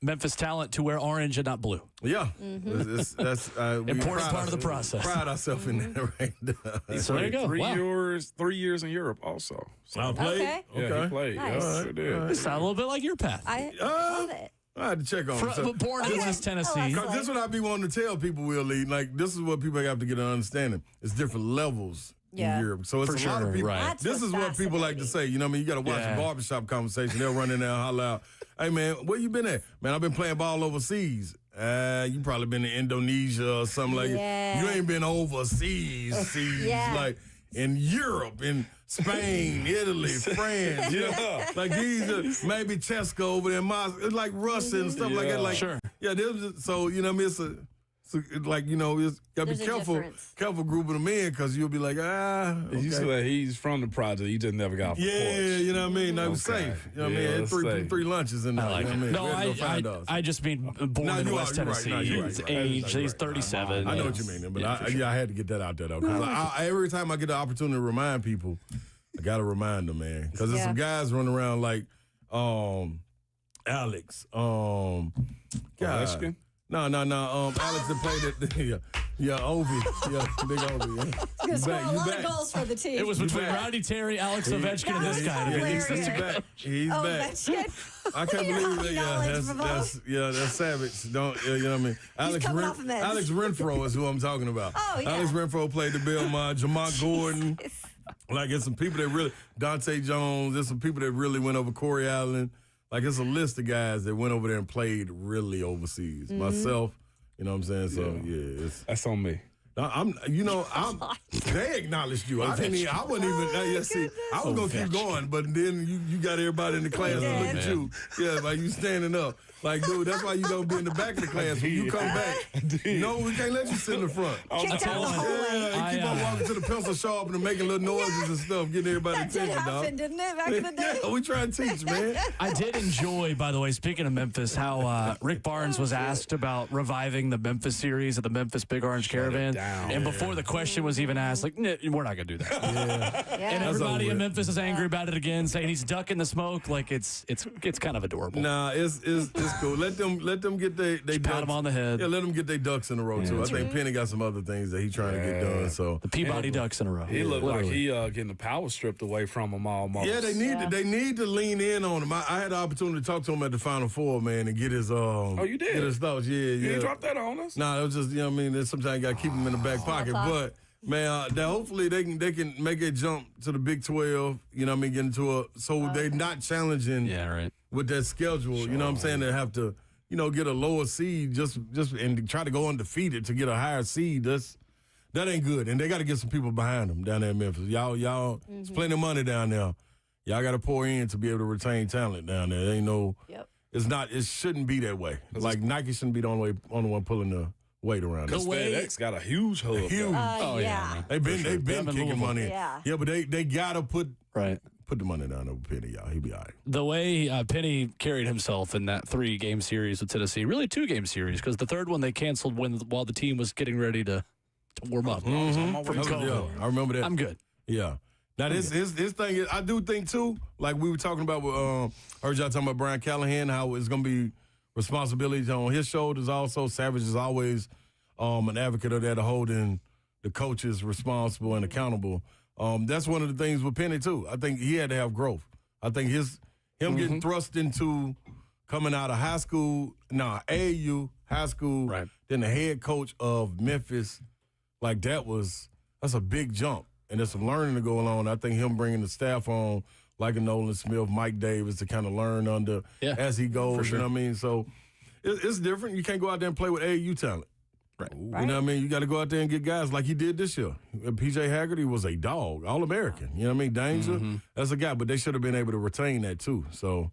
Memphis talent to wear orange and not blue. Yeah, that's important part of the process. Pride ourselves in that, right? So there you go. 3 years in Europe also. So I played. Okay. Yeah, he played. Nice. Yeah, sure did. It sounds a little bit like your path. I love it. I had to check on him. Born in West Tennessee. Because this is what I be wanting to tell people, Willie. Like, this is what people have to get an understanding. It's different levels in Europe. So it's a lot of people. Right. This is what people like to say. You know what I mean? You got to watch a barbershop conversation. They'll run in there and holler out, hey, man, where you been at? Man, I've been playing ball overseas. You probably been in Indonesia or something like that. You ain't been overseas. Like in Europe, in Spain, Italy, France. Like these are maybe Cheska over there, Moscow, like Russia and stuff like that. Like, yeah, so you know what I mean? It's gotta be careful grouping them in because you'll be like, okay. You said he's from the project. He just never got off the porch. You know what I mean? That was safe. You know what I mean? Three lunches in there. I like you know what I mean? No, I just mean born in West Tennessee. His age, he's 37. I know what you mean, but I had to get that out there though. 'Cause every time I get the opportunity to remind people, I gotta remind them, man, because there's some guys running around like Alex, Ovechkin? No. Alex that played it. Ovi. Yeah, big Ovi. He's going to score a lot of goals for the team. It was between Rodney Terry, Alex Ovechkin, and this guy. He's back. I can't believe that. That's savage. Don't you know what I mean? Alex Renfro is who I'm talking about. Oh, yeah. Alex Renfro played the Belmont. Jamont Gordon. Like, it's some people that really, Dante Jones, there's some people that really went over Corey Allen. Like, it's a list of guys that went over there and played really overseas. Myself, you know what I'm saying? So, that's on me. They acknowledged you. I wasn't even, I was going to keep going, but then you got everybody in the class to look at you. Yeah, like you standing up. Like, dude, that's why you don't be in the back of the class. When you come back, no, we can't let you sit in the front. Kicked out the whole way. Keep on walking to the pencil sharpener and making little noises and stuff, getting everybody attention, dog. That did happen, didn't it, back in the day? Yeah, we try and teach, man. I did enjoy, by the way, speaking of Memphis, how Rick Barnes was asked about reviving the Memphis series at the Memphis Big Orange Caravan. And before the question was even asked, like, we're not going to do that. And everybody in Memphis is angry about it again, saying he's ducking the smoke. Like, it's kind of adorable. Nah, it's cool. Let them get they pat him on the head. Yeah, let them get their ducks in a row too. I think Penny got some other things that he's trying to get done. So the Peabody ducks in a row. He looked like he getting the power stripped away from him almost. Yeah, they need to lean in on him. I had the opportunity to talk to him at the Final Four, man, and get his you did? Get his thoughts. Yeah. You didn't drop that on us? Nah, it was just, you know what I mean, sometimes you gotta keep him in the back pocket. But man, that hopefully they can make a jump to the Big 12, you know what I mean, get into so they're not challenging with that schedule, you know what I'm saying? They have to, get a lower seed just and try to go undefeated to get a higher seed. That ain't good. And they got to get some people behind them down there in Memphis. Y'all, there's plenty of money down there. Y'all got to pour in to be able to retain talent down there. There ain't no, it shouldn't be that way. Like Nike shouldn't be the only one pulling the weight around. Because FedEx got a huge hub. They've been kicking money. Yeah, but they got to put the money down over Penny, y'all. He'll be all right. The way Penny carried himself in that 3-game series with Tennessee, really 2-game series, because the third one they canceled while the team was getting ready to warm up. I remember that. I'm good. Yeah. Now, his thing is, I do think, too, like we were talking about, heard y'all talking about Brian Callahan, how it's going to be responsibilities on his shoulders also. Savage is always an advocate of that, of holding the coaches responsible and accountable. That's one of the things with Penny, too. I think he had to have growth. I think him getting thrust into coming out of high school, AAU, high school, then the head coach of Memphis, like that's a big jump. And there's some learning to go along. I think him bringing the staff on, like a Nolan Smith, Mike Davis, to kind of learn under as he goes. You know what I mean? So it's different. You can't go out there and play with AAU talent. Right. You know what I mean? You got to go out there and get guys like he did this year. PJ Haggerty was a dog, All-American. You know what I mean? Danger, that's a guy, but they should have been able to retain that too. So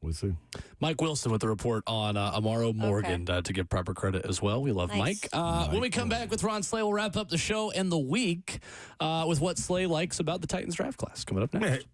we'll see. Mike Wilson with the report on Amaro Morgan to give proper credit as well. We love Mike. When we come back with Ron Slay, we'll wrap up the show and the week with what Slay likes about the Titans draft class. Coming up next.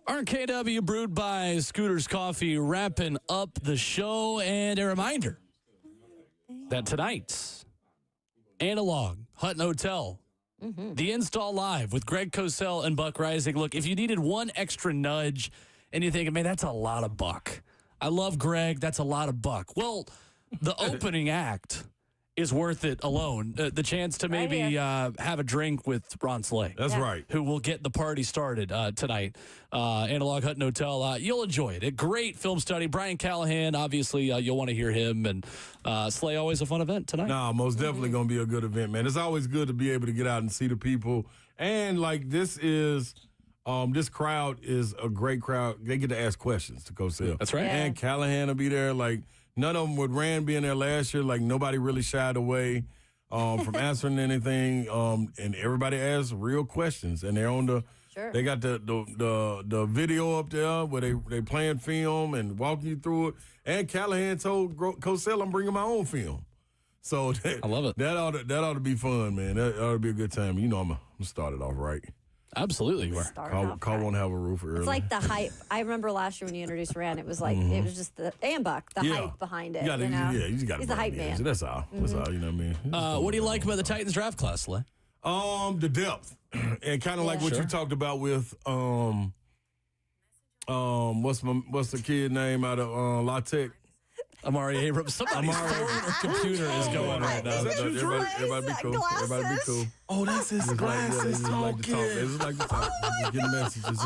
RKW brewed by Scooter's Coffee wrapping up the show. And a reminder that tonight's Analog Hutton Hotel, the install live with Greg Cosell and Buck Rising. Look, if you needed one extra nudge and you're thinking, man, that's a lot of Buck. I love Greg. That's a lot of Buck. Well, the opening act is worth it alone. The chance to maybe have a drink with Ron Slay. That's right. Who will get the party started tonight. Analog Hutton Hotel. You'll enjoy it. A great film study. Brian Callahan, obviously, you'll want to hear him. And Slay, always a fun event tonight. Nah, most definitely going to be a good event, man. It's always good to be able to get out and see the people. And, like, this crowd is a great crowd. They get to ask questions to Cosell. That's right. And Callahan will be there. Like, none of them, with Rand being there last year, like, nobody really shied away from answering anything. And everybody asks real questions. And they're on the they got the video up there where they playing film and walking you through it. And Callahan told Cosell, I'm bringing my own film. So I love it. That ought to be fun, man. That ought to be a good time. You know, I'm going to start it off right. Absolutely, you are. Call won't have a roof early. It's like the hype. I remember last year when you introduced Rand, it was like it was just the hype behind it. You just got He's the hype man. That's all. That's all. You know what I mean? What do you like about the Titans draft class, Slay? The depth, and kind of like what you talked about with what's the kid name out of La Tech? Amari Abrams. Somebody's phone or computer is going right now. Everybody be cool. Everybody be cool. Oh, that's his glasses talking. It's like the talk. Just getting messages.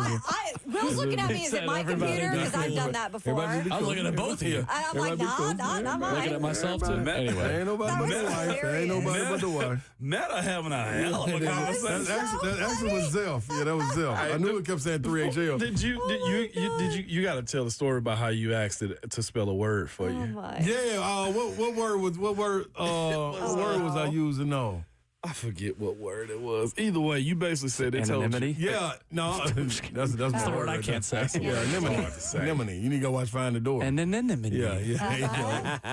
Will's looking at me. Is it my computer? Because I've done that before. I'm looking at both of you. I'm like, not mine. Looking at myself, too. Anyway. Ain't nobody but the wife. Ain't nobody but the wife. Meta having a hell of a conversation. That actually was Zelf. Yeah, that was Zelf. I knew it kept saying 3HL. Did you got to tell the story about how you asked it to spell a word for you? Yeah, what word was I using? No, I forget what word it was. Either way, you basically said it. Anonymity. Yeah, no, that's the word I can't say. Yeah, anemone. You need to go watch Find the Door. Anonymity. Yeah.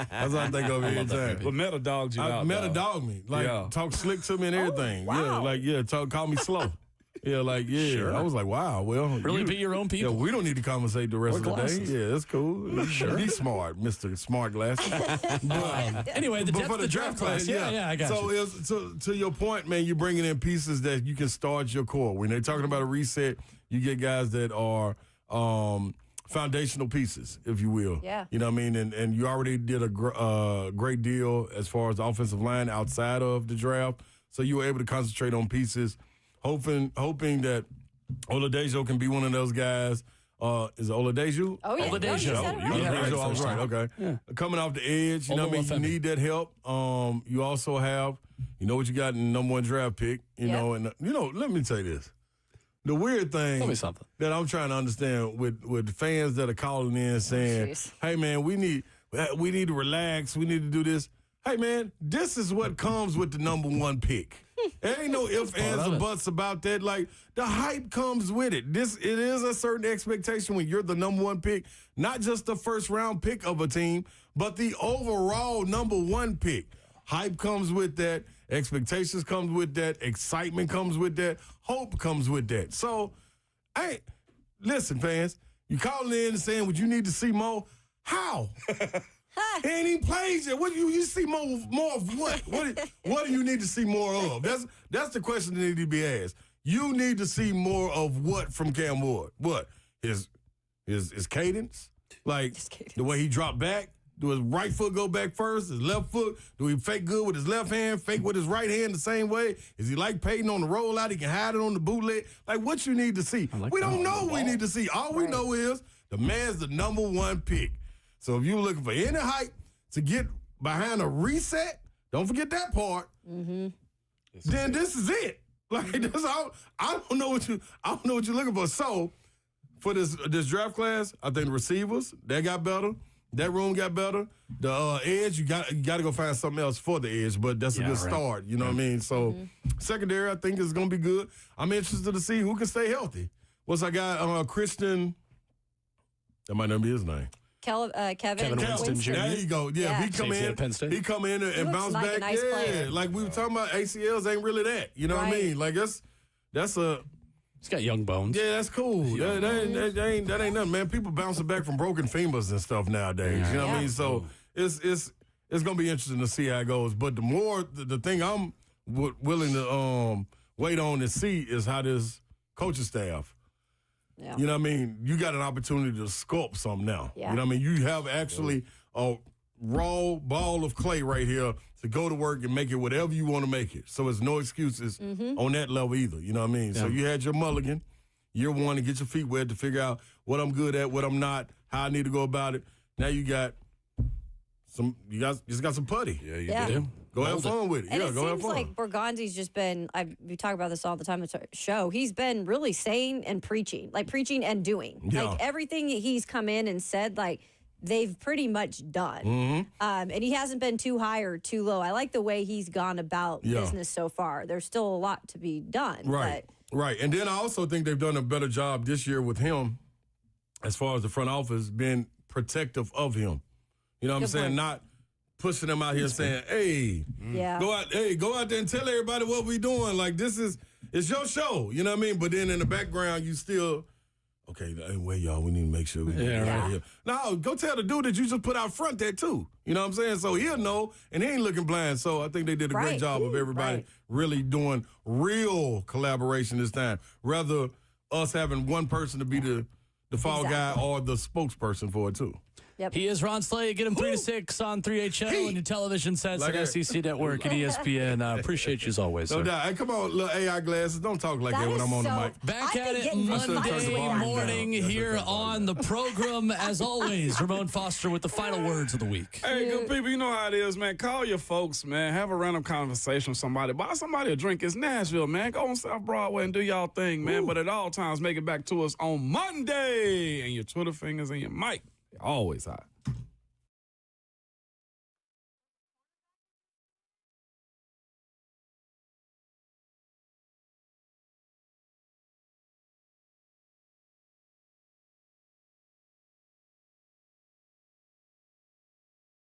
That's what I think of every time. But Meta dogged you out. Meta dogged me. Like talk slick to me and everything. Wow. Call me slow. Sure. I was like, wow, well. Really be your own people. Yeah, we don't need to conversate the rest of the glasses. day. Yeah, that's cool. Sure. Be smart, Mr. Smart Glasses. Anyway, the depth of the draft class. Yeah, I got you. So to your point, man, you're bringing in pieces that you can start your core. When they're talking about a reset, you get guys that are foundational pieces, if you will. Yeah. You know what I mean? And you already did a great deal as far as the offensive line outside of the draft. So you were able to concentrate on pieces. Hoping that Oladejo can be one of those guys. Is it Oladejo? Oh, yeah. Oladejo. I was right. Okay. Yeah. Coming off the edge, you know what I mean? You need that help. You also have, what you got in the #1 draft pick, know, and, let me tell you this. The weird thing Tell me something. that I'm trying to understand with fans that are calling in saying, hey, man, we need to relax. We need to do this. Hey, man, this is what comes with the #1 pick. There ain't no ifs, ands, or buts about that. Like, the hype comes with it. It is a certain expectation when you're the #1 pick, not just the first-round pick of a team, but the overall #1 pick. Hype comes with that. Expectations comes with that. Excitement comes with that. Hope comes with that. So, hey, listen, fans, you calling in and saying, would you need to see more? How? He ain't even played yet. What you see more of what? What do you need to see more of? That's the question that needs to be asked. You need to see more of what from Cam Ward? What? His cadence? Like the way he dropped back? Do his right foot go back first? His left foot? Do he fake good with his left hand? Fake with his right hand the same way? Is he like Peyton on the rollout? He can hide it on the bootleg? Like what you need to see? We don't know what we need to see. All we know is the man's the #1 pick. So if you're looking for any hype to get behind a reset, don't forget that part. Mm-hmm. Then this is it. Like this, I don't know what you're looking for. So for this draft class, I think the receivers that got better. That room got better. The edge, you got to go find something else for the edge, but that's a good start. You know what I mean? So secondary, I think is going to be good. I'm interested to see who can stay healthy. What's I got? Christian. That might not be his name. Kevin Winston Jr. There you go. Yeah, he come in and bounce back. Nice player. Like we were talking about, ACLs ain't really that. You know what I mean? Like that's He's got young bones. Yeah, that's cool. That ain't nothing, man. People bouncing back from broken femurs and stuff nowadays. You know what I mean? So it's gonna be interesting to see how it goes. But the thing I'm willing to wait on and see is how this coaching staff. Yeah. You know what I mean? You got an opportunity to sculpt something now. Yeah. You know what I mean? You have actually a raw ball of clay right here to go to work and make it whatever you want to make it. So it's no excuses on that level either. You know what I mean? Yeah. So you had your mulligan, year one, to get your feet wet to figure out what I'm good at, what I'm not, how I need to go about it. Now you got just got some putty. Yeah, you do. Go have fun with it. And yeah, it go have seems fun. like Borgonzi's just been, we talk about this all the time at the show, he's been really saying and preaching, like preaching and doing. Yeah. Like everything that he's come in and said, like, they've pretty much done. And he hasn't been too high or too low. I like the way he's gone about business so far. There's still a lot to be done. Right, right. And then I also think they've done a better job this year with him as far as the front office being protective of him. You know what I'm saying? Not pushing them out here saying, hey, go out there and tell everybody what we doing. Like, it's your show. You know what I mean? But then in the background, you still, okay, wait, y'all, we need to make sure we get right here. No, go tell the dude that you just put out front that too. You know what I'm saying? So he'll know, and he ain't looking blind. So I think they did a great job of everybody really doing real collaboration this time, rather us having one person to be the fall guy or the spokesperson for it too. Yep. He is Ron Slay. Get him 3 to 6 on 3HL and your television sets Like at SEC Network and ESPN. Appreciate you as always, No sir. doubt. Hey, come on, little AI glasses. Don't talk like that when I'm on the mic. Back at it Monday morning here on the program. As always, Ramon Foster with the final words of the week. Hey, good people, you know how it is, man. Call your folks, man. Have a random conversation with somebody. Buy somebody a drink. It's Nashville, man. Go on South Broadway and do y'all thing, man. But at all times, make it back to us on Monday. And your Twitter fingers and your mic, they're always hot.